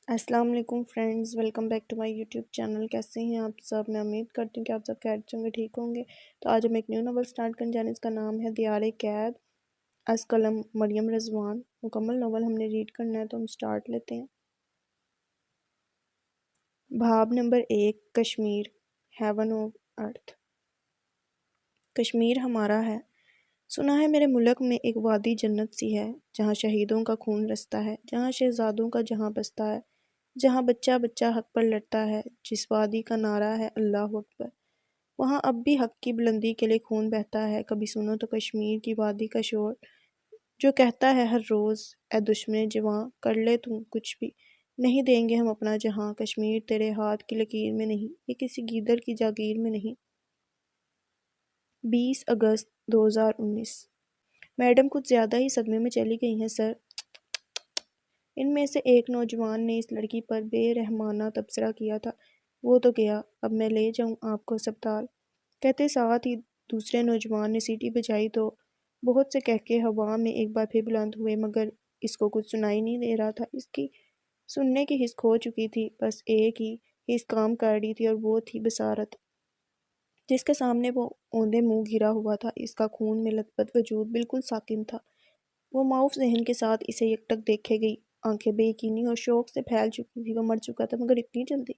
السلام علیکم friends, welcome back to my YouTube channel. کیسے ہیں آپ سب؟ میں امید کرتی ہوں کہ آپ سب خیریت سے ہوں گے، ٹھیک ہوں گے۔ تو آج ہم ایک نیو ناول سٹارٹ کرنے جانے، اس کا نام ہے دیار قید از قلم مریم رضوان۔ مکمل ناول ہم نے ریڈ کرنا ہے، تو ہم سٹارٹ لیتے ہیں۔ بھاب number 1، Kashmir, haven of earth. Kashmir ہمارا ہے، سنا ہے میرے ملک میں ایک وادی جنت سی ہے، جہاں شہیدوں کا خون رستا ہے، جہاں شہزادوں کا جہاں بستا ہے، جہاں بچہ بچہ حق پر لڑتا ہے، جس وادی کا نعرہ ہے اللہ اکبر، وہاں اب بھی حق کی بلندی کے لیے خون بہتا ہے۔ کبھی سنو تو کشمیر کی وادی کا شور، جو کہتا ہے ہر روز، اے دشمن جواں کر لے تو کچھ بھی، نہیں دیں گے ہم اپنا جہاں۔ کشمیر تیرے ہاتھ کی لکیر میں نہیں، یہ کسی گیدڑ کی جاگیر میں نہیں۔ 20 اگست 2019۔ میڈم کچھ زیادہ ہی صدمے میں چلی گئی ہیں سر۔ ان میں سے ایک نوجوان نے اس لڑکی پر بے رحمانہ تبصرہ کیا تھا، وہ تو گیا، اب میں لے جاؤں آپ کو ہسپتال۔ کہتے ساتھ ہی دوسرے نوجوان نے سیٹی بجائی تو بہت سے کہکے ہوا میں ایک بار پھر بلند ہوئے، مگر اس کو کچھ سنائی نہیں دے رہا تھا۔ اس کی سننے کی حس کھو چکی تھی، بس ایک ہی حس کام کر رہی تھی، اور وہ تھی بصارت، جس کے سامنے وہ اوندے منہ گھرا ہوا تھا۔ اس کا خون میں لت پت وجود بالکل ساکن تھا۔ وہ معاف ذہن کے ساتھ اسے یکٹک دیکھے گئی، آنکھیں بے یقینی اور شوق سے پھیل چکی تھی۔ وہ مر چکا تھا، مگر اتنی جلدی؟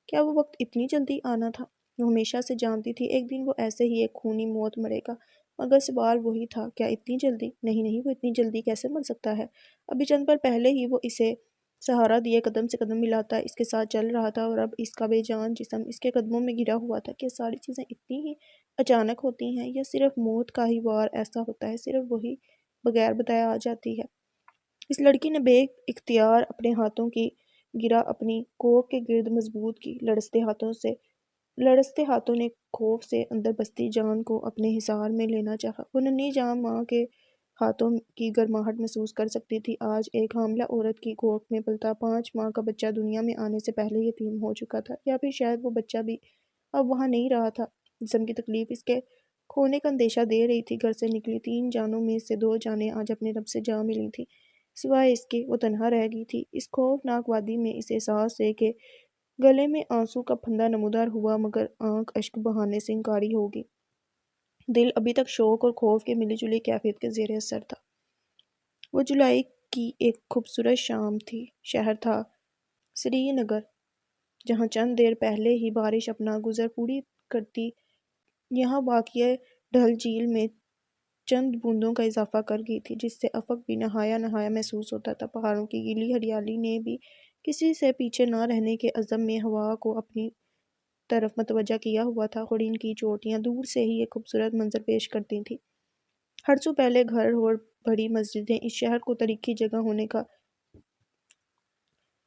کیا وہ وقت اتنی جلدی آنا تھا؟ وہ ہمیشہ سے جانتی تھی ایک دن وہ ایسے ہی ایک خونی موت مرے گا، مگر سوال وہی تھا، کیا اتنی جلدی؟ نہیں، وہ اتنی جلدی کیسے مر سکتا ہے؟ ابھی چند پل پہلے ہی وہ اسے سہارا دیے قدم سے قدم ملاتا اس کے ساتھ چل رہا تھا، اور اب اس کا بے جان جسم اس کے قدموں میں گرا ہوا تھا۔ کیا ساری چیزیں اتنی ہی اچانک ہوتی ہیں، یا صرف موت کا ہی وار ایسا ہوتا ہے، صرف وہی بغیر بتایا آ جاتی ہے؟ اس لڑکی نے بے اختیار اپنے ہاتھوں کی گرا اپنی کوکھ کے گرد مضبوط کی، لڑستے ہاتھوں نے خوف سے اندر بستی جان کو اپنے حصار میں لینا چاہا۔ وہ ننھی جان ماں کے ہاتھوں کی گرماہٹ محسوس کر سکتی تھی۔ آج ایک حاملہ عورت کی کوکھ میں پلتا 5 ماہ کا بچہ دنیا میں آنے سے پہلے یتیم ہو چکا تھا، یا پھر شاید وہ بچہ بھی اب وہاں نہیں رہا تھا۔ جسم کی تکلیف اس کے کھونے کا اندیشہ دے رہی تھی۔ گھر سے نکلی 3 جانوں میں سے 2 جانیں آج اپنے رب سے جا ملی تھیں، سوائے اس کے وہ تنہا رہ گئی تھی۔ اس خوفناک وادی میں اس احساس سے کہ گلے میں آنسو کا پھندا نمودار ہوا، مگر آنکھ اشک بہانے سے انکاری ہوگی۔ دل ابھی تک شوق اور خوف کے ملی جلی کیفیت کے زیر اثر تھا۔ وہ جولائی کی ایک خوبصورت شام تھی۔ شہر تھا سری نگر، جہاں چند دیر پہلے ہی بارش اپنا گزر پوری کرتی یہاں واقع ڈل جھیل میں چند بوندوں کا اضافہ کر گئی تھی، جس سے افق بھی نہایا محسوس ہوتا تھا۔ پہاڑوں کی گیلی ہریالی نے بھی کسی سے پیچھے نہ رہنے کے عزم میں ہوا کو اپنی طرف متوجہ کیا ہوا تھا۔ خڑین کی چوٹیاں دور سے ہی ایک خوبصورت منظر پیش کرتی تھیں۔ ہرسو پہلے گھر اور بڑی مسجدیں اس شہر کو تاریخی جگہ ہونے کا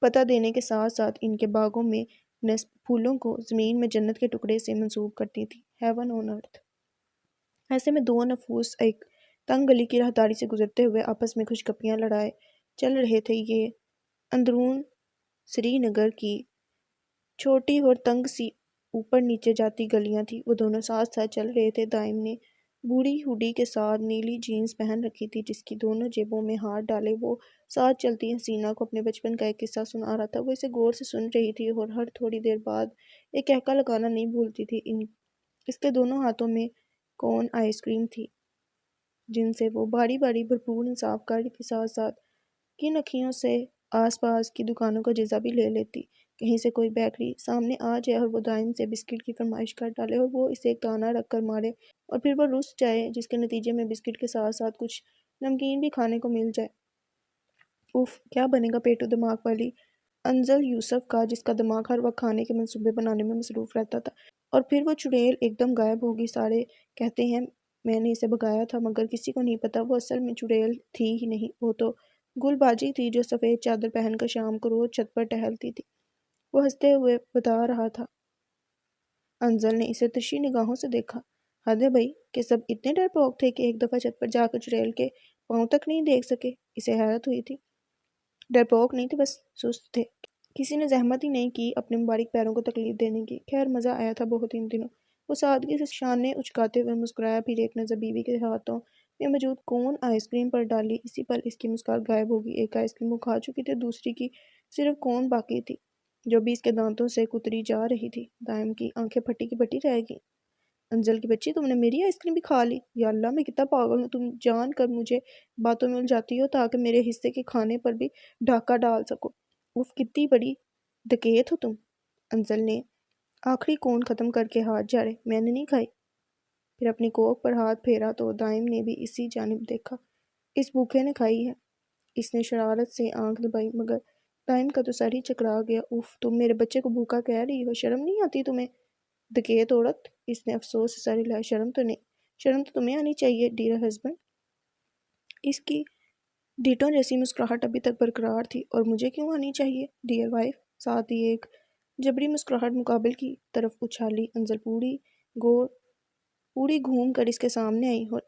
پتہ دینے کے ساتھ ساتھ ان کے باغوں میں نصب پھولوں کو زمین میں جنت کے ٹکڑے سے منسوب کرتی تھی، ہیون آن ارتھ۔ ایسے میں 2 نفوس ایک تنگ گلی کی راہداری سے گزرتے ہوئے آپس میں خوش گپیاں لڑائے چل رہے تھے۔ یہ اندرون سری نگر کی چھوٹی اور تنگ سی اوپر نیچے جاتی گلیاں تھیں۔ وہ دونوں ساتھ ساتھ چل رہے تھے۔ دائم نے بوڑھی ہوڈی کے ساتھ نیلی جینس پہن رکھی تھی، جس کی دونوں جیبوں میں ہاتھ ڈالے وہ ساتھ چلتی حسینہ کو اپنے بچپن کا ایک قصہ سنا رہا تھا۔ وہ اسے غور سے سن رہی تھی اور ہر تھوڑی دیر بعد ایک کہکا لگانا نہیں بھولتی تھی۔ اس کے دونوں ہاتھوں میں کون آئس کریم تھی، جن سے وہ باری باری بھرپور انصاف کاری کے ساتھ ساتھ کن اکھیوں سے آس پاس کی دکانوں کا جائزہ بھی لے لیتی۔ کہیں سے کوئی بیکری سامنے آ جائے اور وہ دائم سے بسکٹ کی فرمائش کر ڈالے، اور وہ اسے ایک تانا رکھ کر مارے، اور پھر وہ رس جائے، جس کے نتیجے میں بسکٹ کے ساتھ ساتھ کچھ نمکین بھی کھانے کو مل جائے۔ اف، کیا بنے گا پیٹو دماغ والی انزل یوسف کا، جس کا دماغ ہر وقت کھانے کے منصوبے بنانے میں مصروف رہتا تھا۔ اور پھر وہ چڑیل ایک دم غائب ہوگی۔ سارے کہتے ہیں میں نے اسے بھگایا تھا، مگر کسی کو نہیں پتا وہ اصل میں چڑیل تھی ہی نہیں، وہ تو گل باجی تھی، جو سفید چادر پہن کر شام کو روز چھت پر ٹہلتی تھی۔ وہ ہنستے ہوئے بتا رہا تھا۔ انزل نے اسے ترشی نگاہوں سے دیکھا۔ حد ہے بھئی کہ سب اتنے ڈرپوک تھے کہ ایک دفعہ چھت پر جا کر چڑیل کے پاؤں تک نہیں دیکھ سکے۔ اسے حیرت ہوئی تھی۔ ڈرپوک نہیں تھے، بس سست تھے۔ کسی نے زحمت ہی نہیں کی اپنے مبارک پیروں کو تکلیف دینے کی۔ خیر مزہ آیا تھا بہت ان دنوں۔ وہ سادگی سے شانے اچکاتے ہوئے مسکرایا، پھر ایک نظر بیوی کے ہاتھوں میں موجود کون آئس کریم پر ڈالی، اسی پل اس کی مسکراہٹ غائب ہوگی۔ ایک آئس کریم وہ کھا چکی تھی، دوسری کی صرف کون باقی تھی جو بھی اس کے دانتوں سے کتری جا رہی تھی۔ دائم کی آنکھیں پھٹی کی پھٹی رہ گئیں۔ انجل کی بچی، تم نے میری آئس کریم بھی کھا لی؟ یا اللہ، میں کتنا پاگل ہوں، تم جان کر مجھے باتوں میں الجھاتی ہو تاکہ میرے حصے کے کھانے پر بھی ڈھاکہ ڈال سکو۔ اف، کتنی بڑی ڈکیت ہو تم۔ انجل نے آخری کون ختم کر کے ہاتھ جھاڑے۔ میں نے نہیں کھائی۔ پھر اپنی کوک پر ہاتھ پھیرا تو دائم نے بھی اسی جانب دیکھا۔ اس بھوکے نے کھائی ہے۔ اس نے شرارت سے آنکھ دبائی، مگر دائم کا تو سر ہی چکرا گیا۔ اف، تم میرے بچے کو بھوکا کہہ رہی ہو؟ شرم نہیں آتی تمہیں؟ ڈکیت عورت، اس نے افسوس سے سر ہلایا۔ شرم تو تمہیں آنی چاہیے ڈیئر ہسبینڈ۔ اس کی ڈیٹوں جیسی مسکراہٹ ابھی تک برقرار تھی۔ اور مجھے کیوں آنی چاہیے ڈیئر وائف؟ ساتھ ہی ایک جبری مسکراہٹ مقابل کی طرف اچھالی۔ انجل پوری گھوم کر اس کے سامنے آئی، اور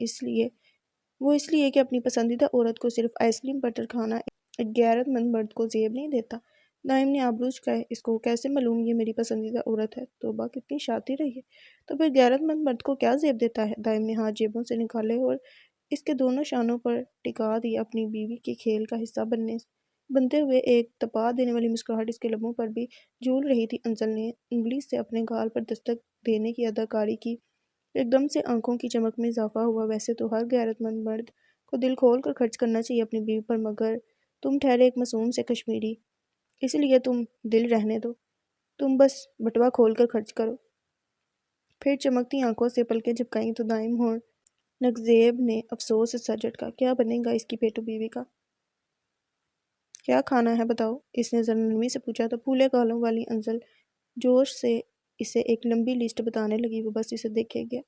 اس لیے کہ اپنی پسندیدہ عورت کو صرف آئس کریم بٹر کھانا ایک غیرت مند مرد کو زیب نہیں دیتا۔ دائم نے آبرو جھکائے۔ اس کو کیسے معلوم یہ میری پسندیدہ عورت ہے؟ توبہ، کتنی شاطر ہے یہ۔ تو پھر غیرت مند مرد کو کیا زیب دیتا ہے؟ دائم نے ہاتھ جیبوں سے نکالے اور اس کے دونوں شانوں پر ٹکا دیا، اپنی بیوی کے کھیل کا حصہ بنتے ہوئے۔ ایک تپا دینے والی مسکراہٹ اس کے لبوں پر بھی جھول رہی تھی۔ انجل نے انگلی سے اپنے گال پر دستک دینے کی اداکاری کی۔ ایک دم سے آنکھوں کی چمک میں اضافہ ہوا۔ ویسے تو ہر غیرت مند مرد کو دل کھول کر خرچ کرنا چاہیے اپنی بیوی پر، مگر تم ٹھہرے ایک معصوم سے کشمیری، اس لیے تم دل رہنے دو، تم بس بٹوا کھول کر خرچ کرو۔ پھر چمکتی آنکھوں سے پلکیں جھپکائیں تو دائم ہور نگزیب نے افسوس سے سر جھٹکا۔ کیا بنے گا اس کی پیٹو بیوی کا؟ کیا کھانا ہے بتاؤ، اس نے ذرا نرمی سے پوچھا۔ تو پھولے گالوں والی انجل جوش سے اسے ایک لمبی لسٹ بتانے لگی۔ وہ بس اسے دیکھے گیا۔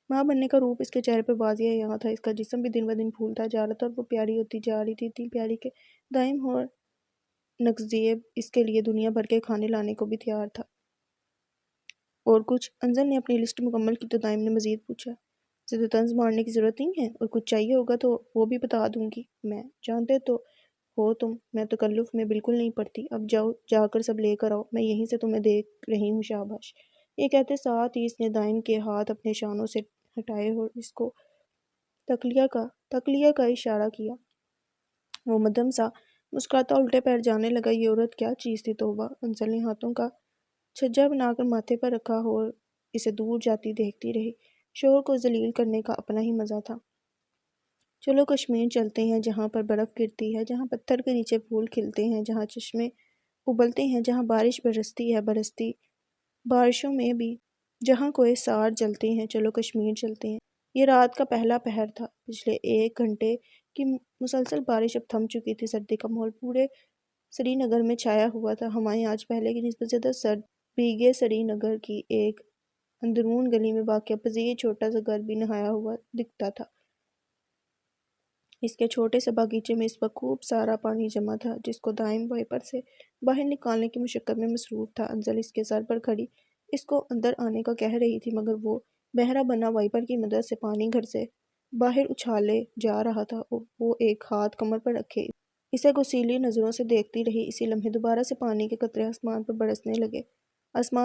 ماں بننے کا روپ اس کے چہرے پر واضح یہاں تھا۔ اس کا جسم بھی دن بہ دن پھولتا جا رہا تھا، اور وہ پیاری ہوتی جا رہی تھی، اتنی پیاری کہ دائم ہور نگزیب اس کے لیے دنیا بھر کے کھانے لانے کو بھی تیار تھا۔ اور کچھ؟ انجل نے اپنی لسٹ مکمل کی تو دائم نے مزید پوچھا۔ زیادہ طنز مارنے کی ضرورت نہیں ہے، اور کچھ چاہیے ہوگا تو وہ بھی بتا دوں گی میں۔ جانتے تو ہو تم، میں تکلف میں بالکل نہیں پڑتی۔ اب جاؤ، جا کر سب لے کر آؤ، میں یہیں سے تمہیں دیکھ رہی ہوں۔ شاباش۔ یہ کہتے ساتھ ہی اس نے دائم کے ہاتھ اپنے شانوں سے ہٹائے اور اس کو تکلیہ کا اشارہ کیا۔ وہ مدھم سا مسکراتا الٹے پیر جانے لگا۔ یہ عورت کیا چیز تھی، توبہ۔ انجل نے ہاتھوں کا چھجا بنا کر ماتھے پر رکھا اور اسے دور جاتی دیکھتی رہی۔ شوہر کو ذلیل کرنے کا اپنا ہی مزہ تھا۔ چلو کشمیر چلتے ہیں، جہاں پر برف گرتی ہے، جہاں پتھر کے نیچے پھول کھلتے ہیں، جہاں چشمے ابلتے ہیں، جہاں بارش برستی ہے، برستی بارشوں میں بھی جہاں کوئی سار جلتے ہیں۔ چلو کشمیر چلتے ہیں۔ یہ رات کا پہلا پہر تھا۔ پچھلے 1 گھنٹے کی مسلسل بارش اب تھم چکی تھی۔ سردی کا ماحول پورے سری نگر میں چھایا ہوا تھا۔ ہوائیں آج پہلے کی نسبت زیادہ سرد۔ بھیگے سری نگر کی ایک اندرون گلی میں واقع پذیر چھوٹا سا گھر بھی نہایا ہوا دکھتا تھا۔ اس کے چھوٹے سے باغیچے میں اس وقت خوب سارا پانی جمع تھا، جس کو دائم وائپر سے باہر نکالنے کی مشقت میں مصروف تھا۔ انجل اس کے سر پر کھڑی اس کو اندر آنے کا کہہ رہی تھی، مگر وہ بہرا بنا وائپر کی مدد سے پانی گھر سے باہر اچھالے جا رہا تھا۔ وہ ایک ہاتھ کمر پر رکھے اسے غصیلی نظروں سے دیکھتی رہی۔ اسی لمحے دوبارہ سے پانی کے قطرے آسمان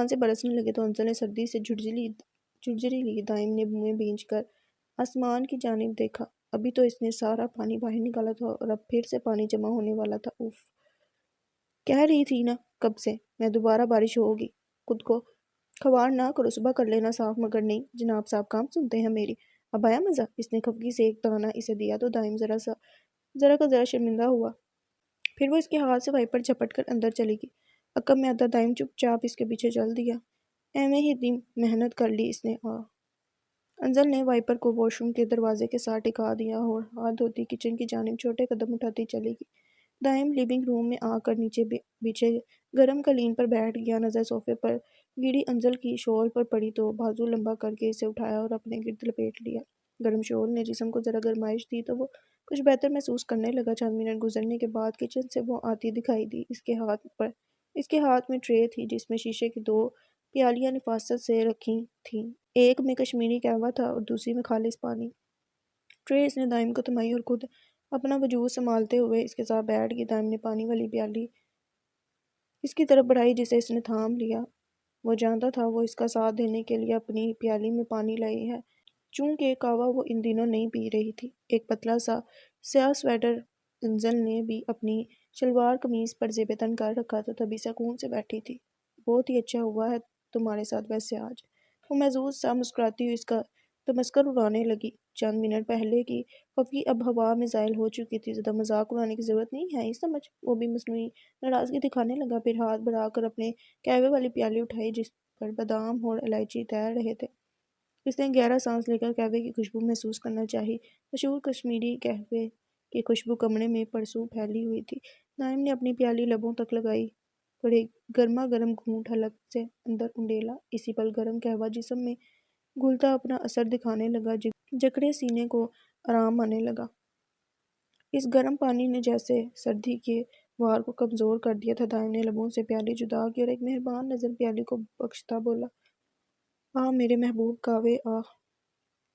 سے برسنے لگے تو انجل نے سردی سے جھرجھری لی۔ دائم نے منہ بھینچ کر آسمان کی جانب دیکھا۔ ابھی تو اس نے سارا پانی باہر نکالا تھا اور اب پھر سے پانی جمع ہونے والا تھا۔ اف، کہہ رہی تھی نا کب سے میں دوبارہ بارش ہوگی۔ خود کو خوار نہ کرو، صبح کر لینا صاف۔ مگر نہیں جناب صاحب، کام سنتے ہیں میری۔ اب آیا مزہ؟ اس نے خفگی سے ایک دانہ اسے دیا تو دائم ذرا شرمندہ ہوا۔ پھر وہ اس کے ہاتھ سے وائپر جھپٹ کر اندر چلی گئی۔ عقب میں آتا دائم چپ چاپ اس کے پیچھے چل دیا۔ ایویں ہی اتنی محنت کر لی اس نے۔ انجل نے وائپر کو واش روم کے دروازے کے ساتھ ٹکا دیا اور ہاتھ دھوتی کچن کی جانب چھوٹے قدم اٹھاتی چلی گئی۔ دائم لیونگ روم میں آ کر نیچے بچھے گرم قالین پر بیٹھ گیا۔ نظر صوفے پر گری انجل کی شال پر پڑی تو بازو لمبا کر کے اسے اٹھایا اور اپنے گرد لپیٹ لیا۔ گرم شال نے جسم کو ذرا گرمائش دی تو وہ کچھ بہتر محسوس کرنے لگا۔ چند منٹ گزرنے کے بعد کچن سے وہ آتی دکھائی دی۔ اس کے ہاتھ میں ٹرے تھی جس میں شیشے کی 2 پیالیاں نفاست سے رکھی تھیں۔ ایک میں کشمیری قہوہ تھا اور دوسری میں خالص پانی۔ ٹرے اس نے دائم کو تھمائی اور خود اپنا وجود سنبھالتے ہوئے اس کے ساتھ بیٹھ گئی۔ دائم نے پانی والی پیالی اس کی طرف بڑھائی جسے اس نے تھام لیا۔ وہ جانتا تھا وہ اس کا ساتھ دینے کے لیے اپنی پیالی میں پانی لائی ہے۔ چونکہ قہوہ وہ ان دنوں نہیں پی رہی تھی۔ ایک پتلا سا سیاہ سویٹر انزل نے بھی اپنی شلوار قمیض پر زیب تن کر رکھا تھا، تبھی سکون سے بیٹھی تھی۔ بہت ہی اچھا ہوا ہے تمہارے ساتھ ویسے آج، وہ محظوظ سا مسکراتی ہوئی اس کا تمسکر اڑانے لگی۔ چند منٹ پہلے کی خفگی اب ہوا میں زائل ہو چکی تھی۔ زیادہ مذاق اڑانے کی ضرورت نہیں ہے، یہ سمجھ۔ وہ بھی مصنوعی ناراضگی دکھانے لگا، پھر ہاتھ بڑھا کر اپنے قہوے والی پیالی اٹھائی جس پر بادام اور الائچی تیر رہے تھے۔ اس نے گہرا سانس لے کر قہوے کی خوشبو محسوس کرنا چاہی۔ مشہور کشمیری قہوے کی خوشبو کمرے میں پرسوں پھیلی ہوئی تھی۔ نائم نے اپنی پیالی لبوں تک لگائی، بڑے گرما گرم گھونٹ حلق سے اندر انڈیلا۔ اسی پل گرم قہوہ جسم میں گھلتا اپنا اثر دکھانے لگا، جکڑے سینے کو آرام آنے لگا۔ اس گرم پانی نے جیسے سردی کے وار کو کمزور کر دیا تھا۔ دائم نے لبوں سے پیالی جدا کی اور ایک مہربان نظر پیالی کو بخشتا بولا، آہ میرے محبوب قہوے، آہ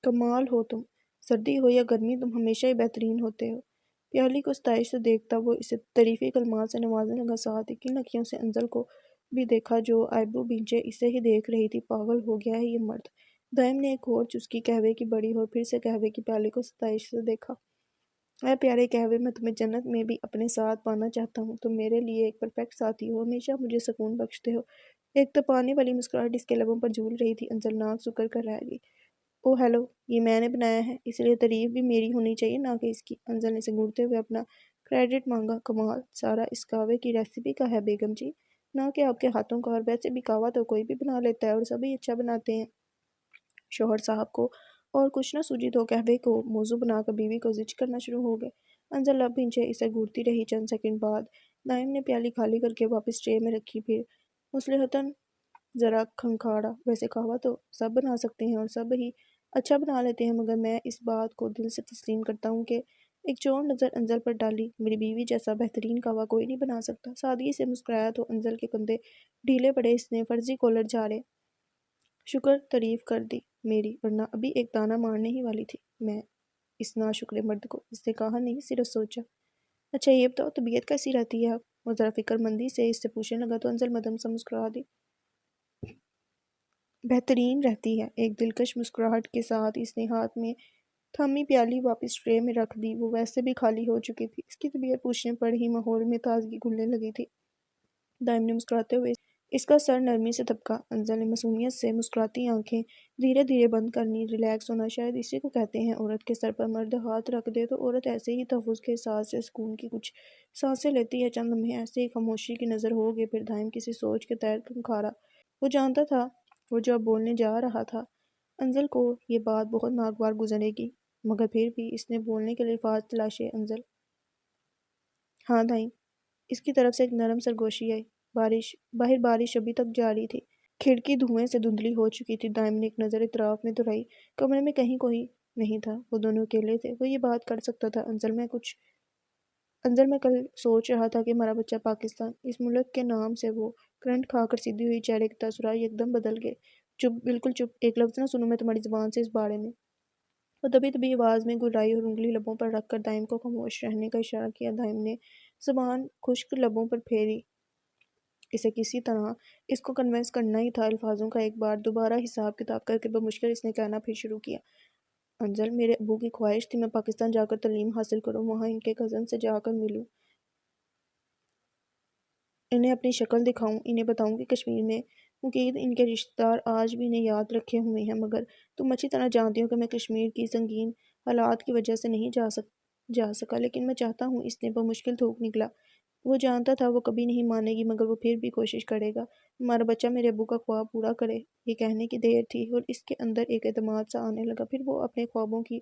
کمال ہو تم، سردی ہو یا گرمی تم ہمیشہ ہی بہترین ہوتے ہو۔ پیالی کو ستائش سے دیکھتا وہ اسے تعریفی کلمات سے نوازنے لگا، ساتھ ہی کن اکھیوں سے انزل کو بھی دیکھا جو آئیبرو بھینچے اسے ہی دیکھ رہی تھی۔ پاگل ہو گیا ہے یہ مرد۔ دائم نے ایک اور چسکی قہوے کی بڑھی اور پھر سے قہوے کی پیالی کو ستائش سے دیکھا۔ اے پیارے قہوے، میں تمہیں جنت میں بھی اپنے ساتھ پانا چاہتا ہوں۔ تم میرے لیے ایک پرفیکٹ ساتھی ہو، ہمیشہ مجھے سکون بخشتے ہو۔ ایک تپانے والی مسکراہٹ اس کے لبوں پر جھول رہی تھی۔ انزل ناک سکڑ کر رہ گئی۔ اوہ ہیلو، یہ میں نے بنایا ہے، اس لیے تعریف بھی میری ہونی چاہیے نہ کہ اس کی۔ انزل نے سنگڑتے ہوئے اپنا کریڈٹ مانگا۔ کمال، سارا اس قہوے کی ریسیپی کا ہے بیگم جی، نہ کہ آپ کے ہاتھوں کا، اور ویسے بھی قہوہ تو کوئی بھی بنا لیتا ہے اور سبھی اچھا بناتے ہیں۔ شوہر صاحب کو اور کچھ نہ سوجی تو قہوے کو موضوع بنا کر بیوی کو زج کرنا شروع ہو گئے۔ انزل لب بھینچے اسے گھورتی رہی۔ چند سیکنڈ بعد نائم نے پیالی خالی کر کے واپس ٹرے میں رکھی، پھر مصلحتاً ذرا کھنکھاڑا، ویسے قہوہ تو سب بنا سکتے ہیں اور سب ہی اچھا بنا لیتے ہیں، مگر میں اس بات کو دل سے تسلیم کرتا ہوں کہ ایک چور نظر انزل پر ڈالی، میری بیوی جیسا بہترین قہوہ کوئی نہیں بنا سکتا۔ سادگی سے مسکرایا تو انزل کے کندھے ڈھیلے پڑے۔ اس نے فرضی کالر جھاڑے۔ شکر تعریف کر دی میری، ورنہ ابھی ایک تانا مارنے ہی والی تھی میں اس ناشکرے مرد کو۔ اس نے کہا نہیں، صرف سوچا۔ اچھا یہ بتاؤ طبیعت کیسی رہتی ہے اب؟ وہ ذرا فکر مندی سے اس سے پوچھنے لگا تو انزل مدھم سا مسکرا دی۔ بہترین رہتی ہے۔ ایک دلکش مسکراہٹ کے ساتھ اس نے ہاتھ میں تھامی پیالی واپس ٹرے میں رکھ دی۔ وہ ویسے بھی خالی ہو چکی تھی۔ اس کی طبیعت پوچھنے پر ہی ماحول میں تازگی گھلنے لگی تھی۔ دائم نے مسکراتے ہوئے اس کا سر نرمی سے دبکا۔ انزل نے معصومیت سے مسکراتی آنکھیں دھیرے دھیرے بند کرنی۔ ریلیکس ہونا شاید اسی کو کہتے ہیں۔ عورت کے سر پر مرد ہاتھ رکھ دے تو عورت ایسے ہی تحفظ کے احساس سے سکون کی کچھ سانسیں لیتی ہے۔ چند لمحے ایسے ہی خاموشی کی نظر ہو گئے، پھر دائم کسی سوچ کے تحت کھنکھارا۔ وہ جانتا تھا وہ جو اب بولنے جا رہا تھا انزل کو یہ بات بہت ناگوار گزرے گی، مگر پھر بھی اس نے بولنے کے لیے الفاظ تلاشے۔ انزل، ہاں دائم۔ اس کی طرف سے ایک نرم سرگوشی آئی۔ باہر بارش ابھی تک جاری تھی۔ کھڑکی دھوئیں سے دھندلی ہو چکی تھی۔ دائم نے ایک نظر اطراف میں دوڑائی۔ کمرے میں کہیں کوئی نہیں تھا۔ وہ دونوں اکیلے تھے۔ وہ یہ بات کر سکتا تھا۔ انزل میں کل سوچ رہا تھا کہ ہمارا بچہ پاکستان، اس ملک کے نام سے وہ کرنٹ کھا کر سیدھی ہوئی چہرے کے تاثرات یکدم بدل گئے۔ چپ، بالکل چپ، ایک لفظ نہ سنوں میں تمہاری زبان سے اس بارے میں۔ وہ دبی دبی آواز میں گررائی اور انگلی لبوں پر رکھ کر دائم کو خاموش رہنے کا اشارہ کیا۔ دائم نے زبان خشک لبوں پر پھیری۔ اسے کسی طرح اس کو کنونس کرنا ہی تھا۔ الفاظوں کا ایک بار دوبارہ حساب کتاب کر کے بمشکل اس نے کہنا پھر شروع کیا۔ انزل، میرے ابو کی خواہش تھی میں پاکستان جا کر تعلیم حاصل کروں، وہاں ان کے کزن سے جا کر ملوں، انہیں اپنی شکل دکھاؤں، انہیں بتاؤں کہ کشمیر میں مقید ان کے رشتہ دار آج بھی انہیں یاد رکھے ہوئے ہیں، مگر تم اچھی طرح جانتی ہو کہ میں کشمیر کی سنگین حالات کی وجہ سے نہیں جا سکا، لیکن میں چاہتا ہوں۔ اس نے بمشکل تھوک نکلا۔ وہ جانتا تھا وہ کبھی نہیں مانے گی، مگر وہ پھر بھی کوشش کرے گا۔ ہمارا بچہ میرے ابو کا خواب پورا کرے، یہ کہنے کی دیر تھی اور اس کے اندر ایک اعتماد سا آنے لگا۔ پھر وہ اپنے خوابوں کی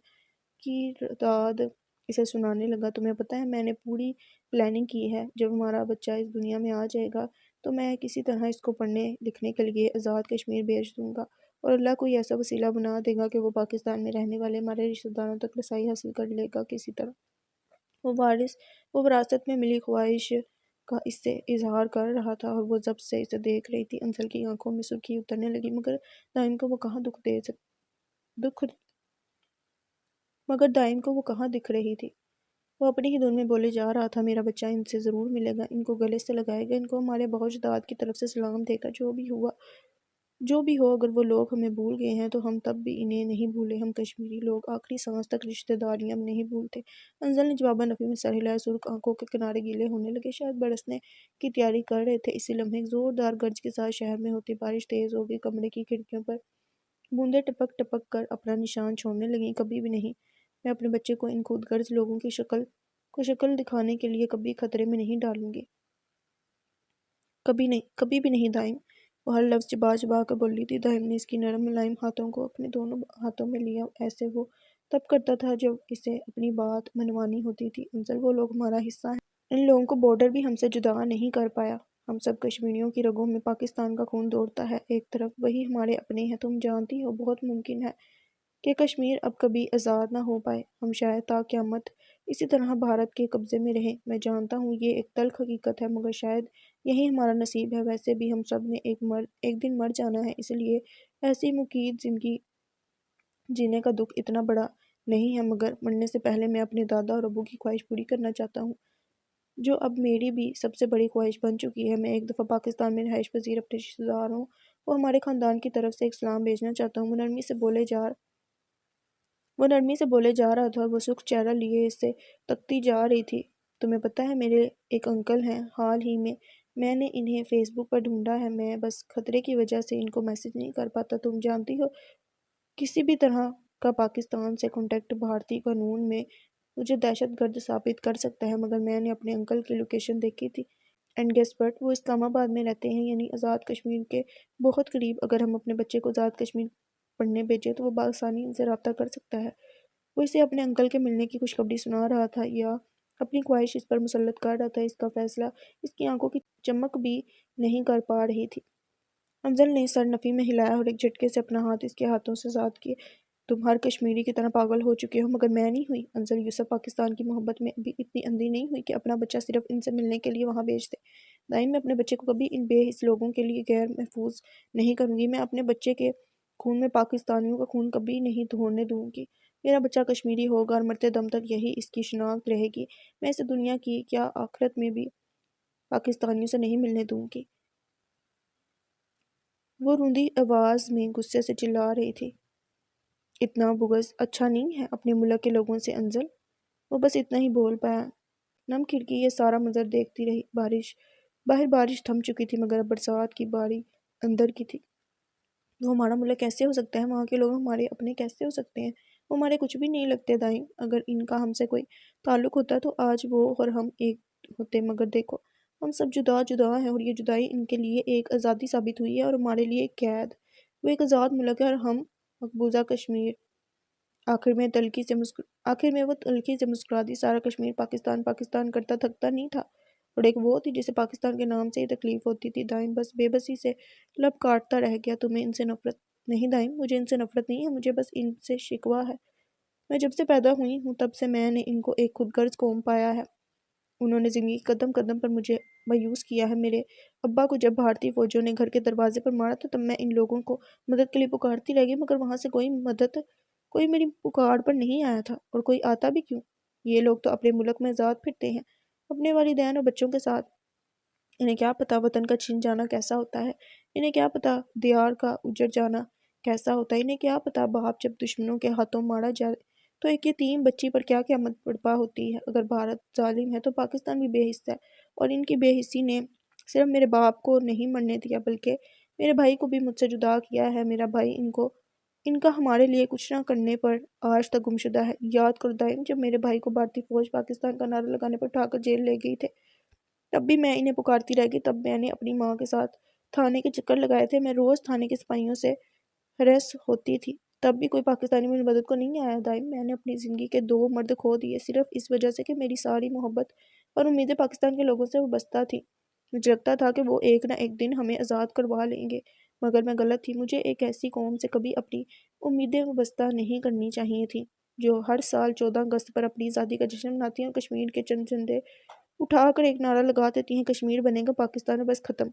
تعداد اسے سنانے لگا۔ تمہیں پتہ ہے میں نے پوری پلاننگ کی ہے، جب ہمارا بچہ اس دنیا میں آ جائے گا تو میں کسی طرح اس کو پڑھنے لکھنے کے لیے آزاد کشمیر بھیج دوں گا، اور اللہ کوئی ایسا وسیلہ بنا دے گا کہ وہ پاکستان میں رہنے والے ہمارے رشتہ داروں تک رسائی حاصل کر لے گا کسی طرح۔ وہ وراثت میں ملی خواہش کا اس سے اظہار کر رہا تھا اور وہ ضبط سے اسے دیکھ رہی تھی۔ انزل کی آنکھوں میں سرخی اترنے لگی، مگر دائم کو وہ کہاں دکھ رہی تھی۔ وہ اپنی ہی دھن میں بولے جا رہا تھا، میرا بچہ ان سے ضرور ملے گا، ان کو گلے سے لگائے گا، ان کو ہمارے باوجداد کی طرف سے سلام دے گا، جو بھی ہوا جو بھی ہو، اگر وہ لوگ ہمیں بھول گئے ہیں تو ہم تب بھی انہیں نہیں بھولے۔ ہم کشمیری لوگ آخری سانس تک رشتہ داریاں نہیں بھولتے۔ انزل نے جواباً نفی میں سر ہلایا۔ سرخ آنکھوں کے کنارے گیلے ہونے لگے، شاید برسنے کی تیاری کر رہے تھے۔ اسی لمحے ایک زوردار گرج کے ساتھ شہر میں ہوتی بارش تیز ہو گئی۔ کمرے کی کھڑکیوں پر بوندیں ٹپک ٹپک کر اپنا نشان چھوڑنے لگیں۔ کبھی بھی نہیں، میں اپنے بچے کو ان خود غرض لوگوں کی شکل دکھانے کے لیے کبھی خطرے میں نہیں ڈالوں گی۔ کبھی بھی نہیں دائم، وہ ہر لفظ چبا چبا کر بولی تھی۔ دائم نے اس کی نرم ملائم ہاتھوں کو اپنے دونوں ہاتھوں میں لیا، ایسے وہ تب کرتا تھا جب اسے اپنی بات منوانی ہوتی تھی۔ انزل، وہ لوگ ہمارا حصہ ہیں۔ ان لوگوں کو بارڈر بھی ہم سے جدا نہیں کر پایا۔ ہم سب کشمیریوں کی رگوں میں پاکستان کا خون دوڑتا ہے۔ ایک طرف وہی ہمارے اپنے ہیں۔ تم جانتی ہو، بہت ممکن ہے کہ کشمیر اب کبھی آزاد نہ ہو پائے۔ ہم شاید تا قیامت اسی طرح بھارت کے قبضے میں رہیں۔ میں جانتا ہوں یہ ایک تلخ حقیقت ہے، مگر شاید یہی ہمارا نصیب ہے۔ ویسے بھی ہم سب نے ایک دن مر جانا ہے، اس لیے ایسی مقید زندگی جینے کا دکھ اتنا بڑا نہیں ہے۔ مگر مرنے سے پہلے میں اپنے دادا اور ابو کی خواہش پوری کرنا چاہتا ہوں، جو اب میری بھی سب سے بڑی خواہش بن چکی ہے۔ میں ایک دفعہ پاکستان میں رہائش پذیر اپنے رشتہ داروں کو ہمارے خاندان کی طرف سے ایک سلام بھیجنا چاہتا ہوں۔ وہ نرمی سے بولے جا رہا تھا، وہ سرخ چہرہ لیے اس سے تکتی جا رہی تھی۔ تمہیں پتہ ہے، میرے ایک انکل ہیں، حال ہی میں نے انہیں فیس بک پر ڈھونڈا ہے۔ میں بس خطرے کی وجہ سے ان کو میسج نہیں کر پاتا۔ تم جانتی ہو، کسی بھی طرح کا پاکستان سے کانٹیکٹ بھارتی قانون میں مجھے دہشت گرد ثابت کر سکتا ہے۔ مگر میں نے اپنے انکل کی لوکیشن دیکھی تھی، اینڈ گیس وٹ، وہ اسلام آباد میں رہتے ہیں، یعنی آزاد کشمیر کے بہت قریب۔ اگر ہم اپنے بچے کو آزاد کشمیر پڑھنے بھیجیں تو وہ بآسانی ان سے رابطہ کر سکتا ہے۔ وہ اسے اپنے انکل کے ملنے کی خوشخبری سنا رہا تھا یا اپنی خواہش اس پر مسلط کر رہا تھا، اس کا فیصلہ اس کی آنکھوں کی چمک بھی نہیں کر پا رہی تھی۔ انزل نے سر نفی میں ہلایا اور ایک جھٹکے سے اپنا ہاتھ اس کے ہاتھوں سے آزاد کیے۔ تم ہر کشمیری کی طرح پاگل ہو چکے ہو، مگر میں نہیں ہوئی۔ انزل یوسف پاکستان کی محبت میں ابھی اتنی اندھی نہیں ہوئی کہ اپنا بچہ صرف ان سے ملنے کے لیے وہاں بھیج دے۔ دائم، میں اپنے بچے کو کبھی ان بے حس لوگوں کے لیے غیر محفوظ نہیں کروں گی۔ میں اپنے بچے کے خون میں پاکستانیوں کا خون کبھی نہیں دوڑنے دوں گی۔ میرا بچہ کشمیری ہوگا اور مرتے دم تک یہی اس کی شناخت رہے گی۔ میں اسے دنیا کی کیا آخرت میں بھی پاکستانیوں سے نہیں ملنے دوں گی۔ وہ روندی آواز میں غصے سے چلا رہی تھی۔ اتنا بغض اچھا نہیں ہے اپنے ملک کے لوگوں سے انزل۔ وہ بس اتنا ہی بول پایا۔ نم کھڑکی یہ سارا منظر دیکھتی رہی۔ باہر بارش تھم چکی تھی، مگر اب برسات کی باری اندر کی تھی۔ وہ ہمارا ملک کیسے ہو سکتا ہے؟ وہاں کے لوگ ہمارے اپنے کیسے ہو سکتے ہیں؟ وہ ہمارے کچھ بھی نہیں لگتے دائم۔ اگر ان کا ہم سے کوئی تعلق ہوتا تو آج وہ اور ہم ایک ہوتے، مگر دیکھو، ہم سب جدا جدا ہیں، اور یہ جدائی ان کے لیے ایک آزادی ثابت ہوئی ہے اور ہمارے لیے ایک قید۔ وہ ایک آزاد ملک ہے اور ہم مقبوضہ کشمیر۔ آخر میں وہ تلخی سے مسکرا دی۔ سارا کشمیر پاکستان پاکستان کرتا تھکتا نہیں تھا، اور ایک وہ تھی جسے پاکستان کے نام سے ہی تکلیف ہوتی تھی۔ دائم بس بے بسی سے لب کاٹتا رہ گیا۔ تمہیں ان سے نفرت نہیں دائم؟ مجھے ان سے نفرت نہیں ہے، مجھے بس ان سے شکوہ ہے۔ میں جب سے پیدا ہوئی ہوں تب سے میں نے ان کو ایک خود غرض قوم پایا ہے۔ انہوں نے زندگی کے قدم قدم پر مجھے مایوس کیا ہے۔ میرے ابا کو جب بھارتی فوجیوں نے گھر کے دروازے پر مارا تھا، تب میں ان لوگوں کو مدد کے لیے پکارتی رہ گئی، مگر وہاں سے کوئی میری پکار پر نہیں آیا تھا، اور کوئی آتا بھی کیوں؟ یہ لوگ تو اپنے ملک میں آزاد پھرتے ہیں، اپنے والدین اور بچوں کے ساتھ۔ انہیں کیا پتا وطن کا چھن جانا کیسا ہوتا ہے؟ انہیں کیا پتا دیار کا اجڑ جانا کیسا ہوتا ہے؟ انہیں کیا پتا باپ جب دشمنوں کے ہاتھوں مارا جائے تو ایک یتیم بچی پر کیا قیامت برپا ہوتی ہے؟ اگر بھارت ظالم ہے تو پاکستان بھی بے حس ہے، اور ان کی بے حسی نے صرف میرے باپ کو نہیں مرنے دیا، بلکہ میرے بھائی کو بھی مجھ سے جدا کیا ہے۔ میرا بھائی ان کا ہمارے لیے کچھ نہ کرنے پر آج تک گمشدہ ہے۔ یاد کرو دائم، جب میرے بھائی کو بھارتی فوج پاکستان کا نعرہ لگانے پر اٹھا کر جیل لے گئی تھے، تب بھی میں انہیں پکارتی رہ گئی۔ تب میں نے اپنی ماں کے ساتھ تھانے کے چکر لگائے تھے۔ میں روز تھانے کے سپاہیوں سے ہراس ہوتی تھی، تب بھی کوئی پاکستانی میری مدد کو نہیں آیا۔ دائم، میں نے اپنی زندگی کے 2 مرد کھو دیے، صرف اس وجہ سے کہ میری ساری محبت اور امیدیں پاکستان کے لوگوں سے وابستہ تھیں۔ مجھے لگتا تھا کہ وہ ایک نہ ایک دن ہمیں آزاد کروا لیں گے، مگر میں غلط تھی۔ مجھے ایک ایسی قوم سے کبھی اپنی امیدیں وابستہ نہیں کرنی چاہیے تھیں، جو ہر سال 14 اگست پر اپنی آزادی کا جشن مناتی ہیں اور کشمیر کے چند جھنڈے اٹھا کر ایک نعرہ لگا دیتی ہیں، کشمیر بنے گا پاکستان، اور بس ختم۔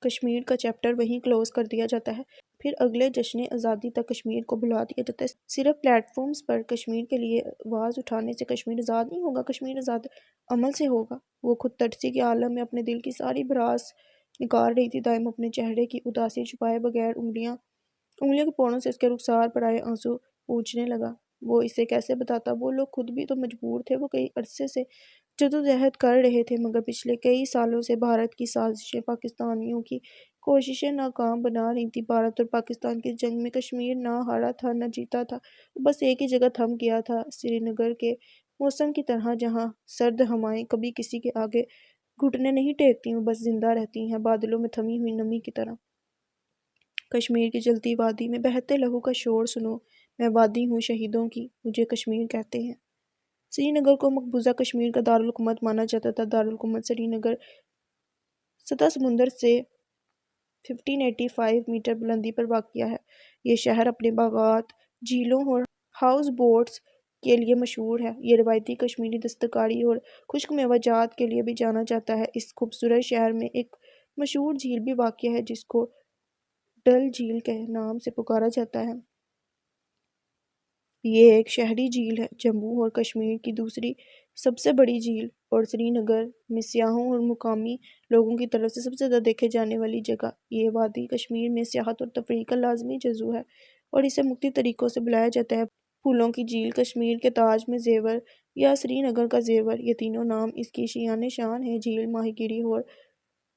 کشمیر کا چیپٹر وہیں کلوز کر دیا جاتا ہے۔ پھر اگلے جشن آزادی تک کشمیر کو بھلا دیا جاتا ہے۔ صرف پلیٹ فارمز پر کشمیر کے لیے آواز اٹھانے سے کشمیر آزاد نہیں ہوگا، کشمیر آزاد عمل سے ہوگا۔ وہ خود ترسی کے عالم میں اپنے دل کی ساری بھڑاس نکال رہی تھی۔ دائم اپنے چہرے کی اداسی چھپائے بغیر انگلیوں کے پوڑوں سے اس کے رخسار پر آئے آنسو پوچھنے لگا۔ وہ اسے کیسے بتاتا؟ وہ لوگ خود بھی تو مجبور تھے۔ وہ کئی عرصے سے جدوجہد کر رہے تھے، مگر پچھلے کئی سالوں سے بھارت کی سازشیں پاکستانیوں کی کوششیں ناکام بنا رہی تھیں۔ بھارت اور پاکستان کی جنگ میں کشمیر نہ ہارا تھا نہ جیتا تھا، وہ بس ایک ہی جگہ تھم گیا تھا، سری نگر کے موسم کی طرح، جہاں سرد ہوائیں کبھی کسی کے آگے گھٹنے نہیں ٹیکتی، وہ بس زندہ رہتی ہیں، بادلوں میں تھمی ہوئی نمی کی طرح۔ کشمیر کی جلتی وادی میں بہتے لہو کا شور سنو، میں وادی ہوں شہیدوں کی، مجھے کشمیر کہتے ہیں۔ سری نگر کو مقبوضہ کشمیر کا دارالحکومت مانا جاتا تھا۔ دارالحکومت سری نگر سطح سمندر سے 1585 میٹر بلندی پر واقع ہے۔ یہ شہر اپنے باغات، جھیلوں اور ہاؤس بوٹس کے لیے مشہور ہے۔ یہ روایتی کشمیری دستکاری اور خشک میوہ جات کے لیے بھی جانا جاتا ہے۔ اس خوبصورت شہر میں ایک مشہور جھیل بھی واقع ہے جس کو ڈل جھیل کے نام سے پکارا جاتا ہے۔ یہ ایک شہری جھیل ہے، جموں اور کشمیر کی دوسری سب سے بڑی جھیل، اور سری نگر میں سیاحوں اور مقامی لوگوں کی طرف سے سب سے زیادہ دیکھے جانے والی جگہ۔ یہ وادی کشمیر میں سیاحت اور تفریح کا لازمی جزو ہے، اور اسے مختلف طریقوں سے بلایا جاتا ہے: پھولوں کی جھیل، کشمیر کے تاج میں زیور، یا سری نگر کا زیور۔ یہ تینوں نام اس کی شایان شان ہیں۔ جھیل ماہی گیری اور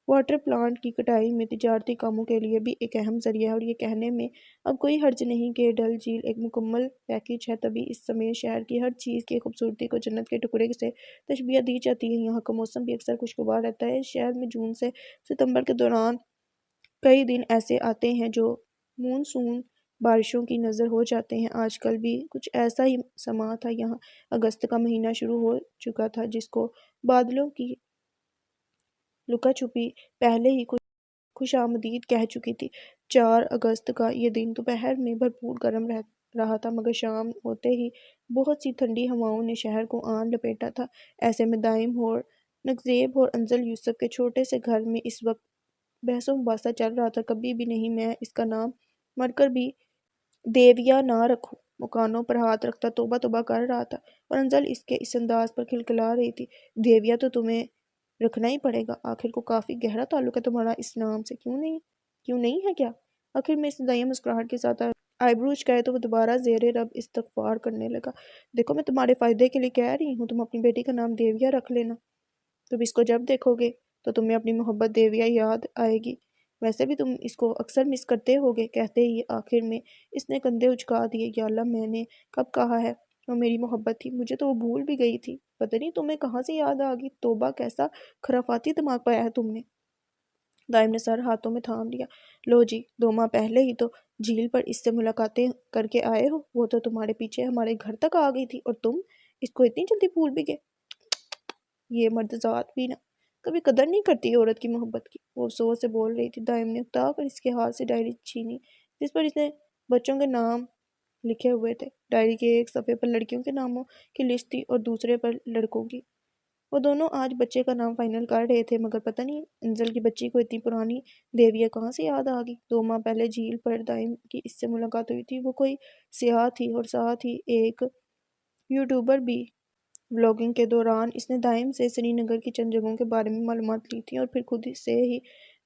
واٹر پلانٹ کی کٹائی میں تجارتی کاموں کے لیے بھی ایک اہم ذریعہ ہے، اور یہ کہنے میں اب کوئی حرج نہیں کہ ڈل جھیل ایک مکمل پیکیج ہے۔ طبی اس سمیت شہر کی ہر چیز کی خوبصورتی کو جنت کے ٹکڑے سے تشبیہ دی جاتی ہے۔ یہاں کا موسم بھی اکثر خوشگوار رہتا ہے۔ اس شہر میں جون سے ستمبر کے دوران کئی دن ایسے آتے ہیں جو مونسون بارشوں کی نذر ہو جاتے ہیں۔ آج کل بھی کچھ ایسا ہی سما تھا۔ یہاں اگست کا مہینہ شروع ہو چکا تھا، جس کو بادلوں کی لکا چھپی پہلے ہی خوش آمدید کہہ چکی تھی۔ 4 اگست کا یہ دن دوپہر میں بھرپور گرم رہا تھا، مگر شام ہوتے ہی بہت سی ٹھنڈی ہواؤں نے شہر کو آن لپیٹا تھا۔ ایسے میں دائم اور نگزیب اور انزل یوسف کے چھوٹے سے گھر میں اس وقت بحث و مباحثہ چل رہا تھا۔ کبھی بھی نہیں میں اس کا نام مر کر بھی دیویا نہ رکھوں، وہ کانوں پر ہاتھ رکھتا توبہ توبہ کر رہا تھا، اور انزل اس کے اس انداز پر کھلکھلا رہی تھی۔ دیویا تو تمہیں رکھنا ہی پڑے گا، آخر کو کافی گہرا تعلق ہے تمہارا اس نام سے، کیوں نہیں ہے کیا؟ آخر میں اس نے دائم مسکراہٹ کے ساتھ آئی برو اچکائے تو وہ دوبارہ زیر رب استغفار کرنے لگا۔ دیکھو، میں تمہارے فائدے کے لیے کہہ رہی ہوں، تم اپنی بیٹی کا نام دیویا رکھ لینا۔ تم اس کو جب دیکھو گے تو تمہیں اپنی محبت دیویا یاد آئے گی، ویسے بھی تم اس کو اکثر مس کرتے ہوگے۔ کہتے ہی آخر میں اس نے کندھے اچکا دیے۔ یا اللہ، میں نے کب کہا ہے وہ میری محبت تھی؟ مجھے تو وہ بھول بھی گئی تھی۔ پتہ نہیں تمہیں کہاں سے یاد آ گئی۔ توبہ، کیسا خرافاتی دماغ پایا ہے تم نے۔ دائم نے سر ہاتھوں میں تھام لیا۔ لو جی، 2 ماہ پہلے ہی تو جھیل پر اس سے ملاقاتیں کر کے آئے ہو۔ وہ تو تمہارے پیچھے ہمارے گھر تک آ گئی تھی، اور تم اس کو اتنی جلدی بھول بھی گئے۔ یہ مرد ذات بھی نہ کبھی قدر نہیں کرتی عورت کی محبت کی، وہ افسوس سے بول رہی تھی۔ دائم نے اکتا کر اس کے ہاتھ سے ڈائری چھینی جس پر اس نے بچوں کے نام لکھے ہوئے تھے۔ ڈائری کے ایک صفحے پر لڑکیوں کے ناموں کی لسٹ تھی اور دوسرے پر لڑکوں کی۔ وہ دونوں آج بچے کا نام فائنل کر رہے تھے، مگر پتہ نہیں انزل کی بچی کو اتنی پرانی دیویا کہاں سے یاد آ گئی۔ 2 ماہ پہلے جھیل پر دائم کی اس سے ملاقات ہوئی تھی۔ وہ کوئی سیاح تھی، اور ساتھ ہی ایک یوٹیوبر بھی۔ ولاگنگ کے دوران اس نے دائم سے سری نگر کی چند جگہوں کے بارے میں معلومات لی تھیں، اور پھر خود سے ہی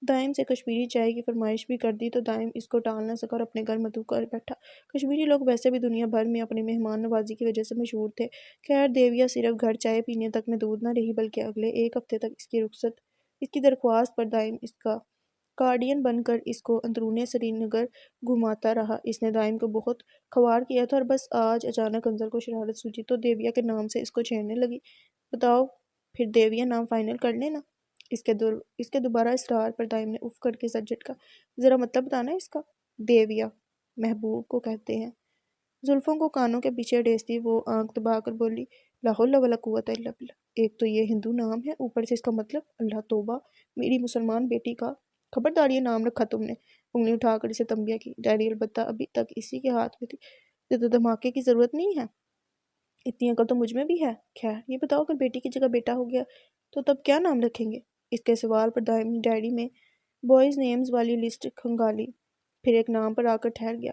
دائم سے کشمیری چائے کی فرمائش بھی کر دی، تو دائم اس کو ٹال نہ سکا اور اپنے گھر مدعو کر بیٹھا۔ کشمیری لوگ ویسے بھی دنیا بھر میں اپنے مہمان نوازی کی وجہ سے مشہور تھے۔ خیر، دیویا صرف گھر چائے پینے تک محدود نہ رہی، بلکہ اگلے 1 ہفتے تک اس کی درخواست پر دائم اس کا گارڈین بن کر اس کو اندرون سری نگر گھماتا رہا۔ اس نے دائم کو بہت خوار کیا تھا، اور بس آج اچانک انزل کو شرارت سوچی تو دیویا کے نام سے اس کو چھیڑنے لگی۔ بتاؤ پھر، دیویا نام فائنل کر لینا۔ اس کے دوبارہ اصرار پر دائم نے اف کر کے سر جھٹکا۔ ذرا مطلب بتانا اس کا۔ دیویا محبوب کو کہتے ہیں۔ زلفوں کو کانوں کے پیچھے ڈھیستی وہ آنکھ دبا کر بولی، لا حول ولا قوت الا باللہ۔ ایک تو یہ ہندو نام ہے، اوپر سے اس کا مطلب، اللہ توبہ، میری مسلمان بیٹی کا خبردار یہ نام رکھا تم نے۔ انگلی اٹھا کر اسے تنبیہ کی۔ ڈائری البتہ ابھی تک اسی کے ہاتھ میں تھی۔ زیادہ دھماکے کی ضرورت نہیں ہے، اتنی عقل تو مجھ میں بھی ہے۔ خیر، یہ بتاؤ، اگر بیٹی کی جگہ بیٹا ہو گیا تو تب کیا نام رکھیں گے؟ اس کے سوال پر دائم نے ڈائری میں بوائز نیمز والی لسٹ کھنگالی، پھر ایک نام پر آ کر ٹھہر گیا،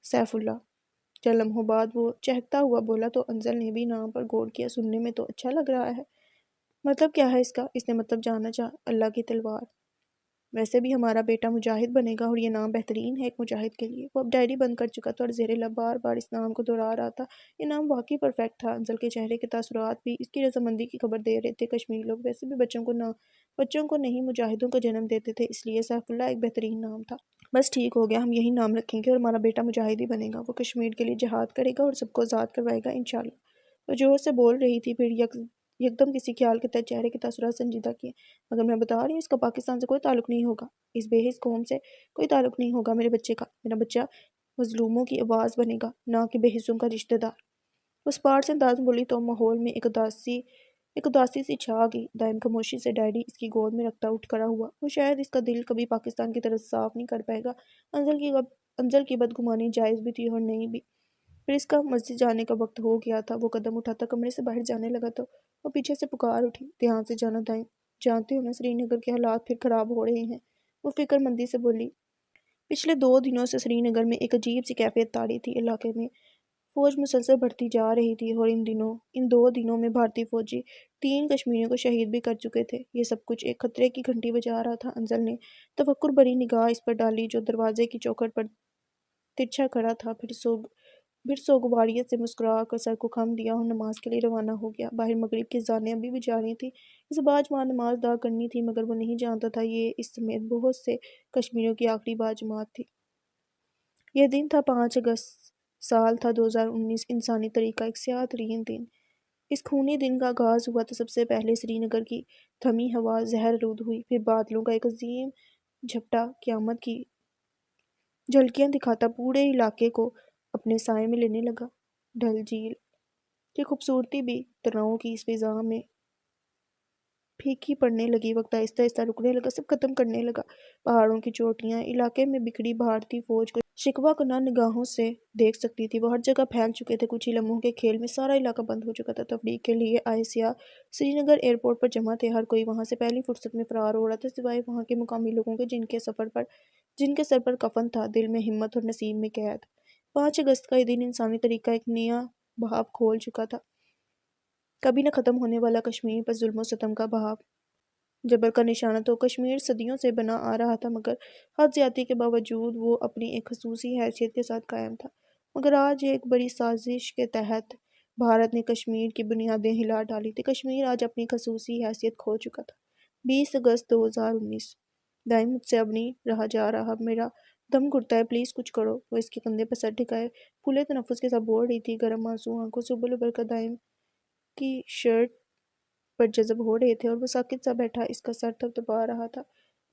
سیف اللہ۔ چند لمحوں بعد وہ چہکتا ہوا بولا، تو انزل نے بھی نام پر غور کیا۔ سننے میں تو اچھا لگ رہا ہے، مطلب کیا ہے اس کا؟ اس نے مطلب جاننا چاہا۔ اللہ کی تلوار۔ ویسے بھی ہمارا بیٹا مجاہد بنے گا اور یہ نام بہترین ہے ایک مجاہد کے لیے۔ وہ اب ڈائری بند کر چکا تھا اور زیر لب بار بار اس نام کو دہرا رہا تھا۔ یہ نام واقعی پرفیکٹ تھا۔ انزل کے چہرے کے تاثرات بھی اس کی رضامندی کی خبر دے رہے تھے۔ کشمیری لوگ ویسے بھی بچوں کو نہیں مجاہدوں کو جنم دیتے تھے، اس لیے سیف اللہ ایک بہترین نام تھا۔ بس ٹھیک ہو گیا، ہم یہی نام رکھیں گے اور ہمارا بیٹا مجاہد ہی بنے گا۔ وہ کشمیر کے لیے جہاد کرے گا اور سب کو آزاد کروائے گا انشاءاللہ۔ وہ زور سے بول رہی تھی، پھر یکدم کسی خیال کے تحت چہرے کے تاثرات سنجیدہ کیے۔ مگر میں بتا رہی ہوں، اس کا پاکستان سے کوئی تعلق نہیں ہوگا، اس بے حس قوم سے کوئی تعلق نہیں ہوگا میرے بچے کا۔ میرا بچہ مظلوموں کی آواز بنے گا، نہ کہ بے حسوں کا رشتہ دار۔ وہ اسپاٹ سے انداز میں بولی تو ماحول میں ایک اداسی سی چھا گئی۔ دائم خاموشی سے ڈیڈی اس کی گود میں رکھتا اٹھ کھڑا ہوا۔ وہ شاید اس کا دل کبھی پاکستان کی طرف صاف نہیں کر پائے گا۔ انزل کی بدگمانی جائز بھی تھی اور نہیں بھی۔ پھر اس کا مسجد جانے کا وقت ہو گیا تھا۔ وہ قدم اٹھاتا کمرے سے باہر جانے لگا تو وہ پیچھے سے پکار اٹھی، دھیان سے جانا دائم، جانتے ہو نا سری نگر کے حالات پھر خراب ہو رہے ہیں۔ وہ فکر مندی سے بولی، پچھلے 2 دنوں سے سری نگر میں ایک عجیب سی کیفیت طاری تھی۔ علاقے میں فوج مسلسل بڑھتی جا رہی تھی اور ان 2 دنوں میں بھارتی فوجی 3 کشمیریوں کو شہید بھی کر چکے تھے۔ یہ سب کچھ ایک خطرے کی گھنٹی بجا رہا تھا۔ انزل نے تفکر بھری نگاہ اس پر ڈالی جو دروازے کی چوکھٹ پر ترچھا کھڑا تھا، پھر سوگواریت سے مسکرا کر سر کو خم دیا اور نماز کے لیے روانہ ہو گیا۔ باہر مغرب کی اذانیں ابھی بھی جاری تھیں۔ اسے باجماعت نماز ادا کرنی تھی، مگر وہ نہیں جانتا تھا یہ اس سمیت بہت سے کشمیریوں کی آخری باجماعت تھی۔ یہ دن تھا 5 اگست، سال تھا 2019، انسانی تاریخ کا ایک سیاہ ترین دن۔ اس خونی دن کا آغاز ہوا تو سب سے پہلے سری نگر کی تھمی ہوا زہر آلود ہوئی، پھر بادلوں کا ایک عظیم جھپٹا قیامت کی جھلکیاں دکھاتا پورے علاقے کو اپنے سائے میں لینے لگا۔ ڈل جھیل کی خوبصورتی بھی تناؤ کی اس فضا میں پھیکی پڑنے لگی۔ وقت آہستہ آہستہ رکنے لگا، سب ختم کرنے لگا۔ پہاڑوں کی چوٹیاں علاقے میں بکھری بھارتی فوج کو شکوہ کناں نگاہوں سے دیکھ سکتی تھی۔ وہ ہر جگہ پھیل چکے تھے۔ کچھ ہی لمحوں کے کھیل میں سارا علاقہ بند ہو چکا تھا۔ تفریح کے لیے آئے سیاح سری نگر ایئرپورٹ پر جمع تھے۔ ہر کوئی وہاں سے پہلی فرصت میں فرار ہو رہا تھا، سوائے وہاں کے مقامی لوگوں کے جن کے سر پر کفن تھا، دل میں ہمت اور نصیب میں قید۔ 5 اگست کا یہ دن انسانی تاریخ کا ایک نیا باب کھول چکا تھا۔ کبھی نہ ختم ہونے والا کشمیر پر ظلم و ستم کا باب، جبر کا نشانہ تو کشمیر صدیوں سے بنا آ رہا تھا، مگر حد زیادتی کے باوجود وہ اپنی ایک خصوصی حیثیت کے ساتھ قائم تھا۔ مگر آج ایک بڑی سازش کے تحت بھارت نے کشمیر کی بنیادیں ہلا ڈالی تھی۔ کشمیر آج اپنی خصوصی حیثیت کھو چکا تھا۔ 20 اگست 2019۔ دائم مجھ سے اب نہیں رہا جا رہا، میرا دم گھٹتا ہے، پلیز کچھ کرو۔ وہ اس کے کندھے پر سر ٹھکائے پھولے تنفس کے ساتھ بول رہی تھی۔ گرم آنسو آنکھوں سے ابل ابل کر دائم کی شرٹ پر جذب ہو رہے تھے اور وہ ساکت سا بیٹھا اس کا سر تھپتھپا رہا تھا،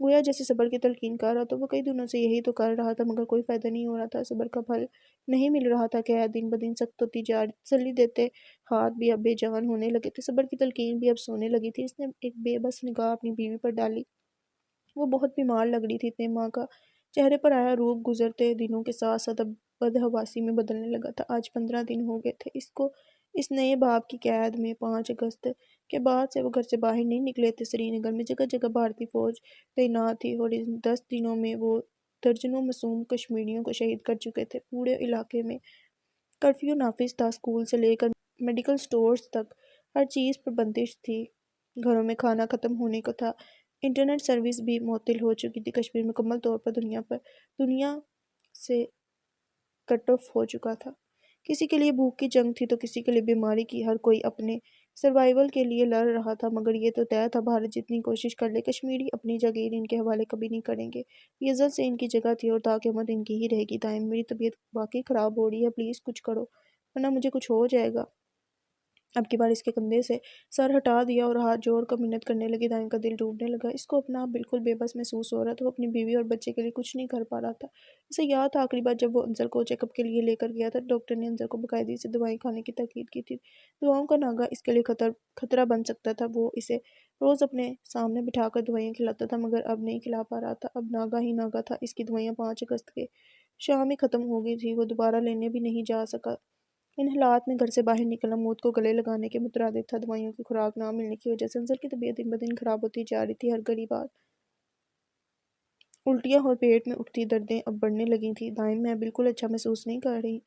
گویا جیسے صبر کی تلقین کر رہا تو وہ کئی دنوں سے یہی تو کر رہا تھا، مگر کوئی فائدہ نہیں ہو رہا تھا، صبر کا پھل نہیں مل رہا تھا۔ قید دن بدن سخت ہوتی جا رہی، تسلی دیتے ہاتھ بھی اب بے جان ہونے لگے تھے، صبر کی تلقین بھی اب سونے لگی تھی۔ اس نے ایک بے بس نگاہ اپنی بیوی پر ڈالی۔ وہ بہت بیمار لگ رہی تھی، اتنے ماں کا چہرے پر آیا روپ گزرتے دنوں کے ساتھ ساتھ اب بدحواسی میں بدلنے لگا تھا۔ آج 15 دن ہو گئے تھے اس کو اس نئے باب کی قید میں۔ 5 اگست کے بعد سے وہ گھر سے باہر نہیں نکلے تھے۔ سری نگر میں جگہ جگہ بھارتی فوج تعینات تھی اور ان 10 دنوں میں وہ درجنوں معصوم کشمیریوں کو شہید کر چکے تھے۔ پورے علاقے میں کرفیو نافذ تھا، اسکول سے لے کر میڈیکل سٹورز تک ہر چیز پر بندش تھی۔ گھروں میں کھانا ختم ہونے کو تھا، انٹرنیٹ سروس بھی معطل ہو چکی تھی۔ کشمیر مکمل طور پر دنیا سے کٹ آف ہو چکا تھا۔ کسی کے لیے بھوک کی جنگ تھی تو کسی کے لیے بیماری کی، ہر کوئی اپنے سروائیول کے لیے لڑ رہا تھا، مگر یہ تو طے تھا بھارت جتنی کوشش کر لے کشمیری اپنی جاگیر ان کے حوالے کبھی نہیں کریں گے۔ یہ ازل سے ان کی جگہ تھی اور تا قیامت ان کی ہی رہے گی۔ دائم میری طبیعت واقعی خراب ہو رہی ہے، پلیز کچھ کرو ورنہ مجھے کچھ ہو جائے گا۔ اب کی بار اس کے کندھے سے سر ہٹا دیا اور ہاتھ جوڑ کر منت کرنے لگی۔ دائم کا دل ڈوبنے لگا، اس کو اپنا آپ بالکل بے بس محسوس ہو رہا تھا۔ وہ اپنی بیوی اور بچے کے لیے کچھ نہیں کر پا رہا تھا۔ اسے یاد تھا آخری بار جب وہ انزل کو چیک اپ کے لیے لے کر گیا تھا، ڈاکٹر نے انزل کو باقاعدگی سے دوائیں کھانے کی تاکید کی تھی۔ دواؤں کا ناگہ اس کے لیے خطرہ بن سکتا تھا۔ وہ اسے روز اپنے سامنے بٹھا کر دوائیں کھلاتا تھا، مگر اب نہیں کھلا پا رہا تھا۔ اب ناگہ ہی ناگہ تھا، اس کی دوائیاں 5 اگست کے شام ہی ختم ہو گئی تھی۔ وہ دوبارہ لینے بھی نہیں جا سکا۔ ان حالات میں گھر سے باہر نکلنا موت کو گلے لگانے کے مترادف تھا۔ دوائیوں کی خوراک نہ ملنے کی وجہ سے انزل کی طبیعت دن بدن خراب ہوتی جا رہی تھی۔ ہر گھڑی بار الٹیاں اور پیٹ میں اٹھتی دردیں اب بڑھنے لگی تھیں۔ دائم میں بالکل اچھا محسوس نہیں کر رہی،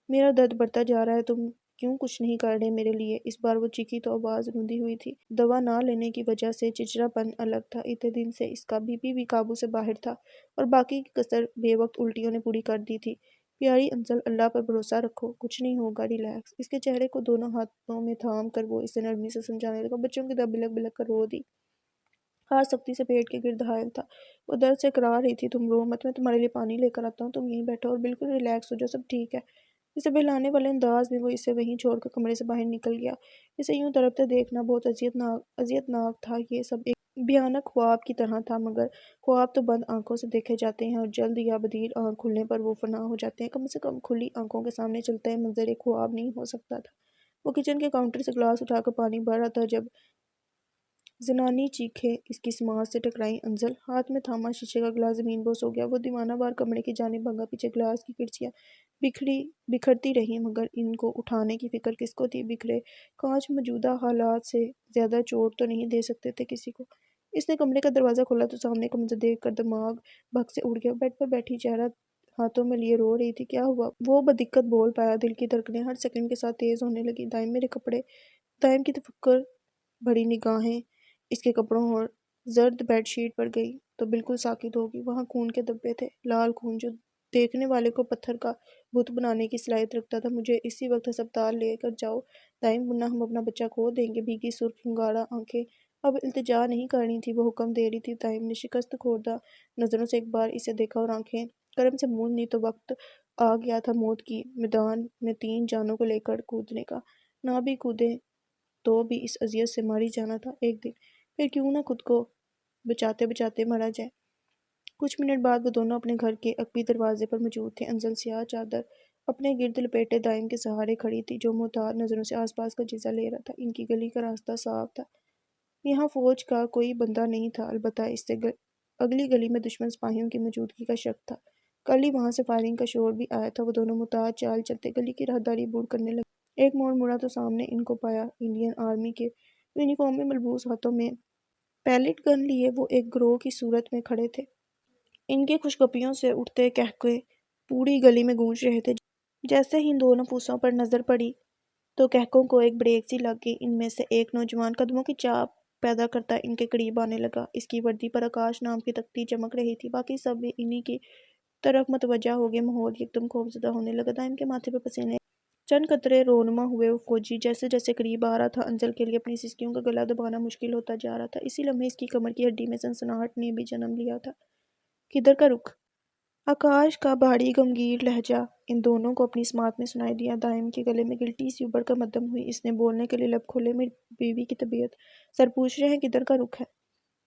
میرا درد بڑھتا جا رہا ہے، تم کیوں کچھ نہیں کر رہے میرے لیے؟ اس بار وہ چیخی تو آواز روندی ہوئی تھی۔ دوا نہ لینے کی وجہ سے چچڑا پن الگ تھا۔ اتنے دن سے اس کا بی پی بھی قابو سے باہر تھا اور باقی کی کسر بے وقت الٹیوں نے پوری کر دی تھی۔ پیاری انزل، اللہ پر بھروسہ رکھو، کچھ نہیں ہوگا، ریلیکس۔ اس کے چہرے کو دونوں ہاتھوں میں تھام کر وہ اسے نرمی سے سمجھانے لگا۔ بچوں کی طرح بلک بلک کر رو دی۔ ہاتھ سختی سے پیٹ کے گرد حائل تھا۔ وہ درد سے کرا رہی تھی۔ تم رو مت، میں تمہارے لیے پانی لے کر آتا ہوں، تم یہیں بیٹھو اور بالکل ریلیکس ہو جاؤ، سب ٹھیک ہے۔ اسے بہلانے والے انداز میں وہ اسے وہیں چھوڑ کر کمرے سے باہر نکل گیا۔ اسے یوں تڑپتے دیکھنا بہت اذیت ناک تھا۔ یہ سب ایک بھیانک خواب کی طرح تھا، مگر خواب تو بند آنکھوں سے دیکھے جاتے ہیں اور جلد یا بدیر آنکھ کھلنے پر وہ فنا ہو جاتے ہیں۔ کم سے کم کھلی آنکھوں کے سامنے چلتا یہ منظر ایک خواب نہیں ہو سکتا تھا۔ وہ کچن کے کاؤنٹر سے گلاس اٹھا کر پانی بھر رہا تھا جب زنانی چیخیں اس کی سماعت سے ٹکرائیں۔ انزل، ہاتھ میں تھاما شیشے کا گلاس زمین بوس ہو گیا۔ وہ دیوانہ وار کمرے کی جانب بھاگا۔ پیچھے گلاس کی کرچیاں بکھرتی رہیں، مگر ان کو اٹھانے کی فکر کس کو تھی؟ بکھرے کانچ موجودہ حالات سے زیادہ چوٹ تو نہیں دے سکتے تھے کسی کو۔ اس نے کمرے کا دروازہ کھولا تو سامنے کا منظر دیکھ کر دماغ بھگ سے اڑ گیا۔ بیڈ پر بیٹھی چہرہ ہاتھوں میں لیے رو رہی تھی۔ کیا ہوا؟ وہ بدقت بول پایا۔ دل کی دھڑکنیں ہر سیکنڈ کے ساتھ تیز ہونے لگی۔ دائم میرے کپڑے۔ دائم کی تفکر بھری نگاہیں اس کے کپڑوں اور زرد بیڈ شیٹ پر گئی تو بالکل ساکت ہوگی۔ وہاں خون کے دھبے تھے، لال خون جو دیکھنے والے کو پتھر کا بت بنانے کی صلاحیت رکھتا تھا۔ مجھے اسی وقت ہسپتال لے کر جاؤ دائم، ورنہ ہم اپنا بچہ کھو دیں گے۔ بھیگی سرخ ہنگارہ آنکھیں اب التجا نہیں کر رہی تھی، وہ حکم دے رہی تھی۔ دائم نے شکست خوردہ نظروں سے ایک بار اسے دیکھا اور آنکھیں کرم سے موند لی تو وقت آ گیا تھا موت کی میدان میں 3 جانوں کو لے کر کودنے کا۔ نہ بھی کودے تو بھی اس اذیت سے ماری جانا تھا ایک دن، پھر کیوں نہ خود کو بچاتے بچاتے مرا جائے۔ کچھ منٹ بعد وہ دونوں اپنے گھر کے عقبی دروازے پر موجود تھے۔ انزل سیاہ چادر اپنے گرد لپیٹے دائم کے سہارے کھڑی تھی، جو محتاط نظروں سے آس پاس کا جائزہ لے رہا تھا۔ ان کی گلی کا راستہ صاف تھا، یہاں فوج کا کوئی بندہ نہیں تھا، البتہ اس سے اگلی گلی میں دشمن سپاہیوں کی موجودگی کا شک تھا۔ کل ہی وہاں سے فائرنگ کا شور بھی آیا تھا۔ وہ دونوں محتاط چال چلتے گلی کی راہداری عبور کرنے لگے۔ ایک موڑ مڑا تو سامنے ان کو پایا۔ انڈین آرمی کے یونیفارم میں ملبوس، ہاتھوں میں پیلٹ گن لیے وہ ایک گروہ کی صورت میں کھڑے تھے۔ ان کے خوشگپیوں سے اٹھتے قہقہے پوری گلی میں گونج رہے تھے۔ جیسے ہی ان دو نفوسوں پر نظر پڑی تو قہقہوں کو ایک بریک سی لگ گئی۔ ان میں سے ایک نوجوان قدموں کی چاپ پیدا کرتا ان کے قریب آنے لگا۔ اس کی وردی پر آکاش نام کی تختی چمک رہی تھی۔ باقی سب بھی انہی کی طرف متوجہ ہو گئے۔ ماحول یکدم خوفزدہ ہونے لگا۔ دائم کے ماتھے پہ پسینے چند قطرے رونما ہوئے۔ وہ فوجی جیسے جیسے قریب آ رہا تھا، انزل کے لیے اپنی سسکیوں کا گلا دبانا مشکل ہوتا جا رہا تھا۔ اسی لمحے اس کی کمر کی ہڈی میں سنسناہٹ نے بھی جنم لیا تھا۔ کدھر کا رخ؟ آکاش کا بھاری گمگیر لہجہ ان دونوں کو اپنی سماعت میں سنائی دیا۔ دائم کے گلے میں گلٹی سی ابھر کر مدھم ہوئی۔ اس نے بولنے کے لیے لب کھولے۔ میری بیوی کی طبیعت سر پوچھ رہے ہیں، کدھر کا رخ ہے؟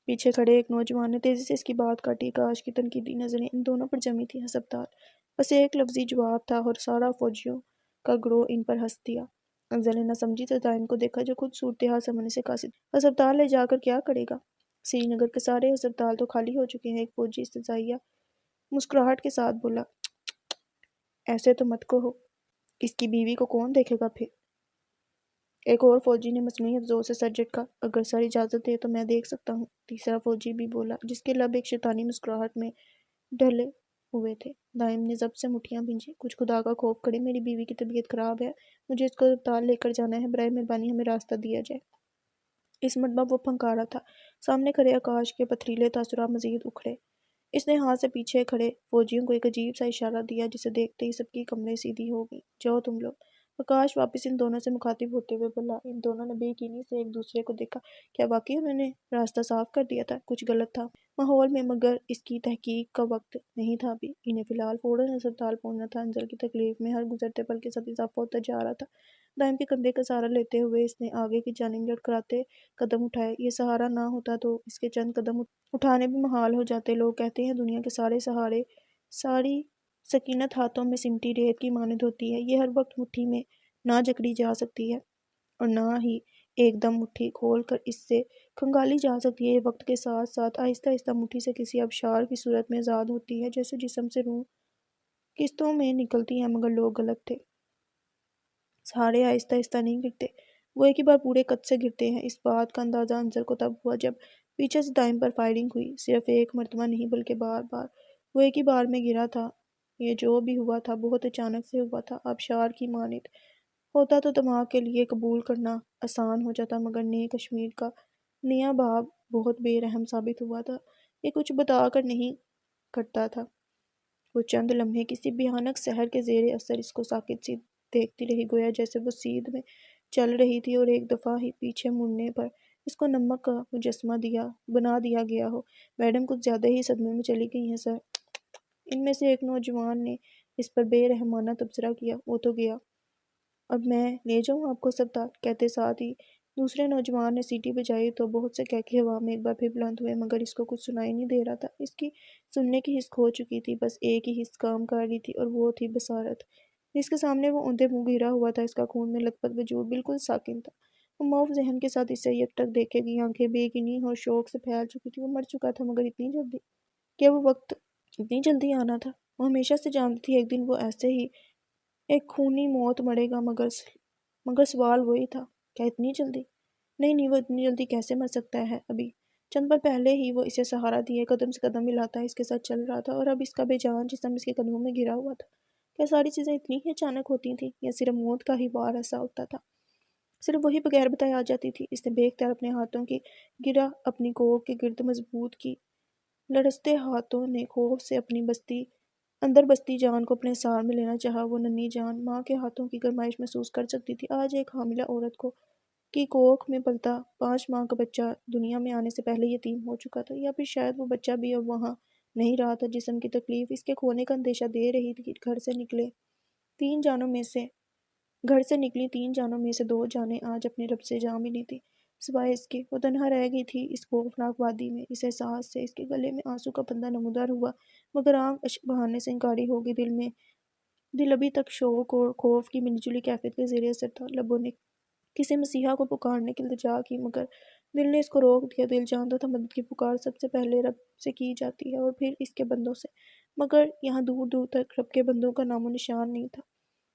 پیچھے کھڑے ایک نوجوان نے تیزی سے اس کی بات کاٹی۔ آکاش کی تنقیدی نظریں ان دونوں پر جمی تھیں۔ ہسپتال، بس ایک لفظی جواب تھا اور سارا فوجیوں کا گروہ ان پر ہنس دیا۔ انزل نے نہ سمجھی سے دائم کو دیکھا، جو خود صورتحال سمجھنے سے قاصر تھا۔ ہسپتال لے جا کر کیا کرے گا؟ سری نگر کے سارے ہسپتال تو خالی ہو چکے ہیں۔ ایک فوجی استزائیہ مسکراہٹ کے ساتھ بولا۔ ایسے تو مت کہو، اس کی بیوی کو کون دیکھے گا پھر؟ ایک اور فوجی نے مصنوعی افسوس سے سر جھٹکا۔ اگر سر اجازت دے تو میں دیکھ سکتا ہوں، تیسرا فوجی بھی بولا، جس کے لب ایک شیطانی مسکراہٹ میں ڈھلے ہوئے تھے۔ دائم نے ضبط سے مٹھیاں بھینجی۔ کچھ خدا کا خوف کرے، میری بیوی کی طبیعت خراب ہے، مجھے اس کو ہسپتال لے کر جانا ہے، برائے مہربانی ہمیں راستہ دیا جائے۔ اس مرتبہ وہ پھنکارا تھا۔ سامنے کھڑے آکاش کے پتھریلے تاثرات مزید اکھڑے۔ اس نے ہاتھ سے پیچھے کھڑے فوجیوں کو ایک عجیب سا اشارہ دیا، جسے دیکھتے ہی سب کی کمریں سیدھی ہو گئیں۔ جاؤ تم لوگ۔ آکاش واپس ان دونوں سے مخاطب ہوتے ہوئے بولا۔ ان دونوں نے بے یقینی سے ایک دوسرے کو دیکھا۔ کیا واقعی انہوں نے راستہ صاف کر دیا تھا؟ کچھ غلط تھا ماحول میں، مگر اس کی تحقیق کا وقت نہیں تھا ابھی۔ انہیں فی الحال فوراً ہسپتال پہنچنا تھا۔ انزل کی تکلیف میں ہر گزرتے پل کے ساتھ اضافہ ہوتا جا رہا تھا۔ دائم کے کندھے کا سہارا لیتے ہوئے اس نے آگے کی جانب لڑکھڑاتے قدم اٹھائے۔ یہ سہارا نہ ہوتا تو اس کے چند قدم اٹھانے بھی محال ہو جاتے۔ لوگ کہتے ہیں دنیا کے سارے سہارے، ساری سکینت ہاتھوں میں سمٹی ریت کی مانند ہوتی ہے۔ یہ ہر وقت مٹھی میں نہ جکڑی جا سکتی ہے اور نہ ہی ایک دم مٹھی کھول کر اس سے کھنگالی جا سکتی ہے۔ یہ وقت کے ساتھ ساتھ آہستہ آہستہ مٹھی سے کسی آبشار کی صورت میں آزاد ہوتی ہے، جیسے جسم سے روح قسطوں میں نکلتی ہے۔ مگر لوگ غلط تھے، سہارے آہستہ آہستہ نہیں گرتے، وہ ایک ہی بار پورے قد سے گرتے ہیں۔ اس بات کا اندازہ انزل کو تب ہوا جب پیچھے سے دائم پر فائرنگ ہوئی۔ صرف ایک مرتبہ نہیں بلکہ بار بار وہ ایک ہی بار میں گرا تھا۔ یہ جو بھی ہوا تھا بہت اچانک سے ہوا تھا، آبشار کی مانند ہوتا تو دماغ کے لیے قبول کرنا آسان ہو جاتا، مگر نئے کشمیر کا نیا باب بہت بے رحم ثابت ہوا تھا۔ یہ کچھ بتا کر نہیں کرتا تھا۔ وہ چند لمحے کسی بھیانک سحر کے زیر اثر اس کو ساکت سی دیکھتی رہی، گویا جیسے وہ سیدھ میں چل رہی تھی اور ایک دفعہ ہی پیچھے مڑنے پر اس کو نمک کا مجسمہ بنا دیا گیا ہو۔ میڈم کچھ زیادہ ہی صدمے میں چلی گئی ہیں سر، ان میں سے ایک نوجوان نے اس پر بے رحمانہ تبصرہ کیا۔ وہ تو گیا، اب میں لے جاؤں آپ کو اسپتال، کہتے ساتھ ہی دوسرے نوجوان نے سیٹی بجائی تو بہت سے کہکے ہوا میں ایک بار پھر بلند ہوئے، مگر اس کو کچھ سنائی نہیں دے رہا تھا۔ اس کی سننے کی حس کھو چکی تھی، بس ایک ہی حس کام کر رہی تھی اور وہ تھی بصارت، جس کے سامنے وہ اندھے منہ گھرا ہوا تھا۔ اس کا خون میں لت پت وجود بالکل ساکن تھا۔ وہ معاف ذہن کے ساتھ اسے یکٹک دیکھے گی، آنکھیں بے گنی اور شوق سے پھیل چکی تھی۔ وہ مر چکا تھا، مگر اتنی جلدی؟ کیا وہ وقت اتنی جلدی آنا تھا؟ وہ ہمیشہ سے جانتی تھی ایک دن وہ ایسے ہی ایک خونی موت مرے گا، مگر سوال وہی تھا، کیا اتنی جلدی؟ نہیں، وہ اتنی جلدی کیسے مر سکتا ہے؟ ابھی چند پل پہلے ہی وہ اسے سہارا دیے قدم سے قدم ملاتا اس کے ساتھ چل رہا تھا، اور اب اس کا بے جان جسم اس کے قدموں میں گرا ہوا تھا۔ کیا ساری چیزیں اتنی ہی اچانک ہوتی تھیں، یا صرف موت کا ہی وار ایسا ہوتا تھا؟ صرف وہی بغیر بتائے آ جاتی تھی۔ اس نے بے اختیار اپنے ہاتھوں کی گرہ اپنی کوکھ کے گرد مضبوط کی۔ لڑزتے ہاتھوں نے خوف سے اپنی اندر بستی جان کو اپنے سار میں لینا چاہا۔ وہ ننھی جان ماں کے ہاتھوں کی گرمائش محسوس کر سکتی تھی۔ آج ایک حاملہ عورت کی کوکھ میں پلتا 5 ماہ کا بچہ دنیا میں آنے سے پہلے یتیم ہو چکا تھا، یا پھر شاید وہ بچہ بھی اب وہاں نہیں رہا تھا۔ جسم کی تکلیف اس کے کھونے کا اندیشہ دے رہی تھی۔ گھر سے نکلی 3 جانوں میں سے 2 جانیں آج اپنے رب سے جا ملی تھی، سوائے اس کے۔ وہ تنہا رہ گئی تھی اس خوفناک وادی میں۔ اس احساس سے اس کے گلے میں آنسو کا پھندا نمودار ہوا، مگر آنکھ اشک بہانے سے انکاری ہو گئی۔ دل ابھی تک شوق اور خوف کی ملی جلی کیفیت کے زیر اثر تھا۔ لبوں نے کسی مسیحا کو پکارنے کی التجا کی، مگر دل نے اس کو روک دیا۔ دل جانتا تھا مدد کی پکار سب سے پہلے رب سے کی جاتی ہے اور پھر اس کے بندوں سے، مگر یہاں دور دور تک رب کے بندوں کا نام و نشان نہیں تھا۔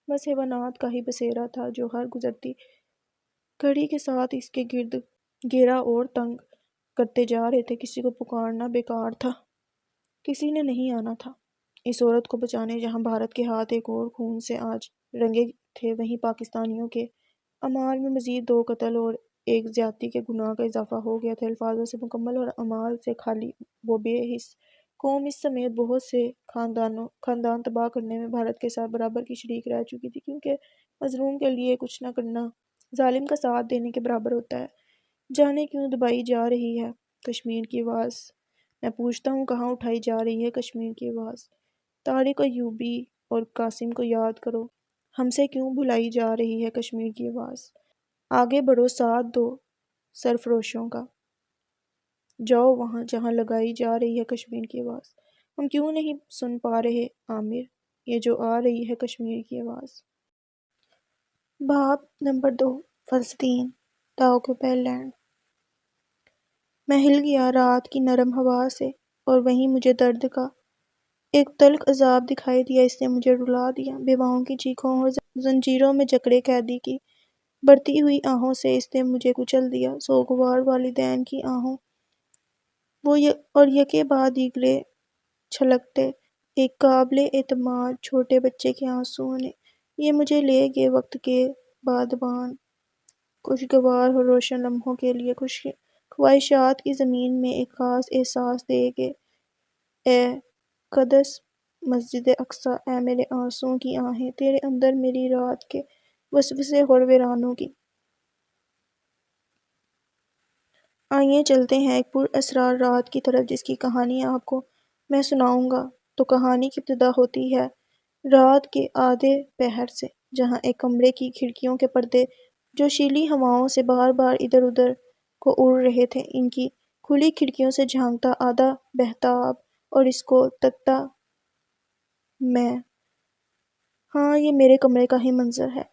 بس حیوانات کا ہی بسیرا تھا جو ہر گزرتی گھڑی کے ساتھ اس کے گرد گھیرا اور تنگ کرتے جا رہے تھے۔ کسی کو پکارنا بیکار تھا، کسی نے نہیں آنا تھا اس عورت کو بچانے۔ جہاں بھارت کے ہاتھ ایک اور خون سے آج رنگے تھے، وہیں پاکستانیوں کے اعمال میں مزید 2 قتل اور ایک زیادتی کے گناہ کا اضافہ ہو گیا تھا۔ الفاظوں سے مکمل اور اعمال سے خالی وہ بے حس قوم اس سمیت بہت سے خاندان تباہ کرنے میں بھارت کے ساتھ برابر کی شریک رہ چکی تھی، کیونکہ مظلوم کے لیے کچھ نہ کرنا ظالم کا ساتھ دینے کے برابر ہوتا ہے۔ جانے کیوں دبائی جا رہی ہے کشمیر کی آواز؟ میں پوچھتا ہوں، کہاں اٹھائی جا رہی ہے کشمیر کی آواز؟ طارق ایوبی اور قاسم کو یاد کرو، ہم سے کیوں بھلائی جا رہی ہے کشمیر کی آواز؟ آگے بڑھو، ساتھ دو سرفروشوں کا، جاؤ وہاں جہاں لگائی جا رہی ہے کشمیر کی آواز۔ ہم کیوں نہیں سن پا رہے عامر، یہ جو آ رہی ہے کشمیر کی آواز؟ باب نمبر 2، فلسطین، دا آکوپائیڈ لینڈ۔ میں ہل گیا رات کی نرم ہوا سے، اور وہیں مجھے درد کا ایک تلخ عذاب دکھائی دیا۔ اس نے مجھے رلا دیا۔ بیواؤں کی چیخوں اور زنجیروں میں جکڑے قیدی کی بڑھتی ہوئی آہوں سے اس نے مجھے کچل دیا۔ سوگوار والدین کی آہوں اور یکے بعد دیگرے چھلکتے ایک قابل اعتماد چھوٹے بچے کے آنسوؤں نے یہ مجھے لے گئے وقت کے بادبان، خوشگوار اور روشن لمحوں کے لیے خواہشات کی زمین میں ایک خاص احساس دے گئے۔ اے قدس مسجد اقصیٰ، اے میرے آنسوؤں کی آہیں، تیرے اندر میری رات کے وسوسے اور ویرانوں کی۔ آئیے چلتے ہیں ایک پر اسرار رات کی طرف جس کی کہانی آپ کو میں سناؤں گا۔ تو کہانی کی ابتدا ہوتی ہے رات کے آدھے پہر سے، جہاں ایک کمرے کی کھڑکیوں کے پردے جوشیلی ہواؤں سے بار بار ادھر ادھر کو اڑ رہے تھے۔ ان کی کھلی کھڑکیوں سے جھانکتا آدھا بہتاب اور اس کو تکتا میں۔ ہاں، یہ میرے کمرے کا ہی منظر ہے۔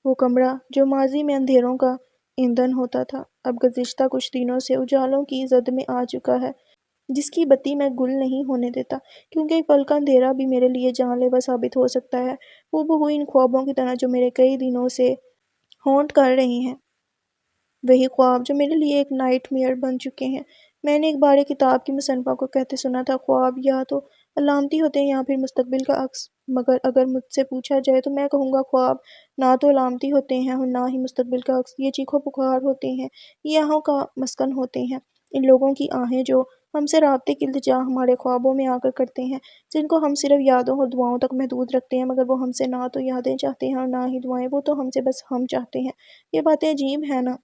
وہ کمرہ جو ماضی میں اندھیروں کا ایندھن ہوتا تھا، اب گزشتہ کچھ دنوں سے اجالوں کی زد میں آ چکا ہے، جس کی بتی میں گل نہیں ہونے دیتا، کیونکہ ایک پل کا اندھیرا بھی میرے لیے جان لیوا ثابت ہو سکتا ہے، ہو بہو ان خوابوں کی طرح جو میرے کئی دنوں سے ہونٹ کر رہے ہیں۔ وہی خواب جو میرے لیے ایک نائٹ میئر بن چکے ہیں۔ میں نے ایک بار ایک کتاب کی مصنفہ کو کہتے سنا تھا، خواب یا تو علامتی ہوتے ہیں یا پھر مستقبل کا عکس؟ مگر اگر مجھ سے پوچھا جائے تو میں کہوں گا خواب نہ تو علامتی ہوتے ہیں اور نہ ہی مستقبل کا عکس، یہ چیخو پکار ہوتے ہیں، یہ آہوں کا مسکن ہوتے ہیں، ان لوگوں کی آہیں جو ہم سے رابطے کی التجا ہمارے خوابوں میں آ کر کرتے ہیں، جن کو ہم صرف یادوں اور دعاؤں تک محدود رکھتے ہیں، مگر وہ ہم سے نہ تو یادیں چاہتے ہیں اور نہ ہی دعائیں، وہ تو ہم سے بس ہم چاہتے ہیں۔ یہ باتیں عجیب ہیں نا؟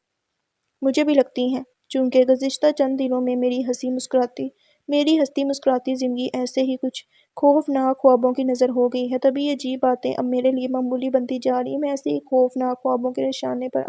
مجھے بھی لگتی ہیں، چونکہ گزشتہ چند دنوں میں میری ہستی مسکراتی زندگی ایسے ہی کچھ خوفناک خوابوں کی نظر ہو گئی ہے، تبھی یہ عجیب باتیں اب میرے لیے معمولی بنتی جا رہی ہیں۔ میں ایسے ہی خوفناک خوابوں کے نشانے پر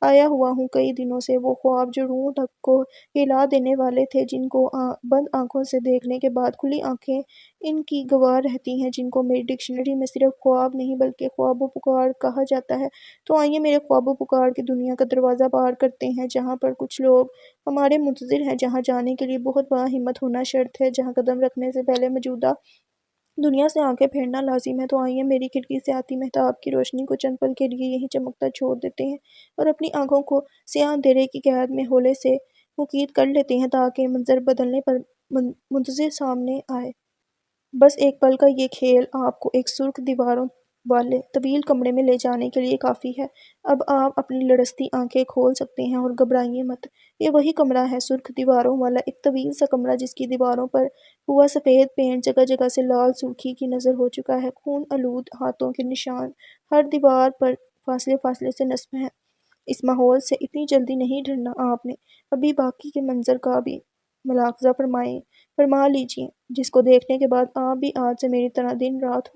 آیا ہوا ہوں کئی دنوں سے، وہ خواب جو روح تک کو ہلا دینے والے تھے، جن کو بند آنکھوں سے دیکھنے کے بعد کھلی آنکھیں ان کی گواہ رہتی ہیں، جن کو میری ڈکشنری میں صرف خواب نہیں بلکہ خواب و پکار کہا جاتا ہے۔ تو آئیے میرے خواب و پکار کی دنیا کا دروازہ پار کرتے ہیں، جہاں پر کچھ لوگ ہمارے منتظر ہیں، جہاں جانے کے لیے بہت با ہمت ہونا شرط ہے، جہاں قدم رکھنے سے پہلے موجودہ دنیا سے آنکھیں پھیرنا لازم ہے۔ تو آئیے میری کھڑکی سے آتی مہتاب کی روشنی کو چند پل کے لیے یہیں چمکتا چھوڑ دیتے ہیں اور اپنی آنکھوں کو سیاہ اندھیرے کی قید میں ہولے سے مقید کر لیتے ہیں، تاکہ منظر بدلنے پر منتظر سامنے آئے۔ بس ایک پل کا یہ کھیل آپ کو ایک سرخ دیواروں والے طویل کمرے میں لے جانے کے لیے کافی ہے۔ اب آپ اپنی لرزتی آنکھیں کھول سکتے ہیں اور گھبرائیے مت، یہ وہی کمرہ ہے، سرخ دیواروں والا ایک طویل سا کمرہ، جس کی دیواروں پر ہوا سفید پینٹ جگہ جگہ سے لال سرخی کی نظر ہو چکا ہے، خون آلود ہاتھوں کے نشان ہر دیوار پر فاصلے فاصلے سے نصب ہیں۔ اس ماحول سے اتنی جلدی نہیں ڈرنا، آپ نے ابھی باقی کے منظر کا بھی ملاحظہ فرما لیجیے، جس کو دیکھنے کے بعد آپ بھی آج سے میری طرح دن رات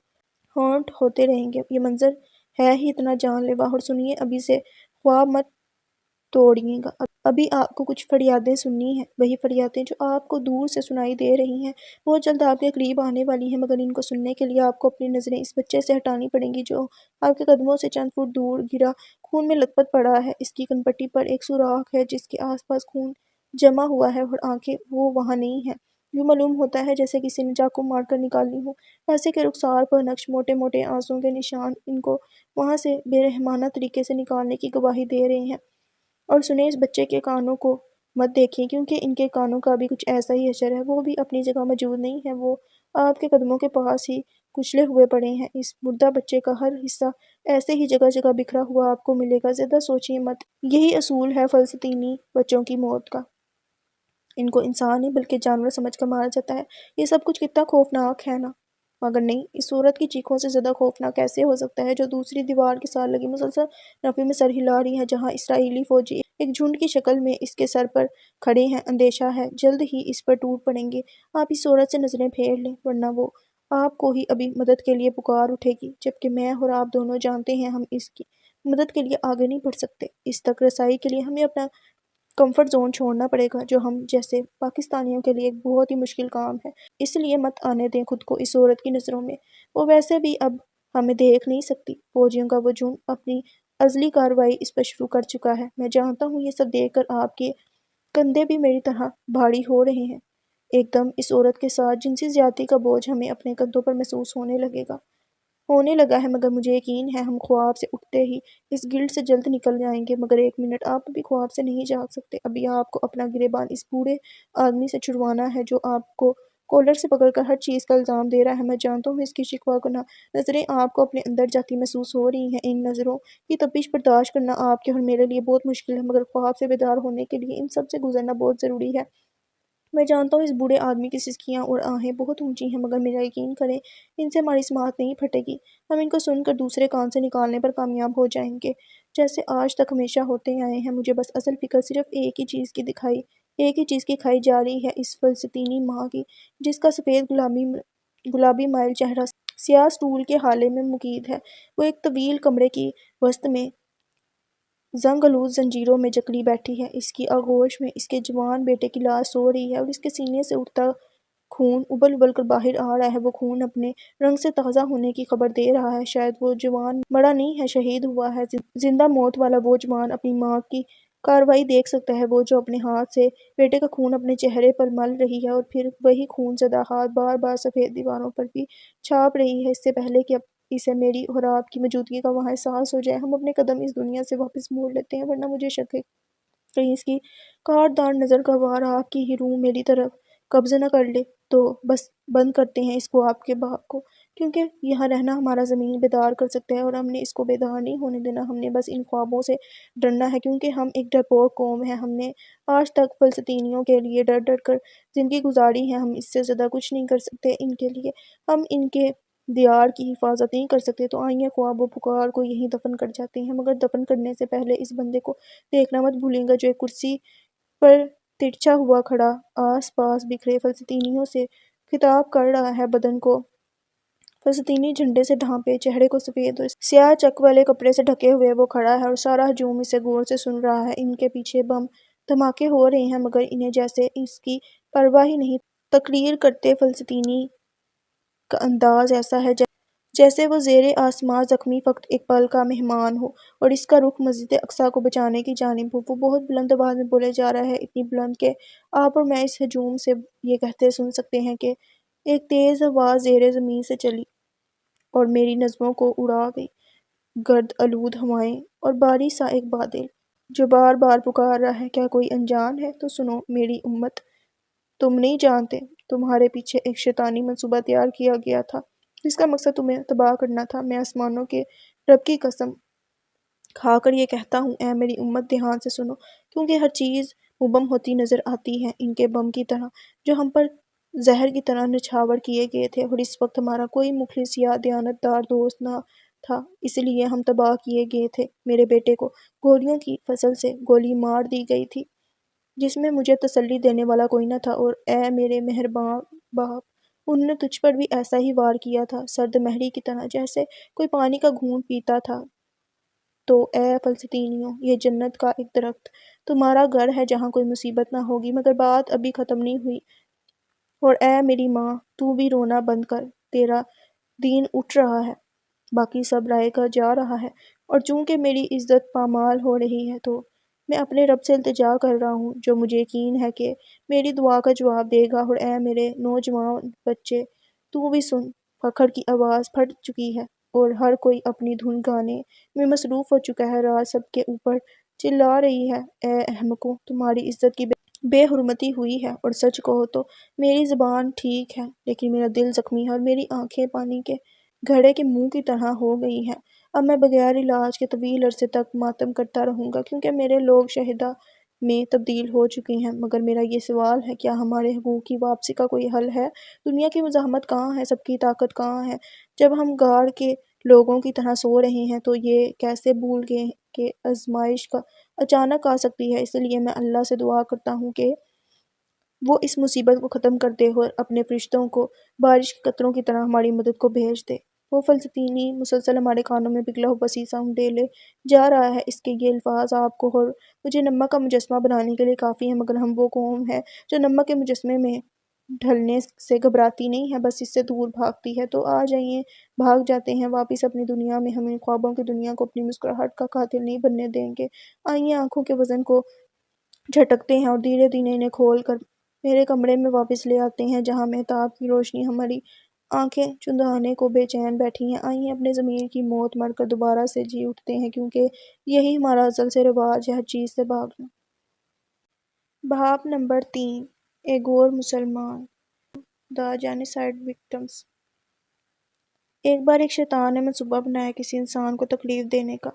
ہانٹ ہوتے رہیں گے۔ یہ منظر ہے ہی اتنا جان لیوا، اور سنیے، ابھی سے خواب مت توڑیے گا، ابھی آپ کو کچھ فریادیں سننی ہیں، وہی فریادیں جو آپ کو دور سے سنائی دے رہی ہیں، بہت جلد آپ کے قریب آنے والی ہیں، مگر ان کو سننے کے لیے آپ کو اپنی نظریں اس بچے سے ہٹانی پڑیں گی جو آپ کے قدموں سے چند فٹ دور گرا خون میں لت پت پڑا ہے۔ اس کی کنپٹی پر ایک سوراخ ہے جس کے آس پاس خون جمع ہوا ہے، اور آنکھیں وہ وہاں نہیں ہیں، یوں معلوم ہوتا ہے جیسے کسی نے چاقو مار کر نکالی ہوں، ایسے کہ رخسار پر نقش موٹے موٹے آنسوؤں کے نشان ان کو وہاں سے بے رحمانہ طریقے سے نکالنے کی گواہی دے رہے ہیں۔ اور سنیں، اس بچے کے کانوں کو مت دیکھیں، کیونکہ ان کے کانوں کا بھی کچھ ایسا ہی حشر ہے، وہ بھی اپنی جگہ موجود نہیں ہے، وہ آپ کے قدموں کے پاس ہی کچلے ہوئے پڑے ہیں۔ اس مردہ بچے کا ہر حصہ ایسے ہی جگہ جگہ بکھرا ہوا آپ کو ملے گا، زیادہ سوچیے مت، یہی اصول ہے فلسطینی بچوں کی موت کا، ان کو انسان نہیں بلکہ جانور سمجھ کر مارا جاتا ہے۔ یہ سب کچھ کتنا خوفناک ہے نا؟ مگر نہیں، اس صورت کی چیخوں سے زیادہ خوفناک کیسے ہو سکتا ہے، جو دوسری دیوار کے ساتھ لگی مسلسل نفی میں سر ہلا رہی ہے، جہاں اسرائیلی فوجی ایک جھنڈ کی شکل میں اس کے سر پر کھڑے ہیں۔ اندیشہ ہے جلد ہی اس پر ٹوٹ پڑیں گے۔ آپ اس صورت سے نظریں پھیر لیں، ورنہ وہ آپ کو ہی ابھی مدد کے لیے پکار اٹھے گی، جبکہ میں اور آپ دونوں جانتے ہیں ہم اس کی مدد کے لیے آگے نہیں بڑھ سکتے۔ اس تک رسائی کے لیے ہمیں اپنا کمفرٹ زون چھوڑنا پڑے گا، جو ہم جیسے پاکستانیوں کے لیے ایک بہت ہی مشکل کام ہے۔ اس لیے مت آنے دیں خود کو اس عورت کی نظروں میں، وہ ویسے بھی اب ہمیں دیکھ نہیں سکتی۔ فوجیوں کا وہ جھنڈ اپنی ازلی کارروائی اس پر شروع کر چکا ہے۔ میں جانتا ہوں یہ سب دیکھ کر آپ کے کندھے بھی میری طرح بھاری ہو رہے ہیں۔ ایک دم اس عورت کے ساتھ جنسی زیادتی کا بوجھ ہمیں اپنے کندھوں پر محسوس ہونے لگا ہے، مگر مجھے یقین ہے ہم خواب سے اٹھتے ہی اس گلٹ سے جلد نکل جائیں گے۔ مگر ایک منٹ، آپ ابھی خواب سے نہیں جاگ سکتے، ابھی آپ کو اپنا گریبان اس بوڑھے آدمی سے چھڑوانا ہے، جو آپ کو کالر سے پکڑ کر ہر چیز کا الزام دے رہا ہے۔ میں جانتا ہوں اس کی شکوہ کناں نظریں آپ کو اپنے اندر جاتی محسوس ہو رہی ہیں، ان نظروں کی تپش برداشت کرنا آپ کے اور میرے لیے بہت مشکل ہے، مگر خواب سے بیدار ہونے کے لیے ان سب سے گزرنا بہت ضروری ہے۔ میں جانتا ہوں اس بوڑھے آدمی کی سسکیاں اور آہیں بہت اونچی ہیں، مگر میرا یقین کریں، ان سے ہماری سماعت نہیں پھٹے گی، ہم ان کو سن کر دوسرے کان سے نکالنے پر کامیاب ہو جائیں گے، جیسے آج تک ہمیشہ ہوتے آئے ہیں۔ مجھے بس اصل فکر صرف ایک ہی چیز کی کھائی جا رہی ہے، اس فلسطینی ماں کی، جس کا سفید گلابی مائل چہرہ سیاہ سٹول کے ہالے میں مقید ہے۔ وہ ایک طویل کمرے کی وسط میں زنگ آلود زنجیروں میں جکڑی بیٹھی ہے، اس کی آغوش میں اس کے جوان بیٹے کی لاش سو رہی ہے، اور اس کے سینے سے اٹھتا خون ابل ابل کر باہر آ رہا ہے۔ وہ خون اپنے رنگ سے تازہ ہونے کی خبر دے رہا ہے، شاید وہ جوان مرا نہیں ہے، شہید ہوا ہے۔ زندہ موت والا وہ جوان اپنی ماں کی کارروائی دیکھ سکتا ہے، وہ جو اپنے ہاتھ سے بیٹے کا خون اپنے چہرے پر مل رہی ہے، اور پھر وہی خون زدہ ہاتھ بار بار سفید دیواروں پر بھی چھاپ رہی ہے۔ اس سے پہلے کہ اسے میری اور آپ کی موجودگی کا وہاں احساس ہو جائے، ہم اپنے قدم اس دنیا سے واپس موڑ لیتے ہیں، ورنہ مجھے شک ہے کہیں اس کی کاٹ دار نظر کا وار آپ کی ہی روح میری طرف قبضہ نہ کر لے۔ تو بس بند کرتے ہیں اس خواب کے باغ کو، کیونکہ یہاں رہنا ہمارا زمین بیدار کر سکتا ہے، اور ہم نے اس کو بیدار نہیں ہونے دینا۔ ہم نے بس ان خوابوں سے ڈرنا ہے، کیونکہ ہم ایک ڈرپوک قوم ہے۔ ہم نے آج تک فلسطینیوں کے لیے ڈر ڈر کر زندگی گزاری ہے۔ ہم اس سے زیادہ کچھ نہیں کر سکتے ان کے لیے۔ ہم ان کے دیار کی حفاظت نہیں کر سکتے، تو آئیے خواب و پکار کو یہیں دفن کر جاتے ہیں۔ مگر دفن کرنے سے پہلے اس بندے کو دیکھنا مت بھولیں گا جو ایک کرسی پر ترچھا ہوا کھڑا آس پاس بکھرے فلسطینیوں سے خطاب کر رہا ہے، بدن کو فلسطینی جھنڈے سے ڈھانپے، چہرے کو سفید اور سیاہ چک والے کپڑے سے ڈھکے ہوئے وہ کھڑا ہے، اور سارا ہجوم اسے غور سے سن رہا ہے۔ ان کے پیچھے بم دھماکے ہو رہے ہیں، مگر انہیں جیسے اس کی پرواہ ہی نہیں۔ تقریر کرتے فلسطینی کا انداز ایسا ہے جیسے وہ زیر آسمان زخمی فقط ایک پل کا مہمان ہو، اور اس کا رخ مسجد اقصیٰ کو بچانے کی جانب ہو۔ وہ بہت بلند آواز میں بولے جا رہا ہے، اتنی بلند کہ آپ اور میں اس ہجوم سے یہ کہتے سن سکتے ہیں کہ ایک تیز ہوا زیر زمین سے چلی اور میری نظموں کو اڑا گئی۔ گرد آلود ہوائیں اور باری سا ایک بادل جو بار بار پکار رہا ہے، کیا کوئی انجان ہے؟ تو سنو میری امت، تم نہیں جانتے تمہارے پیچھے ایک شیطانی منصوبہ تیار کیا گیا تھا جس کا مقصد تمہیں تباہ کرنا تھا۔ میں آسمانوں کے رب کی قسم کھا کر یہ کہتا ہوں، اے میری امت دھیان سے سنو، کیونکہ ہر چیز مبہم ہوتی نظر آتی ہے، ان کے بم کی طرح جو ہم پر زہر کی طرح نچھاور کیے گئے تھے، اور اس وقت ہمارا کوئی مخلص یا دیانت دار دوست نہ تھا، اس لیے ہم تباہ کیے گئے تھے۔ میرے بیٹے کو گولیوں کی فصل سے گولی مار دی گئی تھی جس میں مجھے تسلی دینے والا کوئی نہ تھا، اور اے میرے مہربان باپ، انہوں نے تجھ پر بھی ایسا ہی وار کیا تھا، سرد مہری کی طرح جیسے کوئی پانی کا گھونٹ پیتا تھا۔ تو اے فلسطینیوں، یہ جنت کا ایک درخت تمہارا گھر ہے جہاں کوئی مصیبت نہ ہوگی، مگر بات ابھی ختم نہیں ہوئی۔ اور اے میری ماں، تو بھی رونا بند کر، تیرا دین اٹھ رہا ہے، باقی سب رائے گا جا رہا ہے، اور چونکہ میری عزت پامال ہو رہی ہے تو میں اپنے رب سے التجا کر رہا ہوں جو مجھے یقین ہے کہ میری دعا کا جواب دے گا۔ اور اے میرے نوجوان بچے، تو بھی سن، فخر کی آواز پھٹ چکی ہے اور ہر کوئی اپنی دھن گانے میں مصروف ہو چکا ہے، رات سب کے اوپر چلا رہی ہے، اے احمقوں، تمہاری عزت کی بے حرمتی ہوئی ہے، اور سچ کہو تو میری زبان ٹھیک ہے لیکن میرا دل زخمی ہے، اور میری آنکھیں پانی کے گھڑے کے منہ کی طرح ہو گئی ہیں۔ اب میں بغیر علاج کے طویل عرصے تک ماتم کرتا رہوں گا، کیونکہ میرے لوگ شہداء میں تبدیل ہو چکے ہیں۔ مگر میرا یہ سوال ہے، کیا ہمارے حقوق کی واپسی کا کوئی حل ہے؟ دنیا کی مزاحمت کہاں ہے؟ سب کی طاقت کہاں ہے؟ جب ہم گاڑ کے لوگوں کی طرح سو رہے ہیں تو یہ کیسے بھول گئے کہ آزمائش کا اچانک آ سکتی ہے؟ اس لیے میں اللہ سے دعا کرتا ہوں کہ وہ اس مصیبت کو ختم کر دے اور اپنے فرشتوں کو بارش کے قطروں کی طرح ہماری مدد کو بھیج دے۔ وہ فلسطینی مسلسل ہمارے کانوں میں پگھلا ہوا سیسا ڈھیلے جا رہا ہے، اس کے یہ الفاظ آپ کو اور مجھے نمک کا مجسمہ بنانے کے لیے کافی ہیں، مگر ہم وہ قوم ہے جو نمک کے مجسمے میں ڈھلنے سے گھبراتی نہیں ہے، بس اس سے دور بھاگتی ہے۔ تو آ جائیے، بھاگ جاتے ہیں واپس اپنی دنیا میں، ہم ان خوابوں کی دنیا کو اپنی مسکراہٹ کا قاتل نہیں بننے دیں گے۔ آئیے آنکھوں کے وزن کو جھٹکتے ہیں اور دھیرے دھیرے انہیں کھول کر میرے کمرے میں واپس لے آتے ہیں جہاں مہتاب کی روشنی ہماری آنکھیں چندانے کو بے چین بیٹھی ہیں۔ آئیے اپنے ضمیر کی موت مر کر دوبارہ سے جی اٹھتے ہیں، کیونکہ یہی ہمارا ازل سے رواج ہے، ہر چیز سے بھاگنا۔ باب نمبر 3، ایک غور مسلمان، دا جینیسائیڈ وکٹمز۔ ایک بار ایک شیطان نے منصوبہ بنایا کسی انسان کو تکلیف دینے کا۔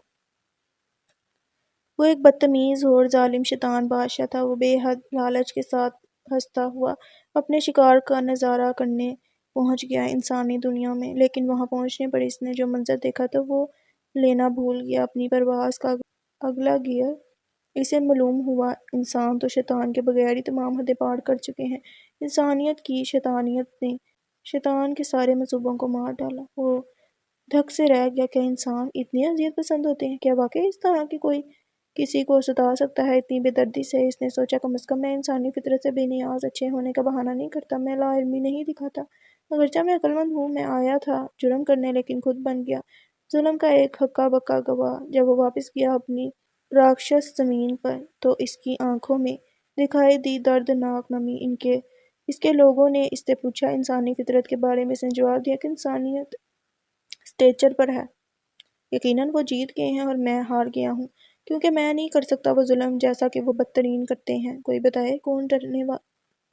وہ ایک بدتمیز اور ظالم شیطان بادشاہ تھا۔ وہ بے حد لالچ کے ساتھ ہنستا ہوا اپنے شکار کا نظارہ کرنے پہنچ گیا انسانی دنیا میں، لیکن وہاں پہنچنے پر اس نے جو منظر دیکھا تو وہ لینا بھول گیا اپنی پرواز کا اگلا گیئر۔ اسے معلوم ہوا انسان تو شیطان کے بغیر ہی تمام حدیں پار کر چکے ہیں۔ انسانیت کی شیطانیت نے شیطان کے سارے منصوبوں کو مار ڈالا۔ وہ دھک سے رہ گیا، کیا انسان اتنے اذیت پسند ہوتے ہیں؟ کیا واقعی اس طرح کی کوئی کسی کو ستا سکتا ہے اتنی بے دردی سے؟ اس نے سوچا، کم از کم میں انسانی فطرت سے بے نیاز اچھے ہونے کا بہانہ نہیں کرتا، میں لا علمی نہیں دکھاتا۔ اگرچہ میں عقل مند ہوں، میں آیا تھا جرم کرنے لیکن خود بن گیا ظلم کا ایک ہکا بکا گواہ۔ جب وہ واپس گیا اپنی راکشس زمین پر تو اس کی آنکھوں میں دکھائی دی دردناک نمی۔ اس کے لوگوں نے اس سے پوچھا انسانی فطرت کے بارے میں، اس نے جواب دیا کہ انسانیت اسٹیچر پر ہے، یقیناً وہ جیت گئے ہیں اور میں ہار گیا ہوں، کیونکہ میں نہیں کر سکتا وہ ظلم جیسا کہ وہ بدترین کرتے ہیں۔ کوئی بتائے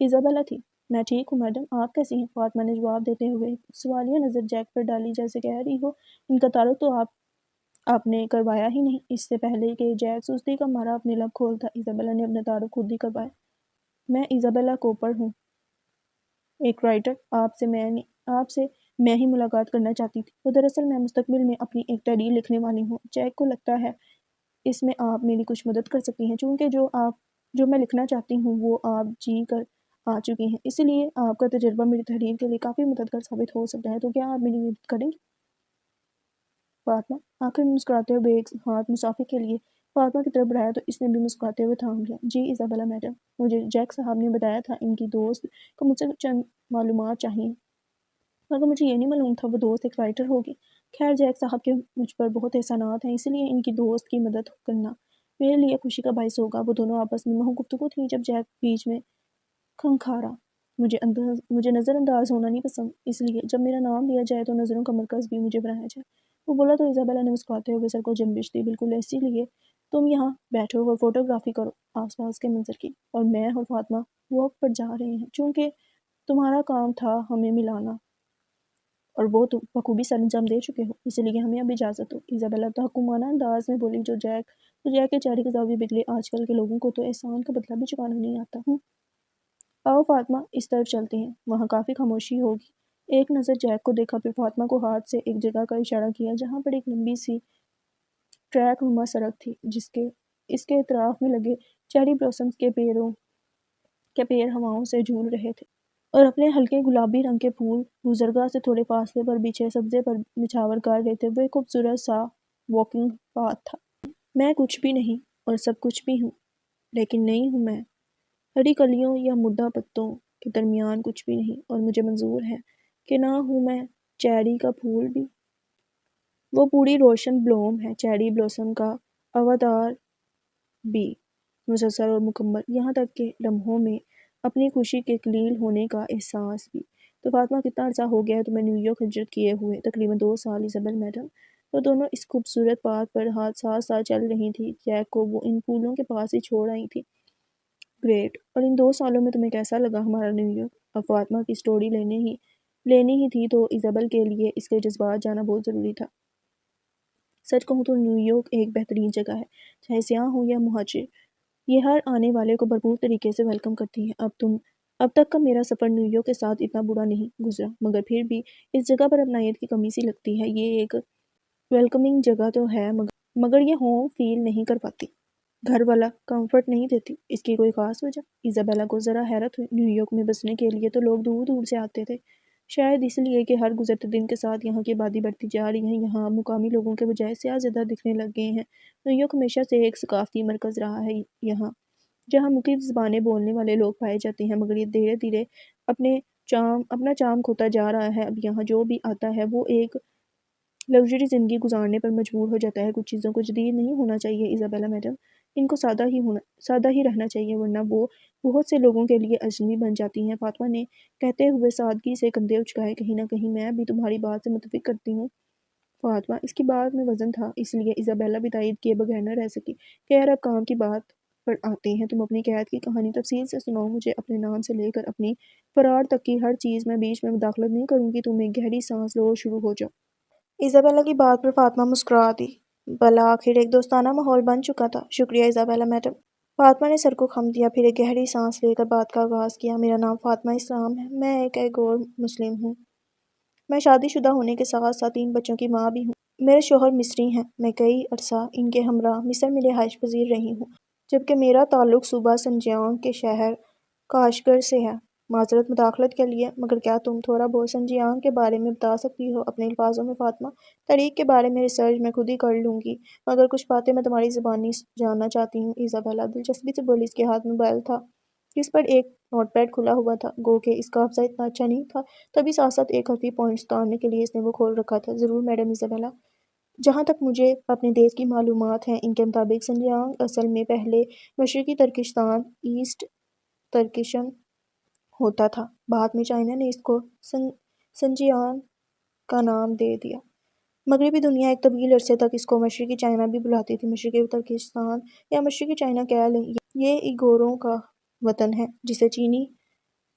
ایزابیلا تھی۔ میں ٹھیک ہوں میڈم، آپ کیسی ہیں؟ فاطمہ نے جواب دیتے ہوئے سوالیہ نظر جیک پر ڈالی، جیسے کہہ رہی ہو ان کا تعارف تو آپ نے کروایا ہی نہیں۔ اس سے پہلے کہ جیک سستی کا مارا اپنے لب کھولتا، ایزابیلا نے اپنا تعارف خود ہی کروایا۔ میں ایزابیلا کوپر ہوں، ایک رائٹر۔ آپ سے میں ہی ملاقات کرنا چاہتی تھی۔ وہ دراصل میں مستقبل میں اپنی ایک تحریر لکھنے والی ہوں۔ جیک کو لگتا ہے اس میں آپ میری کچھ مدد کر سکتی ہیں، چونکہ جو میں لکھنا چاہتی ہوں وہ آپ جی کر آ چکی ہیں، اسی لیے آپ کا تجربہ میری تحریر کے لیے کافی مددگار ثابت ہو سکتا ہے۔ تو کیا آپ میری مدد کریں گی؟ فاطمہ آخر میں مسکراتے ہوئے ایک ہاتھ مسافر کے لیے فاطمہ کی طرف بڑھایا تو اس نے بھی مسکراتے ہوئے تھام لیا۔ جی ایزابیلا میڈم، مجھے جیک صاحب نے بتایا تھا ان کی دوست کو مجھ سے چند معلومات چاہیے، مگر مجھے یہ نہیں معلوم تھا وہ دوست ایک رائٹر ہوگی۔ خیر جیک صاحب کے مجھ پر بہت احسانات ہیں، اسی لیے ان کی دوست کی مدد کرنا میرے لیے خوشی کا باعث ہوگا۔ وہ دونوں آپس میں محو گفتگو تھی جب جیک بیچ میں کھنکھارا۔ مجھے نظر انداز ہونا نہیں پسند، اس لیے جب میرا نام لیا جائے تو نظروں کا مرکز بھی مجھے بنایا جائے۔ وہ بولا تو ایزابیلا نے مسکراتے ہوئے سر کو جنبش دی۔ بالکل اسی لیے تم یہاں بیٹھو اور فوٹوگرافی کرو آس پاس کے منظر کی، اور میں اور فاطمہ واک پر جا رہے ہیں، چونکہ تمہارا کام تھا ہمیں ملانا اور وہ تم بخوبی سر انجام دے چکے ہو، اسی لیے ہمیں اب اجازت دو۔ ایزابیلا تحکمانہ انداز میں بولی تو جیک کے چہرے کے زاویے بگڑے۔ آج کل کے لوگوں کو تو احسان کا بدلہ بھی چکانا نہیں آتا۔ آؤ فاطمہ اس طرف چلتے ہیں، وہاں کافی خاموشی ہوگی۔ ایک نظر جیک کو دیکھا، پھر فاطمہ کو ہاتھ سے ایک جگہ کا اشارہ کیا جہاں پر ایک لمبی سی ٹریک نما سڑک تھی، اس کے اطراف میں لگے چیری بلاسمز کے پیر ہواؤں سے جھول رہے تھے، اور اپنے ہلکے گلابی رنگ کے پھول گزرگاہ سے تھوڑے فاصلے پر بچھے سبزے پر نچھاور کر رہے تھے۔ وہ ایک خوبصورت سا واکنگ پاتھ تھا۔ میں کچھ بھی نہیں اور سب کچھ بھی ہوں، لیکن نہیں ہوں میں۔ ہری کلیوں یا مردہ پتوں کے درمیان کچھ بھی نہیں، اور مجھے منظور ہے کہ نہ ہوں میں چیری کا پھول بھی۔ وہ پوری روشن بلوم ہے، چیری بلاسم کا اوتار بھی مسلسل اور مکمل، یہاں تک کہ لمحوں میں اپنی خوشی کے قلیل ہونے کا احساس بھی۔ تو فاطمہ کتنا عرصہ ہو گیا ہے تمہیں نیو یارک ہجرت کیے ہوئے؟ تقریباً 2 سال ایزابیلا میڈم۔ وہ دونوں اس خوبصورت پاتھ پر ساتھ ساتھ چل رہی تھی، جیک کو وہ ان پھولوں کے پاس ہی چھوڑ آئی تھی۔ گریٹ، اور ان 2 سالوں میں تمہیں کیسا لگا ہمارا نیو یارک؟ اب فاطمہ کی سٹوری لینی ہی تھی تو ایزابیل کے لیے اس کے جذبات جانا بہت ضروری تھا۔ سچ کہوں تو نیو یارک ایک بہترین جگہ ہے، چاہے سیاح ہو یا مہاجر، یہ ہر آنے والے کو بھرپور طریقے سے ویلکم کرتی ہے۔ اب تک کا میرا سفر نیو یارک کے ساتھ اتنا برا نہیں گزرا، مگر پھر بھی اس جگہ پر اپنائیت کی کمی سی لگتی ہے۔ یہ ایک ویلکمنگ جگہ تو ہے مگر یہ ہوم فیل نہیں کر پاتی، گھر والا کمفرٹ نہیں دیتی۔ اس کی کوئی خاص وجہ؟ ایزابیلا کو ذرا حیرت ہوئی۔ نیو یارک میں بسنے کے لیے تو لوگ دور دور سے آتے تھے، شاید اس لیے کہ ہر گزرتے دن کے ساتھ یہاں کی آبادی بڑھتی جا رہی ہے، یہاں مقامی لوگوں کے بجائے سیاح زیادہ دکھنے لگ گئے ہیں۔ نیو یارک ہمیشہ سے ایک ثقافتی مرکز رہا ہے جہاں مختلف زبانیں بولنے والے لوگ پائے جاتے ہیں، مگر یہ دھیرے دھیرے اپنا چام کھوتا جا رہا ہے۔ اب یہاں جو بھی آتا ہے وہ ایک لگژری زندگی گزارنے پر مجبور ہو جاتا ہے۔ کچھ چیزوں کو جدید نہیں ہونا چاہیے ایزابیلا میڈم، ان کو سادہ ہی رہنا چاہیے، ورنہ وہ بہت سے لوگوں کے لیے اجنبی بن جاتی ہیں۔ فاطمہ نے کہتے ہوئے سادگی سے کندھے اچکائے۔ کہیں نہ کہیں میں بھی تمہاری بات سے متفق کرتی ہوں فاطمہ۔ اس کی بات میں وزن تھا، اس لیے ایزابیلا بھی تائید کیے بغیر نہ رہ سکی۔ خیر اب کام کی بات پر آتے ہیں، تم اپنی قید کی کہانی تفصیل سے سناؤ مجھے، اپنے نام سے لے کر اپنی فرار تک کی ہر چیز۔ میں بیچ میں مداخلت نہیں کروں گی، تم ایک گہری سانس لو اور شروع ہو جاؤ۔ ایزابیلا کی بات پر فاطمہ مسکرا دی، بالآخر ایک دوستانہ ماحول بن چکا تھا۔ شکریہ ایزابیلا میڈم۔ فاطمہ نے سر کو خم دیا، پھر ایک گہری سانس لے کر بات کا آغاز کیا۔ میرا نام فاطمہ اسلام ہے، میں ایک اور مسلم ہوں۔ میں شادی شدہ ہونے کے ساتھ ساتھ 3 بچوں کی ماں بھی ہوں۔ میرے شوہر مصری ہیں، میں کئی عرصہ ان کے ہمراہ مصر میں رہائش پذیر رہی ہوں، جبکہ میرا تعلق صوبہ سنجیانگ کے شہر کاشغر سے ہے۔ معذرت مداخلت کے لیے، مگر کیا تم تھوڑا بہت سنجیانگ کے بارے میں بتا سکتی ہو؟ اپنے الفاظوں میں فاطمہ۔ تاریخ کے بارے میں ریسرچ میں خود ہی کر لوں گی، مگر کچھ باتیں میں تمہاری زبانی جاننا چاہتی ہوں۔ ایزابیلا دلچسپی سے بولی۔ اس کے ہاتھ میں موبائل تھا جس پر ایک نوٹ پیڈ کھلا ہوا تھا، گو کہ اس کا حافظہ اتنا اچھا نہیں تھا، تبھی ساتھ ساتھ ایک حرفی پوائنٹس اتارنے کے لیے اس نے وہ کھول رکھا تھا۔ ضرور میڈم ایزابیلا، جہاں تک مجھے اپنے دیش کی معلومات ہیں، ان کے مطابق سنجیانگ اصل میں پہلے مشرقی ترکستان ایسٹ ترکشن ہوتا تھا، بعد میں چائنا نے اس کو سنجیانگ کا نام دے دیا۔ مغربی دنیا ایک طویل عرصے تک اس کو مشرقی چائنا بھی بلاتی تھی۔ مشرقی ترکستان یا مشرقی چائنا کہہ لیں، یہ ایغوروں کا وطن ہے، جسے چینی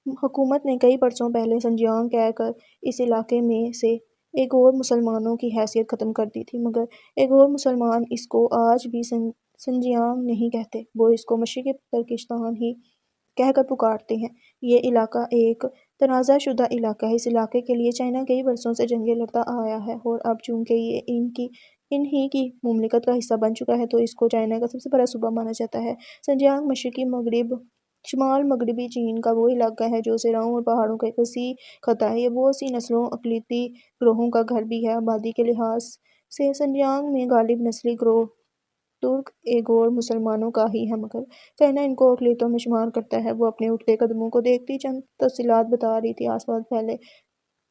حکومت نے کئی برسوں پہلے سنجیانگ کہہ کر اس علاقے میں سے ایک اور مسلمانوں کی حیثیت ختم کر دی تھی، مگر ایک اور مسلمان اس کو آج بھی سنجیانگ نہیں کہتے، وہ اس کو مشرقی ترکستان ہی کہہ کر پکارتے ہیں۔ یہ علاقہ ایک تنازع شدہ علاقہ ہے۔ اس علاقے کے لیے چائنا کئی برسوں سے جنگیں لڑتا آیا ہے اور اب چونکہ یہ ان ہی کی مملکت کا حصہ بن چکا ہے تو اس کو چائنا کا سب سے بڑا صوبہ مانا جاتا ہے۔ سنجیانگ مشرقی مغرب شمال مغربی چین کا وہ علاقہ ہے جو صحراؤں اور پہاڑوں کا ایک وسیع خطہ ہے۔ یہ بہت سی نسلوں اقلیتی گروہوں کا گھر بھی ہے۔ آبادی کے لحاظ سے سنجیانگ میں غالب نسلی گروہ ترک ایغور مسلمانوں کا ہی ہے، مگر چائنا ان کو اقلیتوں میں شمار کرتا ہے۔ وہ اپنے اٹھتے قدموں کو دیکھتی چند تفصیلات بتا رہی تھی۔ آس پاس پھیلے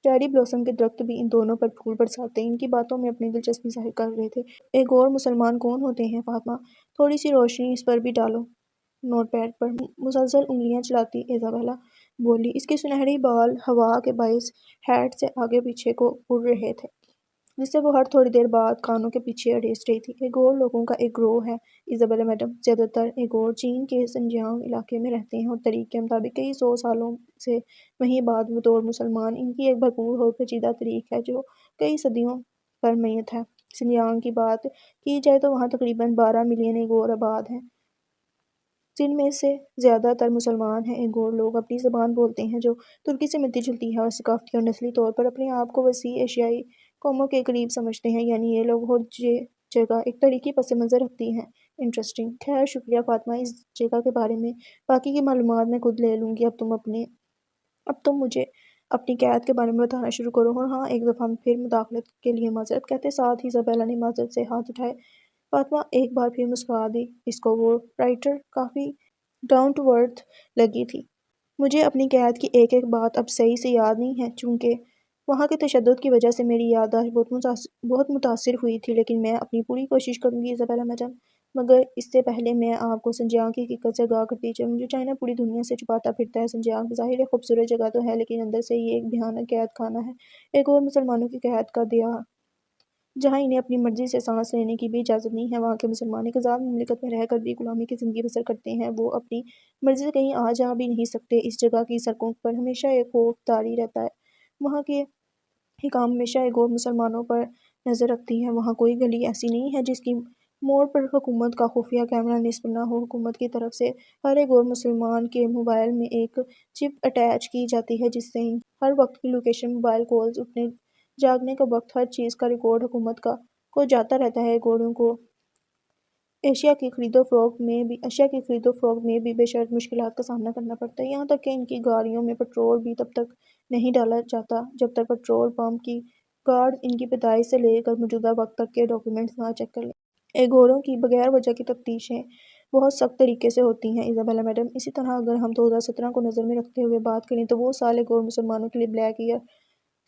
چیری بلاسم کے درخت بھی ان دونوں پر پھول برساتے ان کی باتوں میں اپنی دلچسپی ظاہر کر رہے تھے۔ ایغور مسلمان کون ہوتے ہیں فاطمہ؟ تھوڑی سی روشنی اس پر بھی ڈالو۔ نوٹ پیڈ پر مسلسل انگلیاں چلاتی ایزابیلا بولی۔ اس کے سنہرے بال ہوا کے باعث ہیٹ سے آگے پیچھے کو اڑ رہے تھے، جس سے وہ ہر تھوڑی دیر بعد کانوں کے پیچھے اڑیس رہی تھی۔ ایغور لوگوں کا ایک گروہ ہے ایزابیلا میڈم۔ زیادہ تر ایغور چین کے سنجیانگ علاقے میں رہتے ہیں اور تاریخ کے مطابق کئی سو سالوں سے وہیں بعد بطور مسلمان۔ ان کی ایک بھرپور اور پیچیدہ تاریخ ہے جو کئی صدیوں پر میت ہے۔ سنجیانگ کی بات کی جائے تو وہاں تقریباً 12 ملین ایغور آباد ہیں، جن میں سے زیادہ تر مسلمان ہیں۔ ایغور لوگ اپنی زبان بولتے ہیں جو ترکی سے ملتی جلتی ہے اور ثقافتی اور نسلی طور پر اپنے آپ کو وسیع ایشیائی قوموں کے قریب سمجھتے ہیں، یعنی یہ لوگ ہر جگہ ایک تاریخی پس منظر رکھتی ہیں۔ انٹرسٹنگ۔ خیر شکریہ فاطمہ، اس جگہ کے بارے میں باقی کی معلومات میں خود لے لوں گی۔ اب تم مجھے اپنی قید کے بارے میں بتانا شروع کرو۔ اور ہاں، ایک دفعہ پھر مداخلت کے لیے معذرت، کہتے ساتھ ہی ایزابیلا نے معذرت سے ہاتھ اٹھائے۔ فاطمہ ایک بار پھر مسکرا دی۔ اس کو وہ رائٹر کافی ڈاؤن ٹو ارتھ لگی تھی۔ مجھے اپنی قید کی ایک ایک بات اب صحیح سے یاد نہیں ہے، چونکہ وہاں کے تشدد کی وجہ سے میری یادداشت بہت متاثر ہوئی تھی، لیکن میں اپنی پوری کوشش کروں گی ایزابیلا میڈم۔ مگر اس سے پہلے میں آپ کو سنجیانگ کی حقیقت سے آگاہ کرتی چلوں جو چائنا پوری دنیا سے چھپاتا پھرتا ہے۔ سنجیانگ بظاہر ایک خوبصورت جگہ تو ہے، لیکن اندر سے یہ ایک بھیانک قید خانہ ہے، ایک اور مسلمانوں کی قید کا دیار، جہاں انہیں اپنی مرضی سے سانس لینے کی بھی اجازت نہیں ہے۔ وہاں کے مسلمان ایک آزاد مملکت میں رہ کر بھی غلامی کی زندگی بسر کرتے ہیں، وہ اپنی مرضی سے کہیں آ جا بھی نہیں سکتے۔ اس جگہ کی سڑکوں پر ہمیشہ ایک خوف طاری رہتا ہے، وہاں کے حکام ہمیشہ ایغور مسلمانوں پر نظر رکھتی ہیں۔ وہاں کوئی گلی ایسی نہیں ہے جس کی موڑ پر حکومت کا خفیہ کیمرہ نصب نہ ہو۔ حکومت کی طرف سے ہر ایغور مسلمان کے موبائل میں ایک چپ اٹیچ کی جاتی ہے، جس سے ہر وقت کی لوکیشن، موبائل کالز، اٹھنے جاگنے کا وقت، ہر چیز کا ریکارڈ حکومت کو جاتا رہتا ہے۔ ایغوروں کو اشیا کی خرید و فروخت میں بھی بے شرط مشکلات کا سامنا کرنا پڑتا ہے، یہاں تک کہ ان کی گاڑیوں میں پٹرول بھی تب تک نہیں ڈالا جاتا جب تک پٹرول پمپ کی گارڈز ان کی پیدائش سے لے کر موجودہ وقت تک کے ڈاکیومنٹس نہ چیک کر لیں۔ ایغوروں کی بغیر وجہ کی تفتیشیں بہت سخت طریقے سے ہوتی ہیں ایزابیلا میڈم۔ اسی طرح اگر ہم 2017 کو نظر میں رکھتے ہوئے بات کریں تو وہ سال ایغور مسلمانوں کے لیے بلیک ایئر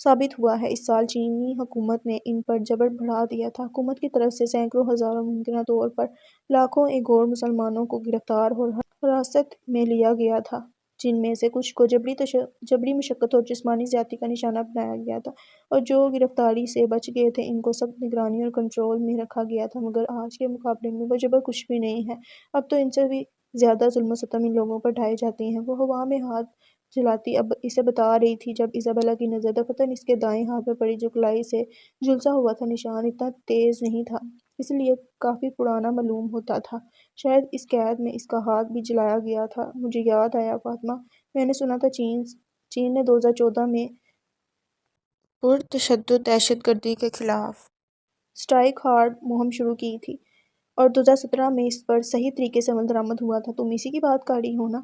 ثابت ہوا ہے۔ اس سال چینی حکومت نے ان پر جبر بڑھا دیا تھا۔ حکومت کی طرف سے سینکڑوں ہزاروں، ممکنہ طور پر لاکھوں ایغور مسلمانوں کو گرفتار اور حراست میں لیا گیا تھا، جن میں سے کچھ کو جبری مشقت اور جسمانی زیادتی کا نشانہ بنایا گیا تھا، اور جو گرفتاری سے بچ گئے تھے ان کو سخت نگرانی اور کنٹرول میں رکھا گیا تھا۔ مگر آج کے مقابلے میں وہ جبر کچھ بھی نہیں ہے۔ اب تو ان سے بھی زیادہ ظلم و ستم ان لوگوں پر ڈھائے جاتے ہیں۔ وہ ہوا میں ہاتھ جھلاتی اب اسے بتا رہی تھی جب ایزابیلا کی نظر دفعتاً اس کے دائیں ہاتھ پر پڑی جو کلائی سے جھلسا ہوا تھا۔ نشان اتنا تیز نہیں تھا، اس لیے کافی پرانا معلوم ہوتا تھا، شاید اس قید میں اس کا ہاتھ بھی جلایا گیا تھا۔ مجھے یاد آیا فاطمہ، میں نے سنا تھا چین نے 2014 میں پرتشدد دہشت گردی کے خلاف اسٹرائیک ہارڈ مہم شروع کی تھی، اور 2017 میں اس پر صحیح طریقے سے عمل درآمد ہوا تھا۔ تم اسی کی بات کر رہی ہو نا؟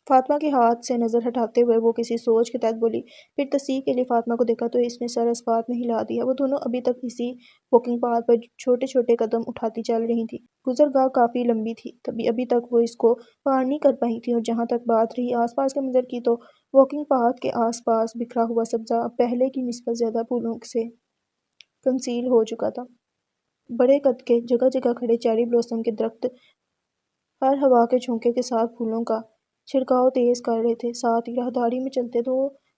فاطمہ کے ہاتھ سے نظر ہٹاتے ہوئے وہ کسی سوچ کے تحت بولی، پھر تصحیح کے لیے فاطمہ کو دیکھا تو اس نے سر اسپات میں ہلا دیا۔ وہ دونوں ابھی تک اسی واکنگ پاتھ پر چھوٹے چھوٹے قدم اٹھاتی چل رہی تھیں۔ گزرگاہ کافی لمبی تھی، ابھی تک وہ اس کو پار نہیں کر پائی تھیں، اور جہاں تک بات رہی آس پاس کے منظر کی تو واکنگ پاتھ کے آس پاس بکھرا ہوا سبزہ اب پہلے کی نسبت زیادہ پھولوں سے کنسیل ہو چکا تھا۔ بڑے قد کے جگہ جگہ کھڑے چیری بلاسم کے درخت ہر ہوا کے جھونکے کے ساتھ پھولوں کا چھڑکاؤ تیز کر رہے تھے، ساتھ ہی راہداری میں چلتے دو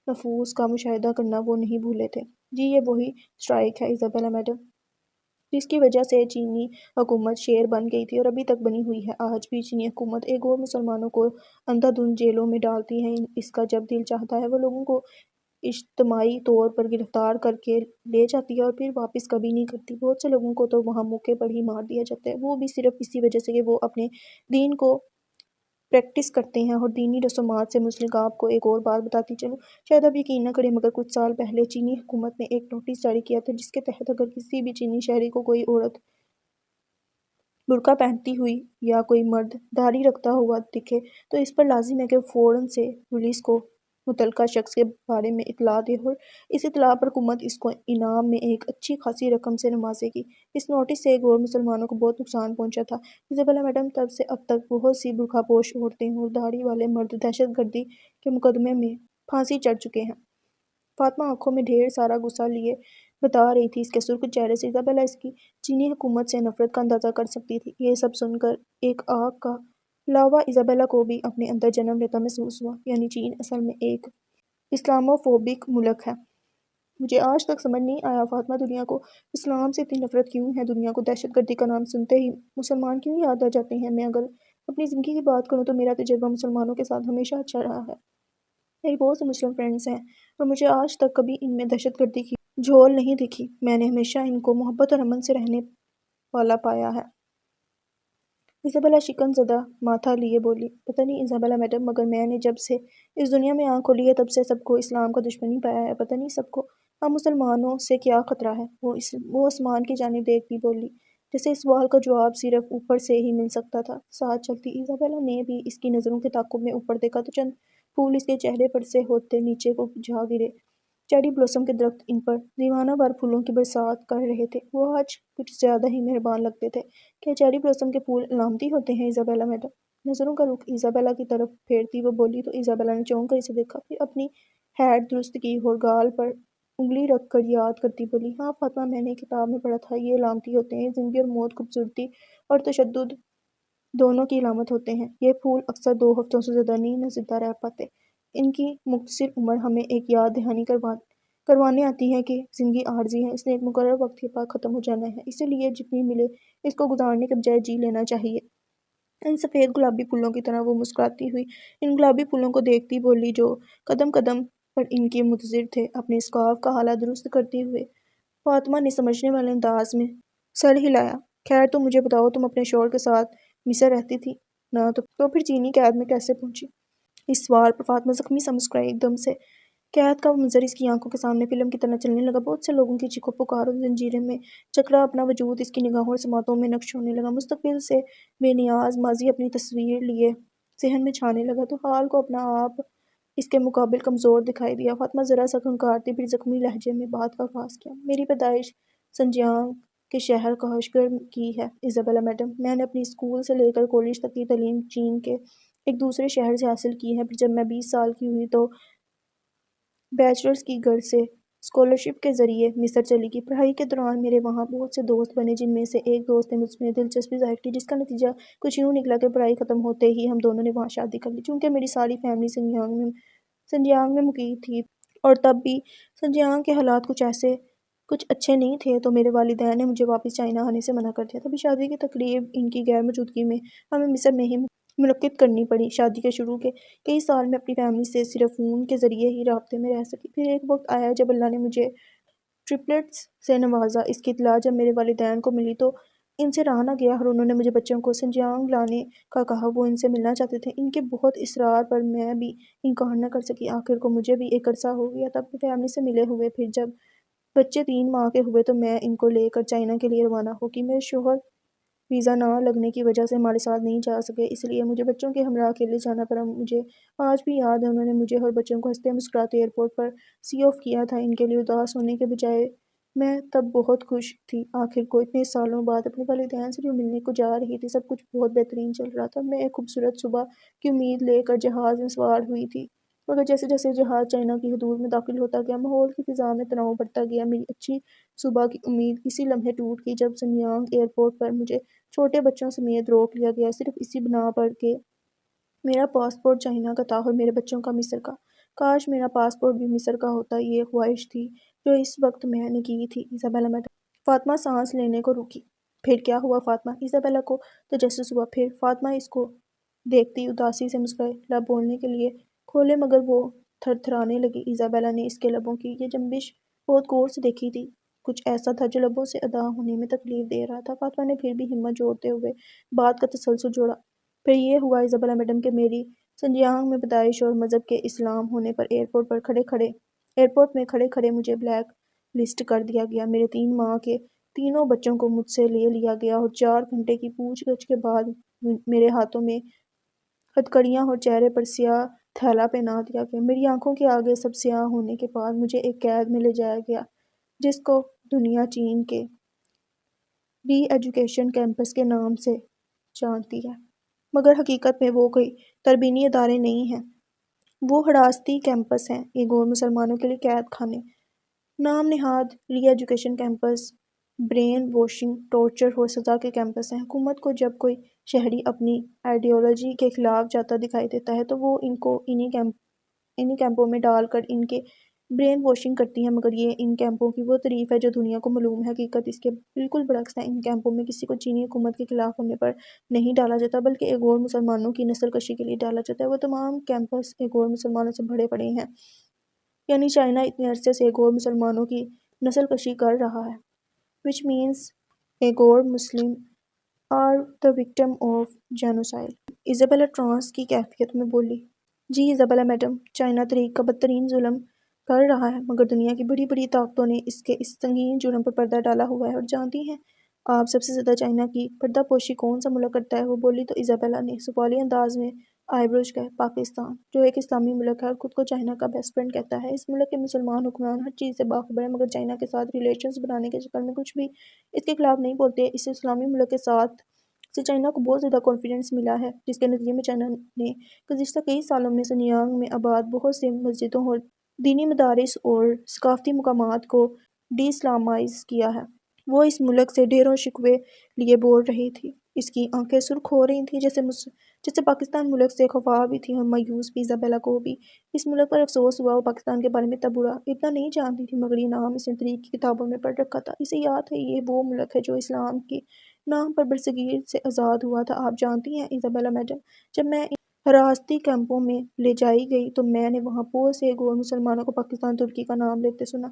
نفوس کا مشاہدہ کرنا وہ نہیں بھولے تھے۔ جی یہ وہی اسٹرائیک ہے ایزابیلا میڈم، جس کی وجہ سے چینی حکومت شیر بن گئی تھی اور ابھی تک بنی ہوئی ہے۔ آج بھی چینی حکومت ایک اور مسلمانوں کو اندھا دھند جیلوں میں ڈالتی ہے۔ اس کا جب دل چاہتا ہے وہ لوگوں کو اجتماعی طور پر گرفتار کر کے لے جاتی ہے اور پھر واپس کبھی نہیں کرتی۔ بہت سے لوگوں کو تو وہاں موقع پر ہی مار دیا جاتا ہے، وہ بھی صرف اسی وجہ سے کہ وہ اپنے دین کو پریکٹس کرتے ہیں اور دینی رسومات سے منسلک۔ آپ کو ایک اور بات بتاتی چلوں، شاید آپ یقین نہ کریں مگر کچھ سال پہلے چینی حکومت نے ایک نوٹس جاری کیا تھا جس کے تحت اگر کسی بھی چینی شہری کو کوئی عورت برقع پہنتی ہوئی یا کوئی مرد داڑھی رکھتا ہوا دکھے تو اس پر لازم ہے کہ وہ فوراً سے پولیس کو متعلقہ شخص کے بارے میں اطلاع دے اور اس اطلاع پر حکومت اس کو انعام میں ایک اچھی خاصی رقم سے نوازے گی۔ اس نوٹس سے ایک اور مسلمانوں کو بہت نقصان پہنچا تھا۔ ایزابیلا میڈم تب سے اب تک بہت سی برقع پوش عورتیں اور داڑھی والے مرد دہشت گردی کے مقدمے میں پھانسی چڑھ چکے ہیں۔ فاطمہ آنکھوں میں ڈھیر سارا غصہ لیے بتا رہی تھی، اس کے سرخ چہرے سے ایزابیلا اس کی چینی حکومت سے نفرت کا اندازہ کر سکتی تھی۔ یہ سب سن کر ایک آگ کا لاوا ایزابیلا کو بھی اپنے اندر جنم لیتا محسوس ہوا، یعنی چین اصل میں ایک اسلاموفوبک ملک ہے۔ مجھے آج تک سمجھ نہیں آیا فاطمہ، دنیا کو اسلام سے اتنی نفرت کیوں ہے؟ دنیا کو دہشت گردی کا نام سنتے ہی مسلمان کیوں یاد آ جاتے ہیں؟ میں اگر اپنی زندگی کی بات کروں تو میرا تجربہ مسلمانوں کے ساتھ ہمیشہ اچھا رہا ہے۔ میری بہت سے مسلم فرینڈز ہیں اور مجھے آج تک کبھی ان میں دہشت گردی کی جھول نہیں دکھی۔ میں نے ہمیشہ ان کو محبت اور امن سے رہنے والا پایا ہے۔ ایزابیلا شکن زدہ ماتھا لیے بولی، پتہ نہیں ایزابیلا میڈم مگر میں نے جب سے اس دنیا میں آنکھ کھولی ہے تب سے سب کو اسلام کا دشمن ہی پایا ہے۔ پتہ نہیں سب کو ہم مسلمانوں سے کیا خطرہ ہے؟ وہ آسمان کی جانب دیکھتی بولی، جیسے اس سوال کا جواب صرف اوپر سے ہی مل سکتا تھا۔ ساتھ چلتی ایزابیلا نے بھی اس کی نظروں کے تعاقب میں اوپر دیکھا تو چند پھول اس کے چہرے پر سے ہوتے نیچے کو جا گرے۔ چیری بلوسم کے درخت ان پر دیوانہ وار پھولوں کی برسات کر رہے تھے۔ وہ آج کچھ زیادہ ہی مہربان لگتے تھے۔ کیا چیری بلوسم کے پھول علامتی ہوتے ہیں ایزابیلا میڈم؟ نظروں کا رخ ایزابیلا کی طرف پھیرتی وہ بولی تو ایزابیلا نے چونک کر اسے دیکھا، پھر اپنی ہیٹ درست کی اور گال پر انگلی رکھ کر یاد کرتی بولی، ہاں فاطمہ، میں نے کتاب میں پڑھا تھا، یہ علامتی ہوتے ہیں۔ زندگی اور موت، خوبصورتی اور تشدد دونوں کی علامت ہوتے ہیں۔ یہ پھول اکثر 2 ہفتوں سے زیادہ نہیں زندہ رہ پاتے۔ ان کی مختصر عمر ہمیں ایک یاد دہانی کروانے آتی ہے کہ زندگی عارضی ہے، اس نے ایک مقررہ وقت کے بعد ختم ہو جانا ہے، اسی لیے جتنی ملے اس کو گزارنے کے بجائے جی لینا چاہیے۔ ان سفید گلابی پھولوں کی طرح وہ مسکراتی ہوئی ان گلابی پھولوں کو دیکھتی بولی جو قدم قدم پر ان کے منتظر تھے، اپنے اسکارف کا حالہ درست کرتے ہوئے۔ فاطمہ نے سمجھنے والے انداز میں سر ہلایا، خیر تم مجھے بتاؤ، تم اپنے شوہر کے ساتھ مصر رہتی تھی نا، تو پھر چینی قید میں کیسے پہنچی؟ اس سوال پر فاطمہ زخمی سا مسکرائی۔ ایک دم سے قید کا منظر اس کی آنکھوں کے سامنے فلم کی طرح چلنے لگا۔ بہت سے لوگوں کی چیخو پکار اور زنجیریں میں جکڑا اپنا وجود اس کی نگاہوں اور سماعتوں میں نقش ہونے لگا۔ مستقبل سے بے نیاز ماضی اپنی تصویر لیے ذہن میں چھانے لگا تو حال کو اپنا آپ اس کے مقابل کمزور دکھائی دیا۔ فاطمہ ذرا سا کھنکارتی پھر زخمی لہجے میں بات کا آغاز کیا، میری پیدائش زنجیانگ کے شہر کاشغر کی ہے ایزابیلا میڈم۔ میں نے اپنی اسکول سے لے کر کالج تک کی تعلیم چین کے ایک دوسرے شہر سے حاصل کی ہے۔ پھر جب میں 20 سال کی ہوئی تو بیچلرز کی غرض سے اسکالرشپ کے ذریعے مصر چلی گئی۔ پڑھائی کے دوران میرے وہاں بہت سے دوست بنے، جن میں سے ایک دوست نے مجھ میں دلچسپی ظاہر کی، جس کا نتیجہ کچھ یوں نکلا کہ پڑھائی ختم ہوتے ہی ہم دونوں نے وہاں شادی کر لی۔ چونکہ میری ساری فیملی زنجیانگ میں مقیم تھی اور تب بھی زنجیانگ کے حالات کچھ اچھے نہیں تھے تو میرے والدین نے مجھے واپس چائنا آنے سے منع کر دیا۔ تبھی شادی کی تقریب ان کی غیر موجودگی میں ہمیں مصر میں ہی منعقد کرنی پڑی۔ شادی کے شروع کے کئی سال میں اپنی فیملی سے صرف فون کے ذریعے ہی رابطے میں رہ سکی۔ پھر ایک وقت آیا جب اللہ نے مجھے ٹرپلٹس سے نوازا۔ اس کی اطلاع جب میرے والدین کو ملی تو ان سے رہا نہ گیا اور انہوں نے مجھے بچوں کو زنجیانگ لانے کا کہا۔ وہ ان سے ملنا چاہتے تھے۔ ان کے بہت اصرار پر میں بھی انکار نہ کر سکی۔ آخر کو مجھے بھی ایک عرصہ ہو گیا تھا اپنی فیملی سے ملے ہوئے۔ پھر جب بچے 3 ماہ کے ہوئے تو میں ان کو لے کر چائنا کے لیے روانہ ہو گئی۔ میرے شوہر ویزا نہ لگنے کی وجہ سے ہمارے ساتھ نہیں جا سکے، اس لیے مجھے بچوں کے ہمراہ اکیلے جانا پڑا۔ مجھے آج بھی یاد ہے انہوں نے مجھے اور بچوں کو ہنستے مسکراتے ایئرپورٹ پر سی آف کیا تھا۔ ان کے لیے اداس ہونے کے بجائے میں تب بہت خوش تھی۔ آخر کو اتنے سالوں بعد اپنے والدین سے جو ملنے کو جا رہی تھی، سب کچھ بہت بہترین چل رہا تھا۔ میں ایک خوبصورت صبح کی امید لے کر جہاز میں سوار ہوئی تھی، مگر جیسے جیسے جہاز چائنا کی حدود میں داخل ہوتا گیا، ماحول کی فضا میں تناؤ بڑھتا گیا۔ میری اچھی صبح کی امید اسی لمحے ٹوٹ گئی جب زنجیانگ ایئرپورٹ پر مجھے چھوٹے بچوں سمیت روک لیا گیا، صرف اسی بنا پر کہ میرا پاسپورٹ چائنا کا تھا اور میرے بچوں کا مصر کا۔ کاش میرا پاسپورٹ بھی مصر کا ہوتا، یہ خواہش تھی جو اس وقت میں نے کی تھی ایزابیلا میڈم۔ فاطمہ سانس لینے کو رکی۔ پھر کیا ہوا فاطمہ؟ ایزابیلا کو تجسس ہوا۔ پھر فاطمہ اس کو دیکھتی اداسی سے مسکرائی، لب بولنے کے لیے کھولے مگر وہ تھر تھرانے لگی۔ ایزابیلا نے اس کے لبوں کی یہ جنبش بہت غور سے دیکھی تھی۔ کچھ ایسا تھا جو لبوں سے ادا ہونے میں تکلیف دے رہا تھا۔ فاطمہ نے پھر بھی ہمت جوڑتے ہوئے بات کا تسلسل جوڑا۔ پھر یہ ہوا ایزابیلا میڈم کہ میری سنجیانگ میں پیدائش اور مذہب کے اسلام ہونے پر ایئرپورٹ میں کھڑے کھڑے مجھے بلیک لسٹ کر دیا گیا۔ میرے 3 ماہ کے تینوں بچوں کو مجھ سے لے لیا گیا اور 4 گھنٹے کی پوچھ گچھ کے بعد میرے ہاتھوں میں ہتھکڑیاں اور چہرے پر سیاہ تھیلا پہنا دیا گیا۔ میری آنکھوں کے آگے سب سیاہ ہونے کے بعد مجھے ایک قید میں لے جایا گیا جس کو دنیا چین کے ری ایجوکیشن کیمپس کے نام سے جانتی ہے، مگر حقیقت میں وہ کوئی تربیتی ادارے نہیں ہیں، وہ حراستی کیمپس ہیں، یہ غیر مسلمانوں کے لیے قید خانے۔ نام نہاد re education camps brainwashing, torture اور سزا کے کیمپس ہیں۔ حکومت کو جب کوئی شہری اپنی آئیڈیالوجی کے خلاف جاتا دکھائی دیتا ہے تو وہ ان کو انہی کیمپوں میں ڈال کر ان کے برین واشنگ کرتی ہے، مگر یہ ان کیمپوں کی وہ تعریف ہے جو دنیا کو معلوم ہے۔ حقیقت اس کے بالکل برعکس ہے۔ ان کیمپوں میں کسی کو چینی حکومت کے خلاف ہونے پر نہیں ڈالا جاتا بلکہ غیر مسلمانوں کی نسل کشی کے لیے ڈالا جاتا ہے۔ وہ تمام کیمپس غیر مسلمانوں سے بھرے پڑے ہیں، یعنی چائنا اتنے عرصے سے غیر مسلمانوں کی نسل کشی کر رہا ہے، which means غیر مسلم are the victim of genocide۔ Isabella trance کی کیفیت میں بولی، جی ایزابیلا میڈم، چائنا تاریخ کا بدترین ظلم کر رہا ہے، مگر دنیا کی بڑی بڑی طاقتوں نے اس کے اس سنگین جرم پر پردہ ڈالا ہوا ہے۔ اور جانتی ہیں آپ سب سے زیادہ چائنا کی پردہ پوشی کون سا ملک کرتا ہے؟ وہ بولی تو ایزابیلا نے سوالی انداز میں آئی بروز اٹھائے۔ پاکستان، جو ایک اسلامی ملک ہے اور خود کو چائنا کا بیسٹ فرینڈ کہتا ہے۔ اس ملک کے مسلمان حکمران ہر چیز سے باخبر ہیں مگر چائنا کے ساتھ ریلیشنز بنانے کے چکر میں کچھ بھی اس کے خلاف نہیں بولتے۔ اس اسلامی ملک کے ساتھ سے چائنا کو بہت زیادہ کانفیڈنس ملا ہے، جس کے نتیجے میں چائنا نے گزشتہ کئی سالوں میں سنجیانگ میں آباد بہت سے مسجدوں اور دینی مدارس اور ثقافتی مقامات کو ڈی اسلامائز کیا ہے۔ وہ اس ملک سے ڈھیروں شکوے لیے بول رہی تھی، اس کی آنکھیں سرخ ہو رہی تھیں جیسے پاکستان ملک سے خفا بھی تھی اور مایوس بھی۔ ایزابیلا کو بھی اس ملک پر افسوس ہوا، وہ پاکستان کے بارے میں اتنا نہیں جانتی تھی، مگر یہ نام اس نے تاریخ کی کتابوں میں پڑھ رکھا تھا۔ اسے یاد ہے یہ وہ ملک ہے جو اسلام کے نام پر برصغیر سے آزاد ہوا تھا۔ آپ جانتی ہیں ایزابیلا میڈم، جب میں ان حراستی کیمپوں میں لے جائی گئی تو میں نے وہاں بہت سے غیر مسلمانوں کو پاکستان ترکی کا نام لیتے سنا۔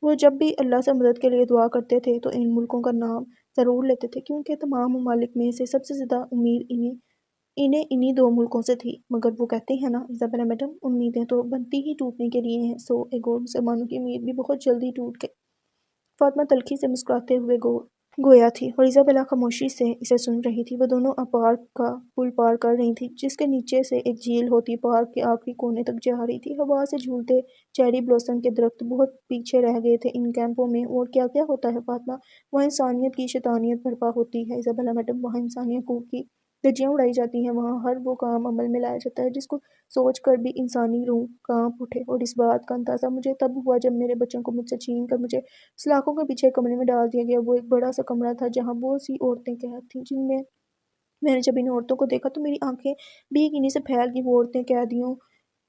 وہ جب بھی اللہ سے مدد کے لیے دعا کرتے تھے تو ان ملکوں کا نام ضرور لیتے تھے، کیونکہ تمام ممالک میں سے سب سے زیادہ امید انہیں انہی 2 ملکوں سے تھی۔ مگر وہ کہتے ہیں نا ایزابیلا میڈم، امیدیں تو بنتی ہی ٹوٹنے کے لیے ہیں، سو غیر مسلمانوں کی امید بھی بہت جلدی ٹوٹ گئی۔ فاطمہ تلخی سے مسکراتے ہوئے گویا تھی اور ایزابیلا خاموشی سے اسے سن رہی تھی۔ وہ دونوں اب پارک کا پل پار کر رہی تھیں جس کے نیچے سے ایک جھیل ہوتی پارک کے آخری کونے تک جا رہی تھی۔ ہوا سے جھولتے چیری بلوسم کے درخت بہت پیچھے رہ گئے تھے ان کیمپوں میں۔ اور کیا کیا ہوتا ہے فاطمہ؟ وہاں انسانیت کی شیطانیت برپا ہوتی ہے ایزابیلا میڈم، وہاں انسانی حقوق کی دھجیاں اڑائی جاتی ہیں، وہاں ہر وہ کام عمل میں لایا جاتا ہے جس کو سوچ کر بھی انسانی روح کانپ اٹھے۔ اور اس بات کا اندازہ مجھے تب ہوا جب میرے بچوں کو مجھ سے چھین کر مجھے سلاخوں کے پیچھے ایک کمرے میں ڈال دیا گیا۔ وہ ایک بڑا سا کمرہ تھا جہاں بہت سی عورتیں قید تھیں، جن میں نے جب ان عورتوں کو دیکھا تو میری آنکھیں بھی کنی سے پھیل گئیں۔ وہ عورتیں قیدیوں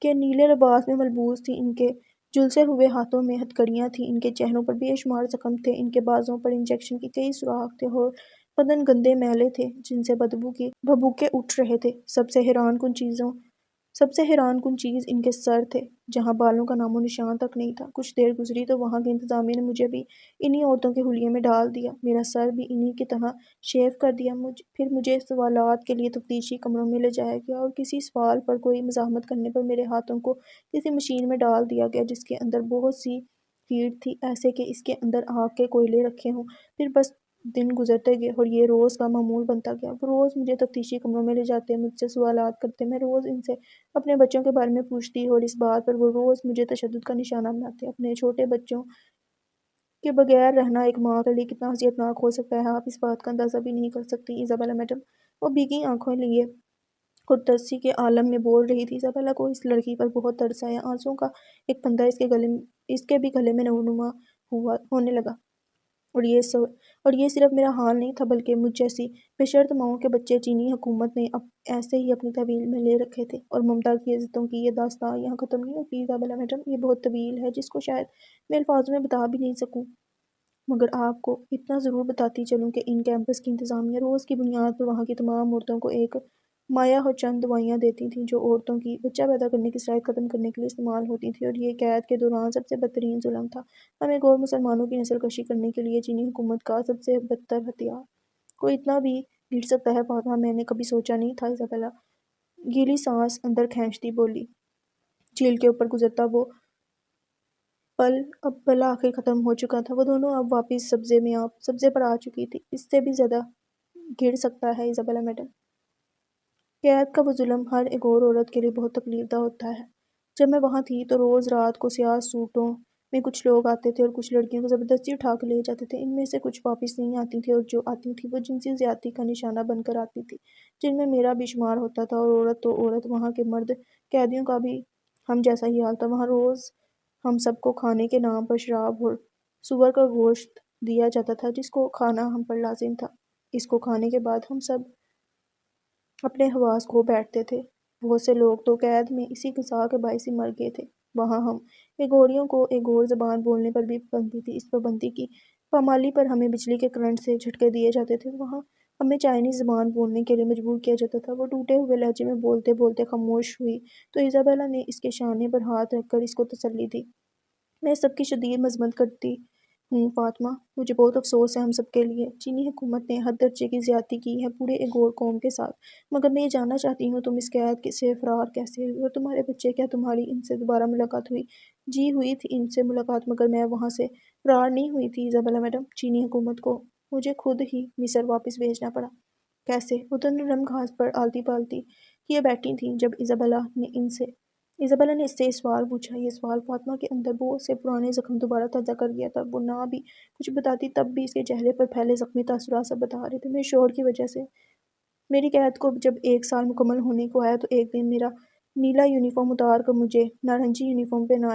کے نیلے لباس میں ملبوس تھیں، ان کے جھلسے ہوئے ہاتھوں میں ہتھکڑیاں تھیں، ان کے چہروں پر بے شمار زخم تھے، ان کے بازوں پر انجیکشن کے کئی سوراخ تھے اور بدن گندے میلے تھے جن سے بدبو کے بھبوکے اٹھ رہے تھے۔ سب سے حیران کن چیز ان کے سر تھے، جہاں بالوں کا نام و نشان تک نہیں تھا۔ کچھ دیر گزری تو وہاں کے انتظامیہ نے مجھے بھی انہی عورتوں کے حلیے میں ڈال دیا، میرا سر بھی انہی کی طرح شیو کر دیا۔ پھر مجھے سوالات کے لیے تفتیشی کمروں میں لے جایا گیا اور کسی سوال پر کوئی مزاحمت کرنے پر میرے ہاتھوں کو کسی مشین میں ڈال دیا گیا جس کے اندر بہت سی فیڈ تھی، ایسے کہ اس کے اندر آگ کے کوئلے رکھے ہوں۔ پھر بس دن گزرتے گئے اور یہ روز کا معمول بنتا گیا۔ وہ روز مجھے تفتیشی کمروں میں لے جاتے، مجھ سے سوالات کرتے، میں روز ان سے اپنے بچوں کے بارے میں پوچھتی اور اس بات پر وہ روز مجھے تشدد کا نشانہ بناتے۔ اپنے چھوٹے بچوں کے بغیر رہنا ایک ماں کے لیے کتنا اذیت ناک ہو سکتا ہے، آپ اس بات کا اندازہ بھی نہیں کر سکتی ایزابیلا میڈم۔ وہ بھیگی آنکھوں لیے خودترسی کے عالم میں بول رہی تھی۔ ایزابیلا کو اس لڑکی پر بہت ترس آیا، آنسوؤں کا ایک پھندا اس کے بھی گلے میں نما ہونے لگا۔ اور یہ صرف میرا حال نہیں تھا بلکہ مجھ جیسی بے شرط ماؤں کے بچے چینی حکومت نے ایسے ہی اپنی تحویل میں لے رکھے تھے۔ اور ممتا کی عزتوں کی یہ داستان یہاں ختم نہیں ہوتی ایزابیلا میڈم، یہ بہت طویل ہے جس کو شاید میں الفاظوں میں بتا بھی نہیں سکوں۔ مگر آپ کو اتنا ضرور بتاتی چلوں کہ ان کیمپس کی انتظامیہ روز کی بنیاد پر وہاں کی تمام عورتوں کو ایک مایع اور چند دوائیاں دیتی تھیں جو عورتوں کی بچہ پیدا کرنے کی صلاحیت ختم کرنے کے لیے استعمال ہوتی تھیں، اور یہ قید کے دوران سب سے بدترین ظلم تھا۔ ہم ایک اور مسلمانوں کی نسل کشی کرنے کے لیے چینی حکومت کا سب سے بدتر ہتھیار۔ کوئی اتنا بھی گر سکتا ہے فاطمہ، میں نے کبھی سوچا نہیں تھا۔ ایزابیلا گیلی سانس اندر کھینچتی بولی۔ جھیل کے اوپر گزرتا وہ پل اب بالآخر ختم ہو چکا تھا۔ وہ دونوں اب واپس سبزے پر آ چکی تھی۔ اس سے بھی زیادہ گر سکتا ہے ایزابیلا میڈم۔ قید کا وہ ظلم ہر ایک اور عورت کے لیے بہت تکلیف دہ ہوتا ہے۔ جب میں وہاں تھی تو روز رات کو سیاہ سوٹوں میں کچھ لوگ آتے تھے اور کچھ لڑکیوں کو زبردستی اٹھا کے لے جاتے تھے۔ ان میں سے کچھ واپس نہیں آتی تھیں، اور جو آتی تھیں وہ جنسی زیادتی کا نشانہ بن کر آتی تھیں، جن میں میرا بھی شمار ہوتا تھا۔ اور عورت تو عورت، وہاں کے مرد قیدیوں کا بھی ہم جیسا ہی حال تھا۔ وہاں روز ہم سب کو کھانے کے نام پر شراب اور سور کا گوشت دیا جاتا تھا، جس کو کھانا ہم پر لازم تھا۔ اس کو کھانے کے بعد ہم سب اپنے حواس کھو بیٹھتے تھے۔ بہت سے لوگ تو قید میں اسی غذا کے باعث ہی مر گئے تھے۔ وہاں ہم ایغوریوں کو ایغور زبان بولنے پر بھی پابندی تھی۔ اس پابندی کی پامالی پر ہمیں بجلی کے کرنٹ سے جھٹکے دیے جاتے تھے۔ وہاں ہمیں چائنیز زبان بولنے کے لیے مجبور کیا جاتا تھا۔ وہ ٹوٹے ہوئے لہجے میں بولتے بولتے خاموش ہوئی تو ایزابیلا نے اس کے شانے پر ہاتھ رکھ کر اس کو تسلی دی۔ میں اس سب کی شدید مذمت کرتی ہوں فاطمہ، مجھے بہت افسوس ہے ہم سب کے لیے۔ چینی حکومت نے حد درجے کی زیادتی کی ہے پورے ایغور قوم کے ساتھ۔ مگر میں یہ جاننا چاہتی ہوں تم اس قید سے فرار کیسے ہوئی، اور تمہارے بچے، کیا تمہاری ان سے دوبارہ ملاقات ہوئی؟ جی ہوئی تھی ان سے ملاقات، مگر میں وہاں سے فرار نہیں ہوئی تھی ایزابیلا میڈم۔ چینی حکومت کو مجھے خود ہی مصر واپس بھیجنا پڑا۔ کیسے؟ وہ تو نرم گھاس پر آلتی پالتی کیے بیٹھی تھیں جب ایزابیلا نے اس سے سوال پوچھا۔ یہ سوال فاطمہ کے اندر بہت سے پرانے زخم دوبارہ تازہ کر گیا تھا۔ وہ نہ بھی کچھ بتاتی تب بھی اس کے چہرے پر پھیلے زخمی تاثرات سب بتا رہے تھے۔ میرے شوہر کی وجہ سے میری قید کو جب 1 سال مکمل ہونے کو آیا تو ایک دن میرا نیلا یونیفارم اتار کر مجھے نارنجی یونیفارم پہنا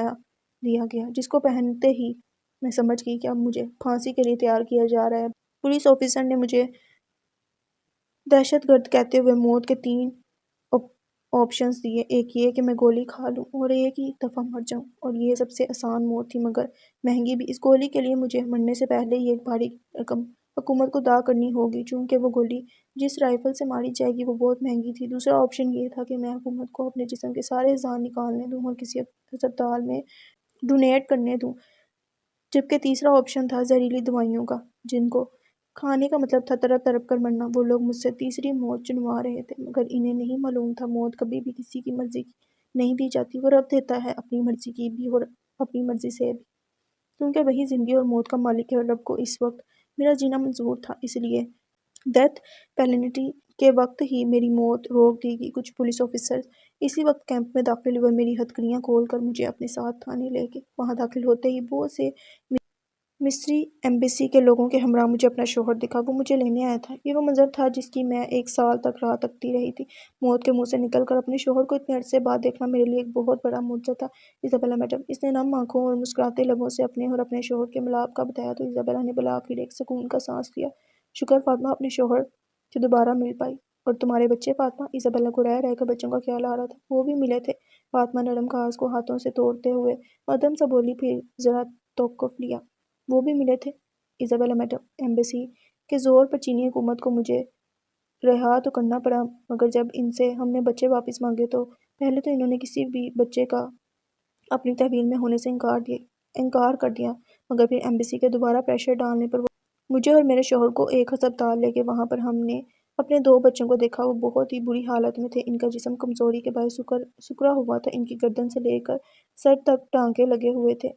دیا گیا، جس کو پہنتے ہی میں سمجھ گئی کہ اب مجھے پھانسی کے لیے تیار کیا جا رہا ہے۔ پولیس آفیسر نے مجھے دہشت گرد کہتے ہوئے موت کے 3 آپشنز دیے، ایک یہ کہ میں گولی کھا لوں، اور ایک ہی دفعہ مر جاؤں، اور یہ سب سے آسان موت تھی مگر مہنگی بھی۔ اس گولی کے لیے مجھے مرنے سے پہلے ہی ایک بھاری رقم حکومت کو ادا کرنی ہوگی، چونکہ وہ گولی جس رائفل سے ماری جائے گی وہ بہت مہنگی تھی۔ دوسرا آپشن یہ تھا کہ میں حکومت کو اپنے جسم کے سارے اعضاء نکالنے دوں اور کسی ہسپتال میں ڈونیٹ کرنے دوں، جبکہ تیسرا آپشن تھا زہریلی دوائیوں کا، جن کو کھانے کا مطلب تھا تڑپ تڑپ کر مرنا۔ وہ لوگ مجھ سے تیسری موت چنوا رہے تھے، مگر انہیں نہیں معلوم تھا موت کبھی بھی کسی کی مرضی کی نہیں دی جاتی، وہ رب دیتا ہے اپنی مرضی کی بھی اور اپنی مرضی سے بھی، کیونکہ وہی زندگی اور موت کا مالک ہے، اور رب کو اس وقت میرا جینا منظور تھا، اس لیے ڈیتھ پینلٹی کے وقت ہی میری موت روک دی گئی۔ کچھ پولیس آفیسر اسی وقت کیمپ میں داخل ہوئے، میری ہتھکڑیاں کھول کر مجھے اپنے ساتھ تھانے لے گئے۔ وہاں داخل ہوتے ہی بہت سے مصری ایمبیسی کے لوگوں کے ہمراہ مجھے اپنا شوہر دکھا۔ وہ مجھے لینے آیا تھا۔ یہ وہ منظر تھا جس کی میں 1 سال تک راہ تکتی رہی تھی۔ موت کے منہ سے نکل کر اپنے شوہر کو اتنے عرصے بعد دیکھنا میرے لیے ایک بہت بڑا معجزہ تھا ایزابیلا میڈم۔ اس نے نم آنکھوں اور مسکراتے لبوں سے اپنے اور اپنے شوہر کے ملاپ کا بتایا تو ایزابیلا نے بالآخر ایک سکون کا سانس لیا۔ شکر فاطمہ، اپنے شوہر سے دوبارہ مل پائی۔ اور تمہارے بچے فاطمہ؟ ایزابیلا کو رہ کر بچوں کا خیال آ رہا تھا۔ وہ بھی ملے تھے؟ فاطمہ نرم گھاس کو ہاتھوں سے توڑتے ہوئے مدھم سا بولی، پھر ذرا توقف لیا۔ وہ بھی ملے تھے ایزابیلا میڈم۔ ایمبیسی کے زور پر چینی حکومت کو مجھے رہا تو کرنا پڑا، مگر جب ان سے ہم نے بچے واپس مانگے تو پہلے تو انہوں نے کسی بھی بچے کا اپنی تحویل میں ہونے سے انکار کر دیا، مگر پھر ایمبیسی کے دوبارہ پریشر ڈالنے پر مجھے اور میرے شوہر کو ایک ہسپتال لے گئے۔ وہاں پر ہم نے اپنے 2 بچوں کو دیکھا۔ وہ بہت ہی بری حالت میں تھے۔ ان کا جسم کمزوری کے باعث سکڑا ہوا تھا۔ ان کی گردن سے لے کر سر تک ٹانکے لگے ہوئے تھے۔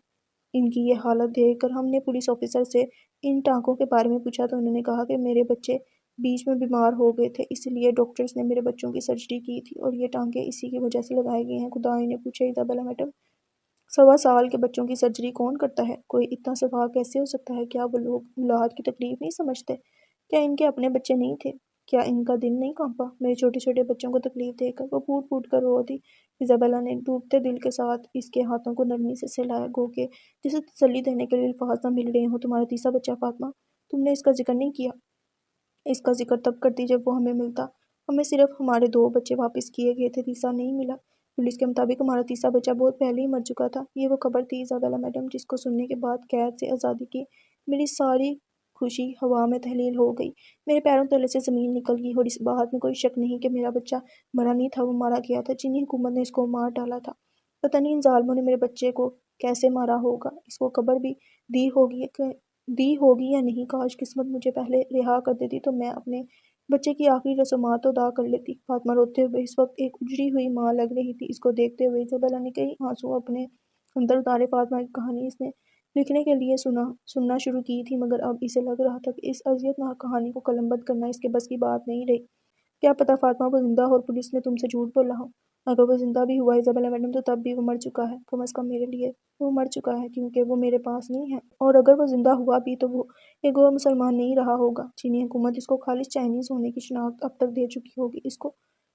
ان کی یہ حالت دیکھ کر ہم نے پولیس آفیسر سے ان ٹانکوں کے بارے میں پوچھا تو انہوں نے کہا کہ میرے بچے بیچ میں بیمار ہو گئے تھے، اس لیے ڈاکٹرز نے میرے بچوں کی سرجری کی تھی، اور یہ ٹانکے اسی کی وجہ سے لگائے گئے ہیں۔ خدا انہیں پوچھے ایزابیلا میڈم، 1.25 سال کے بچوں کی سرجری کون کرتا ہے؟ کوئی اتنا سفاہ کیسے ہو سکتا ہے؟ کیا وہ لوگ اولاد کی تکلیف نہیں سمجھتے؟ کیا ان کے اپنے بچے نہیں تھے؟ کیا ان کا دل نہیں کانپا میرے چھوٹے چھوٹے بچوں کو تکلیف دے کر؟ وہ پھوٹ پھوٹ کر رو دی۔ ایزابیلا نے ڈوبتے دل کے ساتھ اس کے ہاتھوں کو نرمی سے سہلایا، گو کہ جسے تسلی دینے کے لیے الفاظ نہ مل رہے ہوں۔ تمہارا تیسرا بچہ فاطمہ، تم نے اس کا ذکر نہیں کیا۔ اس کا ذکر تب کرتی جب وہ ہمیں ملتا۔ ہمیں صرف ہمارے 2 بچے واپس کیے گئے تھے، تیسرا نہیں ملا۔ پولیس کے مطابق ہمارا تیسرا بچہ بہت پہلے ہی مر چکا تھا۔ یہ وہ خبر تھی ایزابیلا میڈم جس کو سننے کے بعد قید سے آزادی کی میری ساری خوشی ہوا میں تحلیل ہو گئی، میرے پیروں تلے سے زمین نکل گئی، اور اس بات میں کوئی شک نہیں کہ میرا بچہ مرا نہیں تھا، وہ مارا گیا تھا۔ چینی حکومت نے اس کو مار ڈالا تھا۔ پتہ نہیں ان ظالموں نے میرے بچے کو کیسے مارا ہوگا، اس کو قبر بھی دی ہوگی یا نہیں۔ کاش قسمت مجھے پہلے رہا کر دیتی تو میں اپنے بچے کی آخری رسومات تو ادا کر لیتی۔ فاطمہ روتے ہوئے اس وقت ایک اجڑی ہوئی ماں لگ رہی تھی۔ اس کو دیکھتے ہوئے ایزابیلا نے کئی آنسو اپنے اندر اتارے۔ فاطمہ کی کہانی اس نے لکھنے کے لیے سننا شروع کی تھی، مگر اب اسے لگ رہا تھا کہ اس اذیت ناک کہانی کو قلم بند کرنا اس کے بس کی بات نہیں رہی۔ کیا پتہ فاطمہ وہ زندہ ہو اور پولیس نے تم سے جھوٹ بولا ہو۔ اگر وہ زندہ بھی ہوا ایزابیلا میڈم، تو تب بھی وہ مر چکا ہے، کم از کم میرے لیے وہ مر چکا ہے، کیونکہ وہ میرے پاس نہیں ہے۔ اور اگر وہ زندہ ہوا بھی تو وہ ایک اور مسلمان نہیں رہا ہوگا۔ چینی حکومت اس کو خالص چائنیز ہونے کی شناخت اب تک دے چکی ہوگی۔ اس کو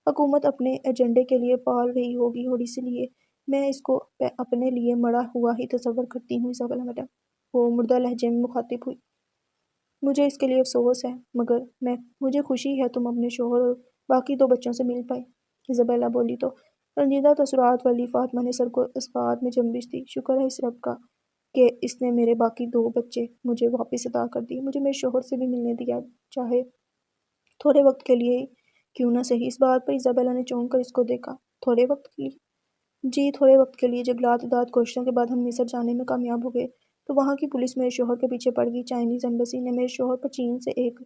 حکومت اپنے ایجنڈے کے لیے پال رہی ہوگی، اور اسی لیے میں اس کو اپنے لیے مرا ہوا ہی تصور کرتی ہوں ایزابیلا میڈم۔ وہ مردہ لہجے میں مخاطب ہوئی۔ مجھے اس کے لیے افسوس ہے، مگر مجھے خوشی ہے تم اپنے شوہر اور باقی 2 بچوں سے مل پائی، ایزابیلا بولی تو رنجیدہ تاثرات والی فاطمہ نے سر کو اسپات میں جنبش دی۔ شکر ہے اس رب کا کہ اس نے میرے باقی 2 بچے مجھے واپس عطا کر دیے، مجھے میرے شوہر سے بھی ملنے دیا، چاہے تھوڑے وقت کے لیے کیوں نہ صحیح۔ اس بات پر ایزابیلا نے چونک کر اس کو دیکھا۔ تھوڑے وقت کے لیے؟ جی تھوڑے وقت کے لیے۔ جب لاتعداد کوششوں کے بعد ہم مصر جانے میں کامیاب ہو گئے تو وہاں کی پولیس میرے شوہر کے پیچھے پڑ گئی۔ چائنیز ایمبیسی نے میرے شوہر پر چین سے ایک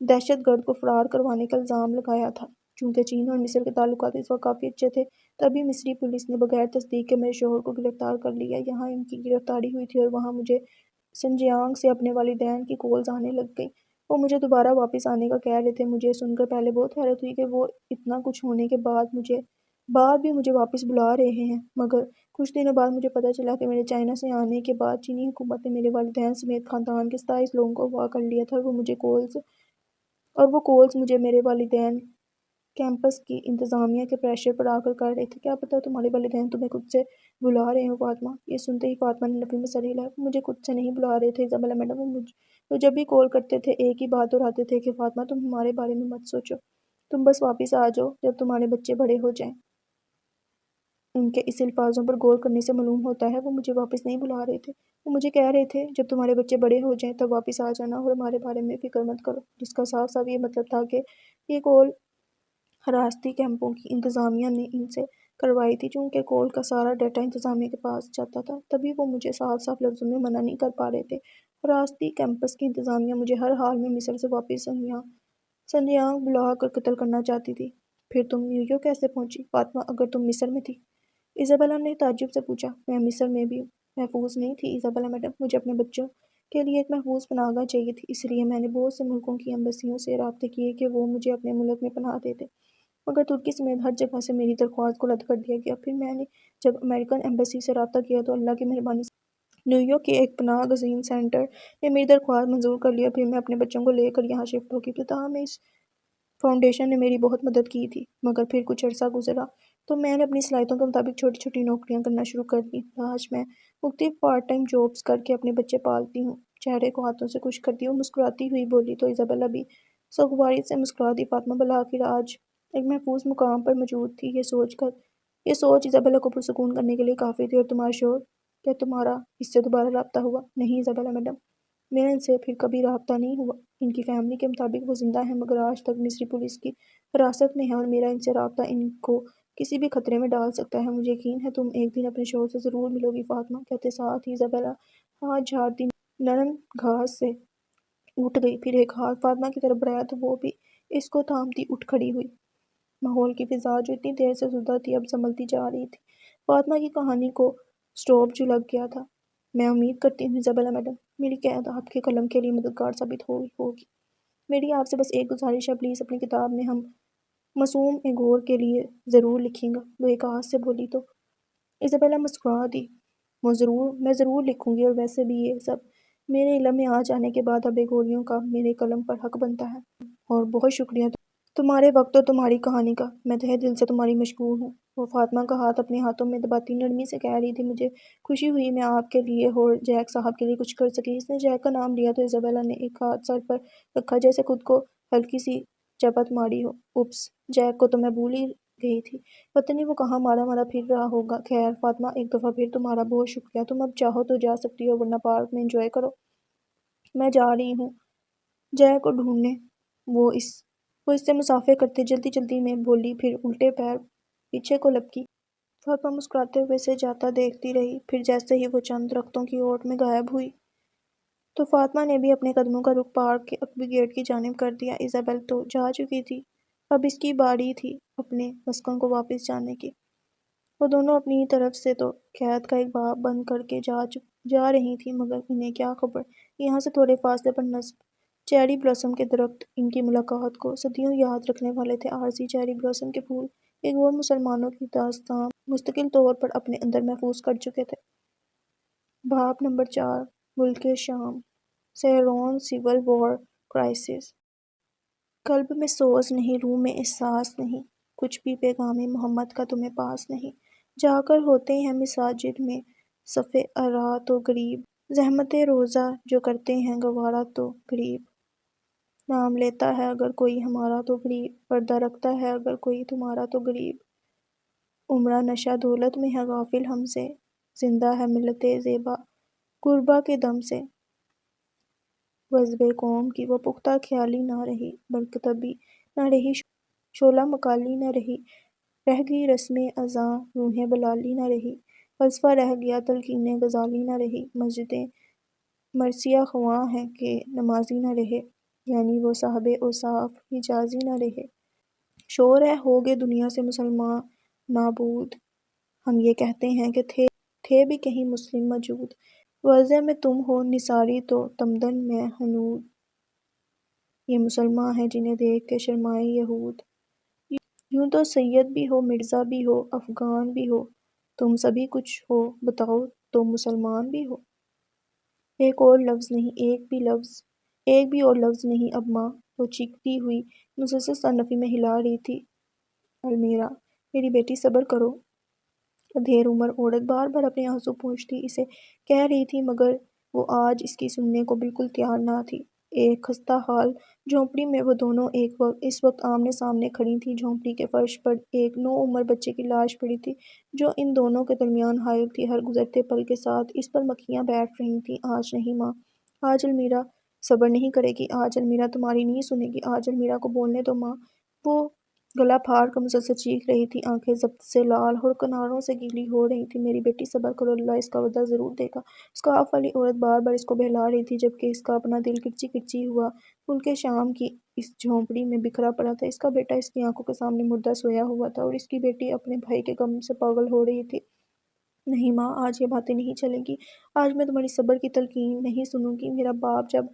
دہشت گرد کو فرار کروانے کا الزام لگایا تھا۔ چونکہ چین اور مصر کے تعلقات اس وقت کافی اچھے تھے، تبھی مصری پولیس نے بغیر تصدیق کے میرے شوہر کو گرفتار کر لیا۔ یہاں ان کی گرفتاری ہوئی تھی اور وہاں مجھے سنجیانگ سے اپنے والدین کی کالز آنے لگ گئی۔ وہ مجھے دوبارہ واپس آنے کا کہہ رہے تھے۔ مجھے سن کر پہلے بہت حیرت ہوئی کہ وہ اتنا کچھ ہونے کے بعد بھی مجھے واپس بلا رہے ہیں، مگر کچھ دنوں بعد مجھے پتہ چلا کہ میرے چائنا سے آنے کے بعد چینی حکومت نے میرے والدین سمیت خاندان کے 27 لوگوں کو اغوا کر لیا تھا، اور وہ کالز مجھے میرے والدین کیمپس کی انتظامیہ کے پریشر پر آ کر رہے تھے۔ کیا پتہ تمہارے والدین تمہیں خود سے بلا رہے ہوں فاطمہ۔ یہ سنتے ہی فاطمہ نے نفی میں سر ہلایا۔ وہ مجھے خود سے نہیں بلا رہے تھے ایزابیلا میڈم، وہ جب بھی کال کرتے تھے ایک ہی بات دہراتے تھے کہ فاطمہ تم ہمارے بارے میں مت سوچو، تم بس واپس آ جاؤ جب تمہارے بچے بڑے ہو جائیں۔ ان کے اس الفاظوں پر غور کرنے سے معلوم ہوتا ہے وہ مجھے واپس نہیں بلا رہے تھے، وہ مجھے کہہ رہے تھے جب تمہارے بچے بڑے ہو جائیں تب واپس آ جانا اور ہمارے بارے میں فکر مت کرو، جس کا صاف صاف یہ مطلب تھا کہ یہ کال حراستی کیمپوں کی انتظامیہ نے ان سے کروائی تھی۔ چونکہ کال کا سارا ڈیٹا انتظامیہ کے پاس جاتا تھا، تبھی وہ مجھے صاف صاف لفظوں میں منع نہیں کر پا رہے تھے۔ حراستی کیمپس کی انتظامیہ مجھے ہر حال میں مصر سے واپس سنجیانگ بلا کر قتل کرنا چاہتی تھی۔ پھر تم نیویارک کیسے پہنچی فاطمہ، اگر تم مصر میں تھی؟ ایزابیلا نے تعجب سے پوچھا۔ میں مصر میں بھی محفوظ نہیں تھی ایزابیلا میڈم، مجھے اپنے بچوں کے لیے ایک محفوظ پناہ گاہ چاہیے تھی، اس لیے میں نے بہت سے ملکوں کی ایمبیسیوں سے رابطے کیے کہ وہ مجھے اپنے ملک میں پناہ دے دیں، مگر ترکی سمیت ہر جگہ سے میری درخواست کو رد کر دیا گیا۔ پھر میں نے جب امریکن ایمبیسی سے رابطہ کیا تو اللہ کی مہربانی سے نیویارک کے ایک پناہ گزین سینٹر نے میری درخواست منظور کر لیا۔ پھر میں اپنے بچوں کو لے کر یہاں شفٹ ہو گئی۔ ابتدا میں اس فاؤنڈیشن نے میری بہت مدد کی تھی، مگر پھر کچھ عرصہ گزرا تو میں نے اپنی صلاحیتوں کے مطابق چھوٹی چھوٹی نوکریاں کرنا شروع کر دیں۔ آج میں مختلف پارٹ ٹائم جابز کر کے اپنے بچے پالتی ہوں، چہرے کو ہاتھوں سے خشک کرتی ہوں۔ مسکراتی ہوئی بولی تو ایزابیلا بھی سوگواری سے مسکرا دی۔ فاطمہ بالآخر آج ایک محفوظ مقام پر موجود تھی۔ یہ سوچ ایزابیلا کو پرسکون کرنے کے لیے کافی تھی۔ اور تمہارے شوہر، کیا تمہارا اس سے دوبارہ رابطہ ہوا؟ نہیں ایزابیلا میڈم، میرا ان سے پھر کبھی رابطہ نہیں ہوا۔ ان کی فیملی کے مطابق وہ زندہ ہیں، مگر آج تک مصری پولیس کی حراست میں ہیں، اور میرا ان سے رابطہ ان کو کسی بھی خطرے میں ڈال سکتا ہے۔ مجھے یقین ہے تم ایک دن اپنے شوہر سے ضرور ملو گی فاطمہ، کہتے ساتھ ہی ایزابیلا ہاتھ جھاڑتی نرم گھاس سے اٹھ گئی۔ پھر ایک ہاتھ فاطمہ کی طرف بڑھایا تو وہ بھی اس کو تھامتی اٹھ کھڑی ہوئی۔ ماحول کی فضا جو اتنی دیر سے زدہ تھی اب سنبھلتی جا رہی تھی۔ فاطمہ کی کہانی کو سٹاپ جو لگ گیا تھا۔ میں امید کرتی ہوں ایزابیلا میڈم میری قید آپ کے قلم کے لیے مددگار ثابت ہوگی۔ میری آپ سے بس ایک گزارش ہے، پلیز اپنی کتاب میں ہم معصوم ایغور کے لیے ضرور لکھیں گا۔ وہ ایک آواز سے بولی تو ایزابیلا مسکرا دی۔ میں ضرور لکھوں گی، اور ویسے بھی یہ سب میرے علم میں آ جانے کے بعد اب ایغوریوں کا میرے قلم پر حق بنتا ہے۔ اور بہت شکریہ تمہارے وقت اور تمہاری کہانی کا، میں تہہ دل سے تمہاری مشکور ہوں۔ وہ فاطمہ کا ہاتھ اپنے ہاتھوں میں دباتی نرمی سے کہہ رہی تھی، مجھے خوشی ہوئی میں آپ کے لیے اور جیک صاحب کے لیے کچھ کر سکی۔ اس نے جیک کا نام لیا تو ایزابیلا نے ایک ہاتھ سر پر رکھا جیسے خود کو ہلکی سی چپت ماری ہو۔ اپس، جیک کو تو میں بھول ہی گئی تھی، پتہ نہیں وہ کہاں مارا مارا پھر رہا ہوگا۔ خیر فاطمہ، ایک دفعہ پھر تمہارا بہت شکریہ، تم اب چاہو تو جا سکتی ہو، ورنہ پارک میں انجوائے کرو۔ میں جا رہی ہوں جے کو ڈھونڈنے۔ وہ اس سے مسافے کرتے جلدی جلدی میں بولی، پھر الٹے پیر پیچھے کو لپکی۔ فاطمہ مسکراتے ہوئے اسے جاتا دیکھتی رہی، پھر جیسے ہی وہ چند درختوں کی اوٹ میں غائب ہوئی تو فاطمہ نے بھی اپنے قدموں کا رخ پارک کے عقبی گیٹ کی جانب کر دیا۔ ایزابل تو جا چکی تھی، اب اس کی باری تھی اپنے مسکن کو واپس جانے کی۔ وہ دونوں اپنی طرف سے تو قید کا ایک باب بند کر کے جا رہی تھیں، مگر انہیں کیا خبر، یہاں سے تھوڑے فاصلے پر نصب چیری بلاسم کے درخت ان کی ملاقات کو صدیوں یاد رکھنے والے تھے۔ عارضی چیری بلاسم کے پھول ایک وہ مسلمانوں کی داستان مستقل طور پر اپنے اندر محفوظ کر چکے تھے۔ باب نمبر 4 ملک شام سیرون سول وار کرائسس۔ قلب میں سوز نہیں، روح میں احساس نہیں، کچھ بھی پیغام محمد کا تمہیں پاس نہیں۔ جا کر ہوتے ہیں مساجد میں صف آرا تو غریب، زحمت روزہ جو کرتے ہیں گوارا تو غریب۔ نام لیتا ہے اگر کوئی ہمارا تو غریب، پردہ رکھتا ہے اگر کوئی تمہارا تو غریب۔ عمرہ نشہ دولت میں ہے غافل ہم سے، زندہ ہے ملت زیبا غربا کے دم سے۔ وثب قوم کی وہ پختہ خیالی نہ رہی، برکتبی نہ رہی، شعلہ مکالی نہ رہی، رہ گئی رسم اذاں روح بلالی نہ رہی، فلسفہ رہ گیا تلقین غزالی نہ رہی۔ مسجدیں مرثیہ خواں ہیں کہ نمازی نہ رہے، یعنی وہ صاحب اوصاف حجازی نہ رہے۔ شور ہے ہو گئے دنیا سے مسلماں نابود، ہم یہ کہتے ہیں کہ تھے بھی کہیں مسلم موجود۔ وضع میں تم ہو نثاری تو تمدن میں ہنود، یہ مسلماں ہیں جنہیں دیکھ کے شرمائے یہود۔ یوں تو سید بھی ہو مرزا بھی ہو افغان بھی ہو، تم سبھی کچھ ہو بتاؤ تو مسلمان بھی ہو۔ ایک اور لفظ نہیں، ایک بھی اور لفظ نہیں اب ماں، وہ چیختی ہوئی مسلسل سر نفی میں ہلا رہی تھی۔ المیرا میری بیٹی صبر کرو۔ ادھیر عمر عورت بار بار اپنے آنسو پوچھتی اسے کہہ رہی تھی، مگر وہ آج اس کی سننے کو بالکل تیار نہ تھی۔ ایک خستہ حال جھونپڑی میں وہ دونوں اس وقت آمنے سامنے کھڑی تھیں۔ جھونپڑی کے فرش پر ایک نوعمر بچے کی لاش پڑی تھی جو ان دونوں کے درمیان حائل تھی۔ ہر گزرتے پل کے ساتھ اس پر مکھیاں بیٹھ رہی تھیں۔ آج نہیں ماں، آج المیرا صبر نہیں کرے گی، آج المیرا تمہاری نہیں سنے گی، آج المیرا کو بولنے دو ماں۔ وہ گلا پھاڑ کر مسلسل چیخ رہی تھی، آنکھیں ضبط سے لال اور کناروں سے گیلی ہو رہی تھیں۔ میری بیٹی صبر کرو، اللہ اس کا بدلہ ضرور دے گا۔ اسکارف والی عورت بار بار اس کو بہلا رہی تھی، جبکہ اس کا اپنا دل کرچی کرچی ہوا ملک شام کی اس جھونپڑی میں بکھرا پڑا تھا۔ اس کا بیٹا اس کی آنکھوں کے سامنے مردہ سویا ہوا تھا اور اس کی بیٹی اپنے بھائی کے غم سے پاگل ہو رہی تھی۔ نہیں ماں، آج یہ باتیں نہیں چلیں گی، آج میں تمہاری صبر کی تلقین نہیں سنوں گی۔ میرا باپ جب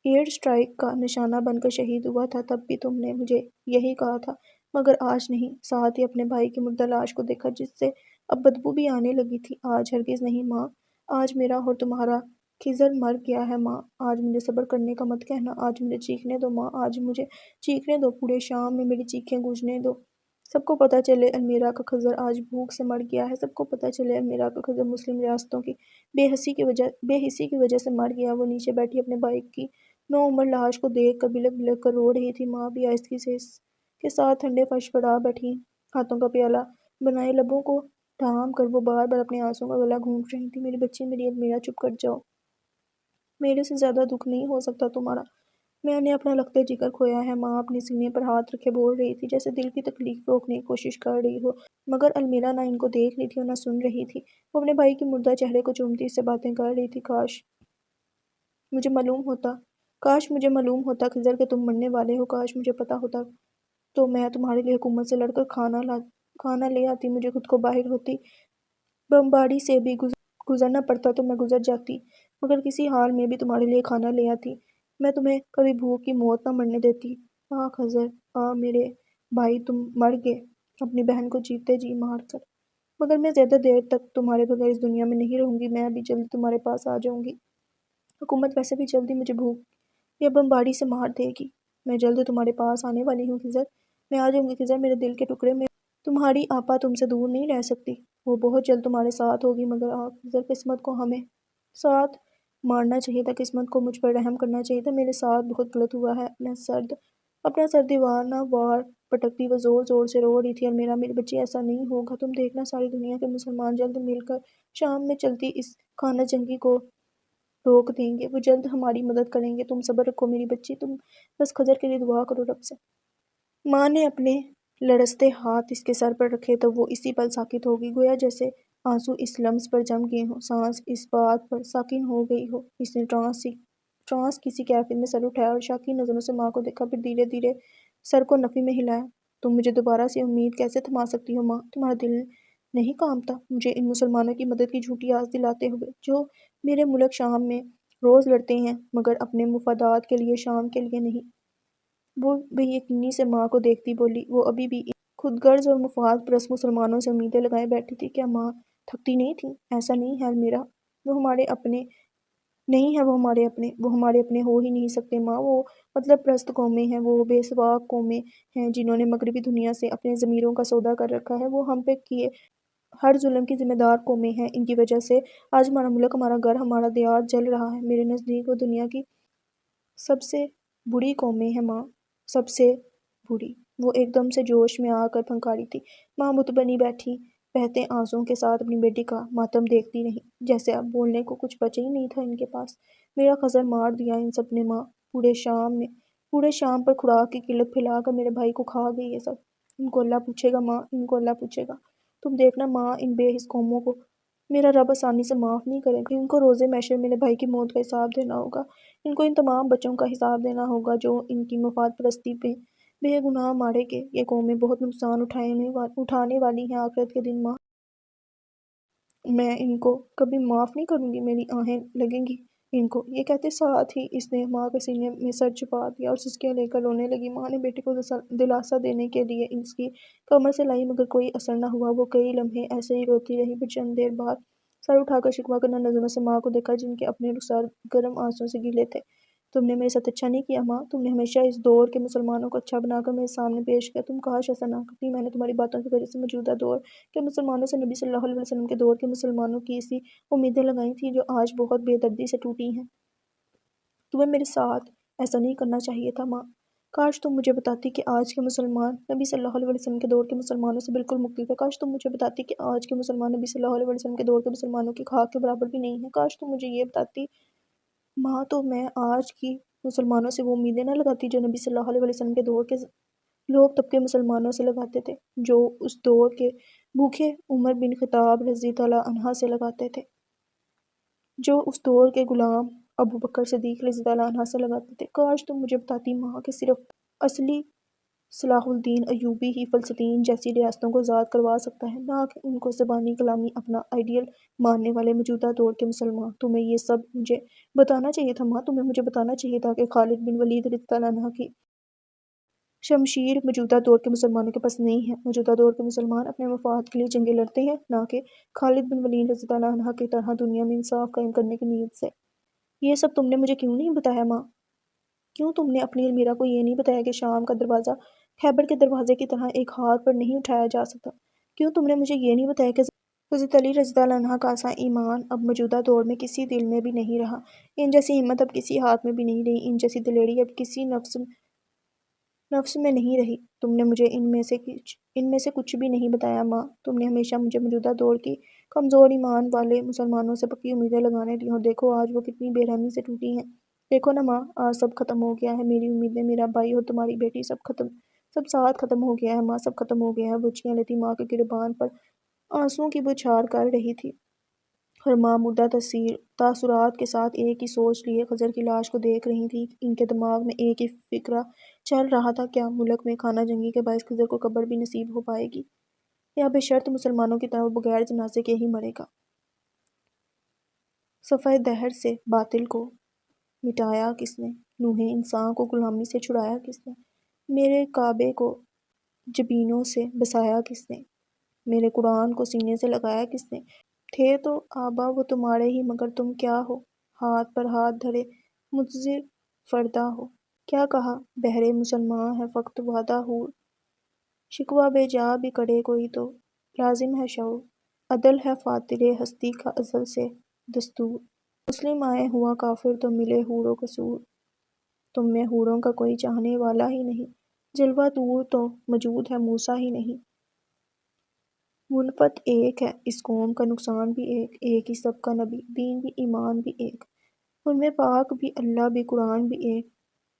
ایئر اسٹرائیک کا نشانہ بن کر شہید ہوا تھا تب بھی تم نے مجھے یہی کہا تھا، مگر آج نہیں۔ ساتھ ہی اپنے بھائی کی مردہ لاش کو دیکھا جس سے اب بدبو بھی آنے لگی تھی۔ آج ہرگز نہیں ماں، آج میرا اور تمہارا خضر مر گیا ہے ماں، آج مجھے صبر کرنے کا مت کہنا، آج مجھے چیخنے دو ماں، آج مجھے چیخنے دو، پورے شام میں میری چیخیں گونجنے دو۔ سب کو پتہ چلے المیرا کا خضر آج بھوک سے مر گیا ہے، سب کو پتہ چلے المیرا کا خضر مسلم ریاستوں کی بے حسی کی وجہ سے مر گیا۔ وہ نیچے بیٹھی اپنے بھائی کی نوعمر لاش کو دیکھ کر بلک بلک کر رو رہی تھی۔ ماں بھی آہستگی سے اس کے ساتھ ٹھنڈے فرش پر آ بیٹھی، ہاتھوں کا پیالہ بنائے لبوں کو ڈھانپ کر وہ بار بار اپنے آنسوؤں کا گلا گھونٹ رہی تھی۔ میری بچی، میری المیرا، چپ کر جاؤ، میرے سے زیادہ دکھ نہیں ہو سکتا تمہارا، میں نے اپنا لخت جگر کھویا ہے۔ ماں اپنے سینے پر ہاتھ رکھے بول رہی تھی، جیسے دل کی تکلیف روکنے کی کوشش کر رہی ہو، مگر المیرا نہ ان کو دیکھ رہی تھی اور نہ سن رہی تھی۔ وہ اپنے بھائی کے مردہ چہرے کو چومتی اس سے باتیں کر رہی تھی۔ کاش مجھے معلوم ہوتا خضر کہ تم مرنے والے ہو، کاش مجھے پتہ ہوتا تو میں تمہارے لیے حکومت سے لڑ کر کھانا لے آتی، مجھے خود کو باہر ہوتی بمباری سے بھی گزرنا پڑتا تو میں گزر جاتی، مگر کسی حال میں بھی تمہارے لیے کھانا لے آتی، میں تمہیں کبھی بھوک کی موت نہ مرنے دیتی۔ آہ خضر، آہ میرے بھائی، تم مر گئے اپنی بہن کو جیتے جی مار کر، مگر میں زیادہ دیر تک تمہارے بغیر اس دنیا میں نہیں رہوں گی، میں ابھی جلد تمہارے پاس آ جاؤں گی۔ حکومت ویسے بھی جلدی مجھے بھوک یا بمباری سے مار دے گی، میں جلد تمہارے پاس آنے والی ہوں خضر، میں آ جاؤں گی خضر، میرے دل کے ٹکڑے میں تمہاری آپا تم سے دور نہیں رہ سکتی، وہ بہت جلد تمہارے ساتھ ہوگی، مگر آہ خضر، قسمت کو ہمیں ساتھ مارنا چاہیے تھا، قسمت کو مجھ پر رحم کرنا چاہیے تھا، میرے ساتھ بہت غلط ہوا ہے۔ اپنا سر دیوانہ وار پٹکتی وہ زور زور سے رو رہی تھی۔ المیرا میری بچی، ایسا نہیں ہوگا، تم دیکھنا ساری دنیا کے مسلمان جلد مل کر شام میں چلتی اس خانہ جنگی کو روک دیں گے، وہ جلد ہماری مدد کریں گے۔ تم صبر رکھو میری بچی، تم بس خضر کے لیے دعا کرو رب سے۔ ماں نے اپنے لرزتے ہاتھ اس کے سر پر رکھے تو وہ اسی پل ساکت ہو گئی، گویا جیسے آنسو اس لمس پر جم گئے ہوں، سانس اس بات پر ساکن ہو گئی ہو۔ اس نے ٹرانس کسی کیفن میں سر اٹھایا اور شاکین نظروں سے ماں کو دیکھا، پھر دھیرے دھیرے سر کو نفی میں ہلایا۔ تم مجھے دوبارہ سے امید کیسے تھما سکتی ہو ماں؟ تمہارا دل نہیں کانپتا مجھے ان مسلمانوں کی مدد کی جھوٹی آس دلاتے ہوئے، جو میرے ملک شام میں روز لڑتے ہیں مگر اپنے مفادات کے لیے، شام کے لیے نہیں؟ وہ بے یقینی سے ماں کو دیکھتی بولی، وہ ابھی بھی خود غرض اور مفاد پرست مسلمانوں سے امیدیں لگائے بیٹھی تھی۔ کیا ماں تھکتی نہیں تھی؟ ایسا نہیں ہے المیرا، وہ ہمارے اپنے نہیں ہے، وہ ہمارے اپنے ہو ہی نہیں سکتے ماں۔ وہ مطلب پرست قومیں ہیں، وہ بے سواک قومیں ہیں جنہوں نے مغربی دنیا سے اپنے ضمیروں کا سودا کر رکھا ہے۔ وہ ہم پہ کیے ہر ظلم کی ذمہ دار قومیں ہیں، ان کی وجہ سے آج ہمارا ملک، ہمارا گھر، ہمارا دیار جل رہا ہے۔ میرے نزدیک وہ دنیا کی سب سے بری قومیں ہیں ماں، سب سے بری۔ وہ ایک دم سے جوش میں آ کر پھنکاری تھی۔ ماں متبنی بیٹھی بہتے آنسوؤں کے ساتھ اپنی بیٹی کا ماتم دیکھتی رہی، جیسے اب بولنے کو کچھ بچا ہی نہیں تھا ان کے پاس۔ میرا خضر مار دیا ان سب نے ماں، پورے شام پر خوراک کی قلت پھیلا کر میرے بھائی کو کھا گئی یہ سب۔ ان کو اللہ پوچھے گا ماں، ان کو اللہ پوچھے گا۔ تم دیکھنا ماں، ان بے حس قوموں کو میرا رب آسانی سے معاف نہیں کرے گا۔ ان کو روزے محشر میرے بھائی کی موت کا حساب دینا ہوگا۔ ان کو ان تمام بچوں کا حساب دینا ہوگا جو ان کی مفاد پرستی پہ بے گناہ مارے گئے۔ یہ قومیں بہت نقصان اٹھانے والی ہیں آخرت کے دن ماں۔ میں ان کو کبھی معاف نہیں کروں گی، میری آہیں لگیں گی ان کو۔ یہ کہتے ساتھ ہی اس نے ماں کے سینے میں سر چھپا دیا اور سسکیاں لے کر رونے لگی۔ ماں نے بیٹی کو دلاسا دینے کے لیے اس کی کمر سے لائی مگر کوئی اثر نہ ہوا۔ وہ کئی لمحے ایسے ہی روتی رہی، پھر چند دیر بعد سر اٹھا کر شکوہ کرنا نظروں سے ماں کو دیکھا جن کے اپنے رخسار گرم آنسوؤں سے گیلے تھے۔ تم نے میرے ساتھ اچھا نہیں کیا ماں، تم نے ہمیشہ اس دور کے مسلمانوں کو اچھا بنا کر میرے سامنے پیش کیا، تم کاش ایسا نہ کرتی۔ میں نے تمہاری باتوں کی وجہ سے موجودہ دور کے مسلمانوں سے نبی صلی اللہ علیہ وسلم کے دور کے مسلمانوں کی ایسی امیدیں لگائی تھیں جو آج بہت بے دردی سے ٹوٹی ہیں۔ تمہیں میرے ساتھ ایسا نہیں کرنا چاہیے تھا ماں۔ کاش تم مجھے بتاتی کہ آج کے مسلمان نبی صلی اللہ علیہ وسلم کے دور کے مسلمانوں سے بالکل مختلف ہے۔ کاش تم مجھے بتاتی کہ آج کے مسلمان نبی صلی اللہ علیہ وسلم کے دور کے مسلمانوں کی خاک کے برابر بھی نہیں ہیں۔ کاش تم مجھے یہ بتاتی ماں، تو میں آج کی مسلمانوں سے وہ امیدیں نہ لگاتی جو نبی صلی اللہ علیہ وسلم کے دور کے لوگ طبقے مسلمانوں سے لگاتے تھے، جو اس دور کے بھوکے عمر بن خطاب رضی اللہ عنہ سے لگاتے تھے، جو اس دور کے غلام ابو بکر صدیق رضی اللہ عنہ سے لگاتے تھے۔ کاش تم مجھے بتاتی ماں کہ صرف اصلی صلاح الدین ایوبی ہی فلسطین جیسی ریاستوں کو آزاد کروا سکتا ہے، نہ کہ ان کو زبانی کلامی اپنا آئیڈیل ماننے والے موجودہ دور کے مسلمان۔ تمہیں یہ سب مجھے بتانا چاہیے تھا ماں، تمہیں مجھے بتانا چاہیے تھا کہ خالد بن ولید رضی اللہ عنہ کی شمشیر موجودہ دور کے مسلمانوں کے پاس نہیں ہے۔ موجودہ دور کے مسلمان اپنے مفاد کے لیے جنگیں لڑتے ہیں، نہ کہ خالد بن ولید رضی اللہ عنہ کی طرح دنیا میں انصاف قائم کرنے کی نیت سے۔ یہ سب تم نے مجھے کیوں نہیں بتایا ماں؟ کیوں تم نے اپنی المیرا کو یہ نہیں بتایا کہ شام کا دروازہ خیبر کے دروازے کی طرح ایک ہاتھ پر نہیں اٹھایا جا سکتا؟ کیوں تم نے مجھے یہ نہیں بتایا کہ حضرت علی رضی اللہ عنہ کا ایسا ایمان اب موجودہ دور میں کسی دل میں بھی نہیں رہا، ان جیسی ہمت اب کسی ہاتھ میں بھی نہیں رہی، ان جیسی دلیری اب کسی نفس میں نہیں رہی؟ تم نے مجھے ان میں سے کچھ بھی نہیں بتایا ماں۔ تم نے ہمیشہ مجھے موجودہ دور کی کمزور ایمان والے مسلمانوں سے پکی امیدیں لگانے دی، اور دیکھو آج وہ کتنی بے رحمی سے ٹوٹی ہیں۔ دیکھو نا ماں، آج سب ختم ہو گیا ہے، میری امیدیں، میرا بھائی اور تمہاری بیٹی، سب ساتھ ختم ہو گیا ہے ماں، سب ختم ہو گیا ہے۔ بچیاں لیتی ماں کے گریبان پر آنسوؤں کی بوچھار کر رہی تھی، اور ماں مردہ تاثرات کے ساتھ ایک ہی سوچ لیے خضر کی لاش کو دیکھ رہی تھی۔ ان کے دماغ میں ایک ہی فکرہ چل رہا تھا، کیا ملک میں خانہ جنگی کے باعث خضر کو قبر بھی نصیب ہو پائے گی، یا بشرط مسلمانوں کی طرح وہ بغیر جنازے کے ہی مرے گا؟ صفحہ دہر سے باطل کو مٹایا کس نے؟ نوح انسان کو غلامی سے چھڑایا کس نے؟ میرے کعبے کو جبینوں سے بسایا کس نے؟ میرے قرآن کو سینے سے لگایا کس نے؟ تھے تو آبا وہ تمہارے ہی، مگر تم کیا ہو؟ ہاتھ پر ہاتھ دھرے متضر فردا ہو۔ کیا کہا بہرے مسلمان ہے فقط وعدہ حور، شکوہ بے جا بھی کرے کوئی تو لازم ہے شعور، عدل ہے فاطر ہستی کا ازل سے دستور، مسلم آئے ہوا کافر تو ملے حور و قصور، تم میں حوروں کا کوئی چاہنے والا ہی نہیں، جلوہ طور تو موجود ہے موسیٰ ہی نہیں۔ منفت ایک ہے اس قوم کا، نقصان بھی ایک ہی سب کا، نبی دین بھی ایمان بھی ایک۔ ان میں پاک بھی، اللہ بھی، قرآن بھی ایک،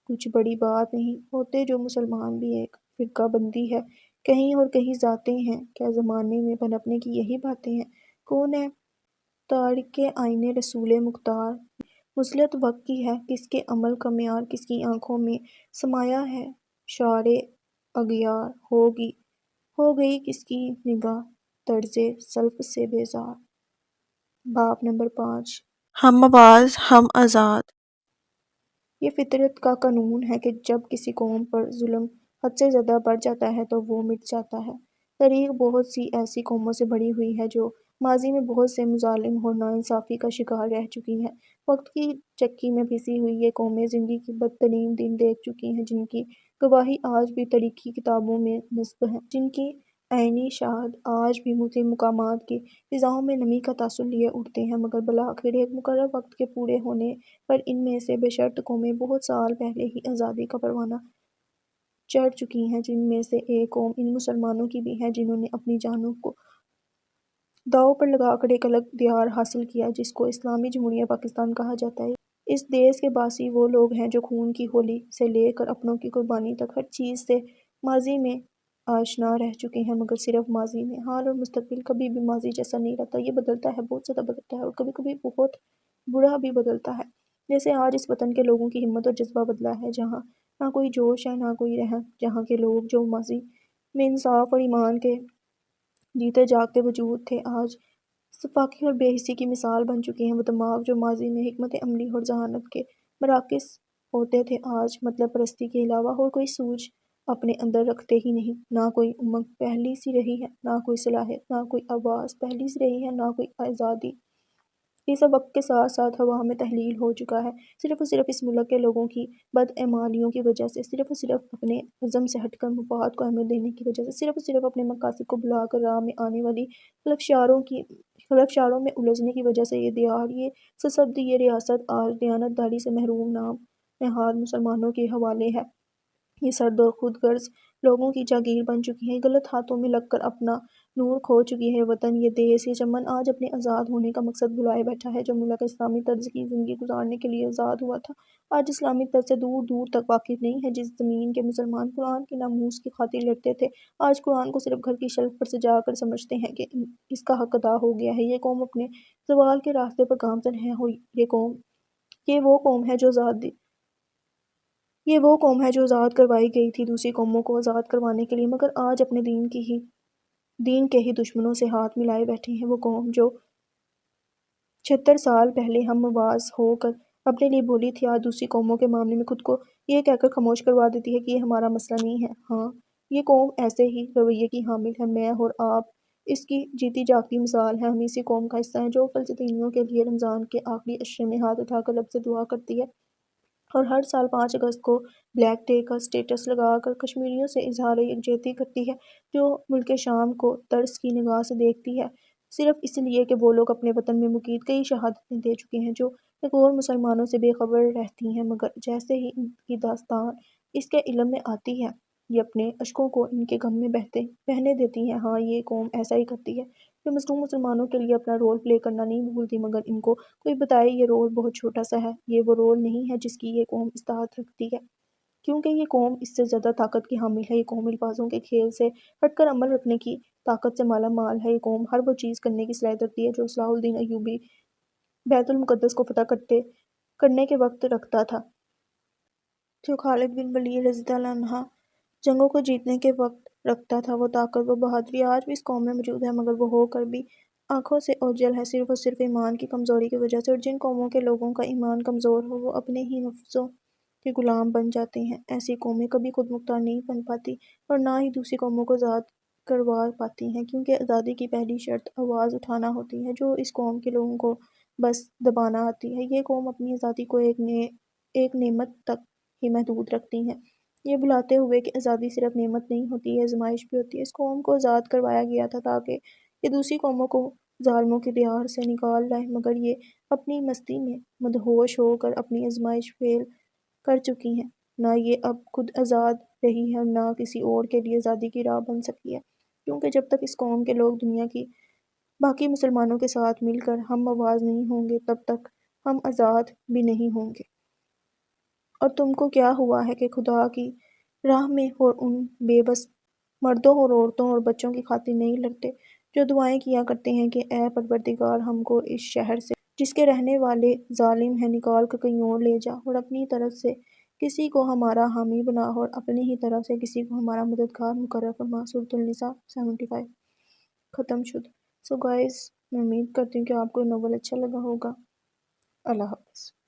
کچھ بڑی بات نہیں ہوتے جو مسلمان بھی ایک۔ فرقہ بندی ہے کہیں اور کہیں ذاتیں ہیں، کیا زمانے میں پنپنے کی یہی باتیں ہیں؟ کون ہے تارک آئین رسول مختار؟ مصلحت وقت کی ہے، کس کے عمل کا معیار کس کی آنکھوں میں سمایا ہے؟ شعر اغیار ہو گئی کس کی نگاہ طرز سلف سے بیزار؟ باب نمبر 5۔ ہم آواز ہم آزاد۔ یہ فطرت کا قانون ہے کہ جب کسی قوم پر ظلم حد سے زیادہ بڑھ جاتا ہے تو وہ مٹ جاتا ہے۔ تاریخ بہت سی ایسی قوموں سے بھری ہوئی ہے جو ماضی میں بہت سے مظالم اور ناانصافی کا شکار رہ چکی ہیں۔ وقت کی چکی میں پسی ہوئی یہ قومیں زندگی کے بدترین دن دیکھ چکی ہیں، جن کی گواہی آج بھی تاریخی کتابوں میں نصب ہے، جن کی عینی شاہد آج بھی مختلف مقامات کی فضاؤں میں نمی کا تاثر لیے اٹھتے ہیں، مگر بالآخر ایک مقررہ وقت کے پورے ہونے پر ان میں سے بے شرط قومیں بہت سال پہلے ہی آزادی کا پروانہ چڑھ چکی ہیں، جن میں سے ایک قوم ان مسلمانوں کی بھی ہے جنہوں نے اپنی جانوں کو داؤ پر لگا کر ایک الگ دیار حاصل کیا جس کو اسلامی جمہوریہ پاکستان کہا جاتا ہے۔ اس دیس کے باسی وہ لوگ ہیں جو خون کی ہولی سے لے کر اپنوں کی قربانی تک ہر چیز سے ماضی میں آشنا رہ چکے ہیں، مگر صرف ماضی میں۔ حال اور مستقبل کبھی بھی ماضی جیسا نہیں رہتا، یہ بدلتا ہے، بہت زیادہ بدلتا ہے، اور کبھی کبھی بہت برا بھی بدلتا ہے۔ جیسے آج اس وطن کے لوگوں کی ہمت اور جذبہ بدلا ہے، جہاں نہ کوئی جوش ہے نہ کوئی رحم، جہاں کے لوگ جو ماضی میں انصاف اور ایمان کے جیتے جاگتے وجود تھے، آج فاقے اور بے حسی کی مثال بن چکے ہیں۔ وہ دماغ جو ماضی میں حکمت عملی اور ذہانت کے مراکز ہوتے تھے، آج مطلب پرستی کے علاوہ اور کوئی سوچ اپنے اندر رکھتے ہی نہیں۔ نہ کوئی امنگ پہلی سی رہی ہے، نہ کوئی صلاحیت، نہ کوئی آواز پہلی سی رہی ہے، نہ کوئی آزادی۔ یہ سب وقت کے ساتھ ساتھ ہوا میں تحلیل ہو چکا ہے، صرف اور صرف اس ملک کے لوگوں کی بدعمالیوں کی وجہ سے، صرف اور صرف اپنے عزم سے ہٹ کر مفاد کو اہمیت دینے کی وجہ سے، صرف اور صرف اپنے مقاصد کو بھلا کر راہ میں آنے والی خلفشاروں میں الجھنے کی وجہ سے۔ یہ دیار، یہ سرسبزی، یہ ریاست آج دیانت داری سے محروم نام نہاد مسلمانوں کے حوالے ہے۔ یہ سرد اور خود غرض لوگوں کی جاگیر بن چکی ہے، غلط ہاتھوں میں لگ کر اپنا نور کھو چکی ہے۔ یہ وطن، یہ دیس، یہ چمن آج اپنے آزاد ہونے کا مقصد بھلائے بیٹھا ہے۔ جو ملک اسلامی طرز کی زندگی گزارنے کے لیے آزاد ہوا تھا، آج اسلامی طرز سے دور دور تک واقف نہیں ہے۔ جس زمین کے مسلمان قرآن کے ناموس کی خاطر لڑتے تھے، آج قرآن کو صرف گھر کی شیلف پر سجا کر سمجھتے ہیں کہ اس کا حق ادا ہو گیا ہے۔ یہ قوم اپنے زوال کے راستے پر گامزن ہے۔ یہ وہ قوم ہے جو آزاد کروائی گئی تھی دوسری قوموں کو آزاد کروانے کے لیے، مگر آج اپنے دین کے ہی دشمنوں سے ہاتھ ملائے بیٹھی ہے۔ وہ قوم جو 76 سال پہلے ہم آواز ہو کر اپنے لیے بولی تھی، آج دوسری قوموں کے معاملے میں خود کو یہ کہہ کر خاموش کروا دیتی ہے کہ یہ ہمارا مسئلہ نہیں ہے۔ ہاں، یہ قوم ایسے ہی رویے کی حامل ہے۔ میں اور آپ اس کی جیتی جاگتی مثال ہیں۔ ہم اسی قوم کا حصہ ہیں جو فلسطینیوں کے لیے رمضان کے آخری عشرے میں ہاتھ اٹھا کر رب سے دعا کرتی ہے، اور ہر سال 5 اگست کو بلیک ڈے کا اسٹیٹس لگا کر کشمیریوں سے اظہار یکجہتی کرتی ہے، جو ملک شام کو ترس کی نگاہ سے دیکھتی ہے، صرف اس لیے کہ وہ لوگ اپنے وطن میں مقید کئی شہادتیں دے چکے ہیں جو ایک اور مسلمانوں سے بے خبر رہتی ہیں۔ مگر جیسے ہی ان کی داستان اس کے علم میں آتی ہے، یہ اپنے اشکوں کو ان کے غم میں بہنے دیتی ہیں۔ ہاں، یہ قوم ایسا ہی کرتی ہے، جو مظلوم مسلمانوں کے لیے اپنا رول پلے کرنا نہیں بھولتی، مگر ان کو کوئی بتائے یہ رول بہت چھوٹا سا ہے۔ یہ وہ رول نہیں ہے جس کی یہ قوم استطاعت رکھتی ہے، کیونکہ یہ قوم اس سے زیادہ طاقت کی حامل ہے۔ یہ قوم الفاظوں کے کھیل سے ہٹ کر عمل رکھنے کی طاقت سے مالا مال ہے۔ یہ قوم ہر وہ چیز کرنے کی صلاحیت رکھتی ہے جو صلاح الدین ایوبی بیت المقدس کو فتح کرنے کے وقت رکھتا تھا، جو خالد بن ولید رضی اللہ عنہ جنگوں کو جیتنے کے وقت رکھتا تھا۔ وہ طاقت، وہ بہادری آج بھی اس قوم میں موجود ہے، مگر وہ ہو کر بھی آنکھوں سے اوجھل ہے، صرف اور صرف ایمان کی کمزوری کی وجہ سے۔ اور جن قوموں کے لوگوں کا ایمان کمزور ہو، وہ اپنے ہی نفسوں کے غلام بن جاتے ہیں۔ ایسی قومیں کبھی خود مختار نہیں بن پاتی اور نہ ہی دوسری قوموں کو آزاد کروا پاتی ہیں، کیونکہ آزادی کی پہلی شرط آواز اٹھانا ہوتی ہے، جو اس قوم کے لوگوں کو بس دبانا آتی ہے۔ یہ قوم اپنی آزادی کو ایک نعمت تک ہی محدود رکھتی ہے، یہ بھلاتے ہوئے کہ آزادی صرف نعمت نہیں ہوتی، یہ آزمائش بھی ہوتی ہے۔ اس قوم کو آزاد کروایا گیا تھا تاکہ یہ دوسری قوموں کو ظالموں کی دیار سے نکال لائے، مگر یہ اپنی مستی میں مدہوش ہو کر اپنی آزمائش فیل کر چکی ہیں۔ نہ یہ اب خود آزاد رہی ہے اور نہ کسی اور کے لیے آزادی کی راہ بن سکی ہے، کیونکہ جب تک اس قوم کے لوگ دنیا کی باقی مسلمانوں کے ساتھ مل کر ہم آواز نہیں ہوں گے، تب تک ہم آزاد بھی نہیں ہوں گے۔ اور تم کو کیا ہوا ہے کہ خدا کی راہ میں اور ان بے بس مردوں اور عورتوں اور بچوں کی خاطر نہیں لڑتے جو دعائیں کیا کرتے ہیں کہ اے پروردگار ہم کو اس شہر سے جس کے رہنے والے ظالم ہیں نکال کر کہیں اور لے جا، اور اپنی طرف سے کسی کو ہمارا حامی بنا اور اپنی ہی طرف سے کسی کو ہمارا مددگار مقرر فرما۔ سورۃ النساء 75 ختم شد۔ سو گائز میں امید کرتی ہوں کہ آپ کو یہ ناول اچھا لگا ہوگا۔ اللہ حافظ۔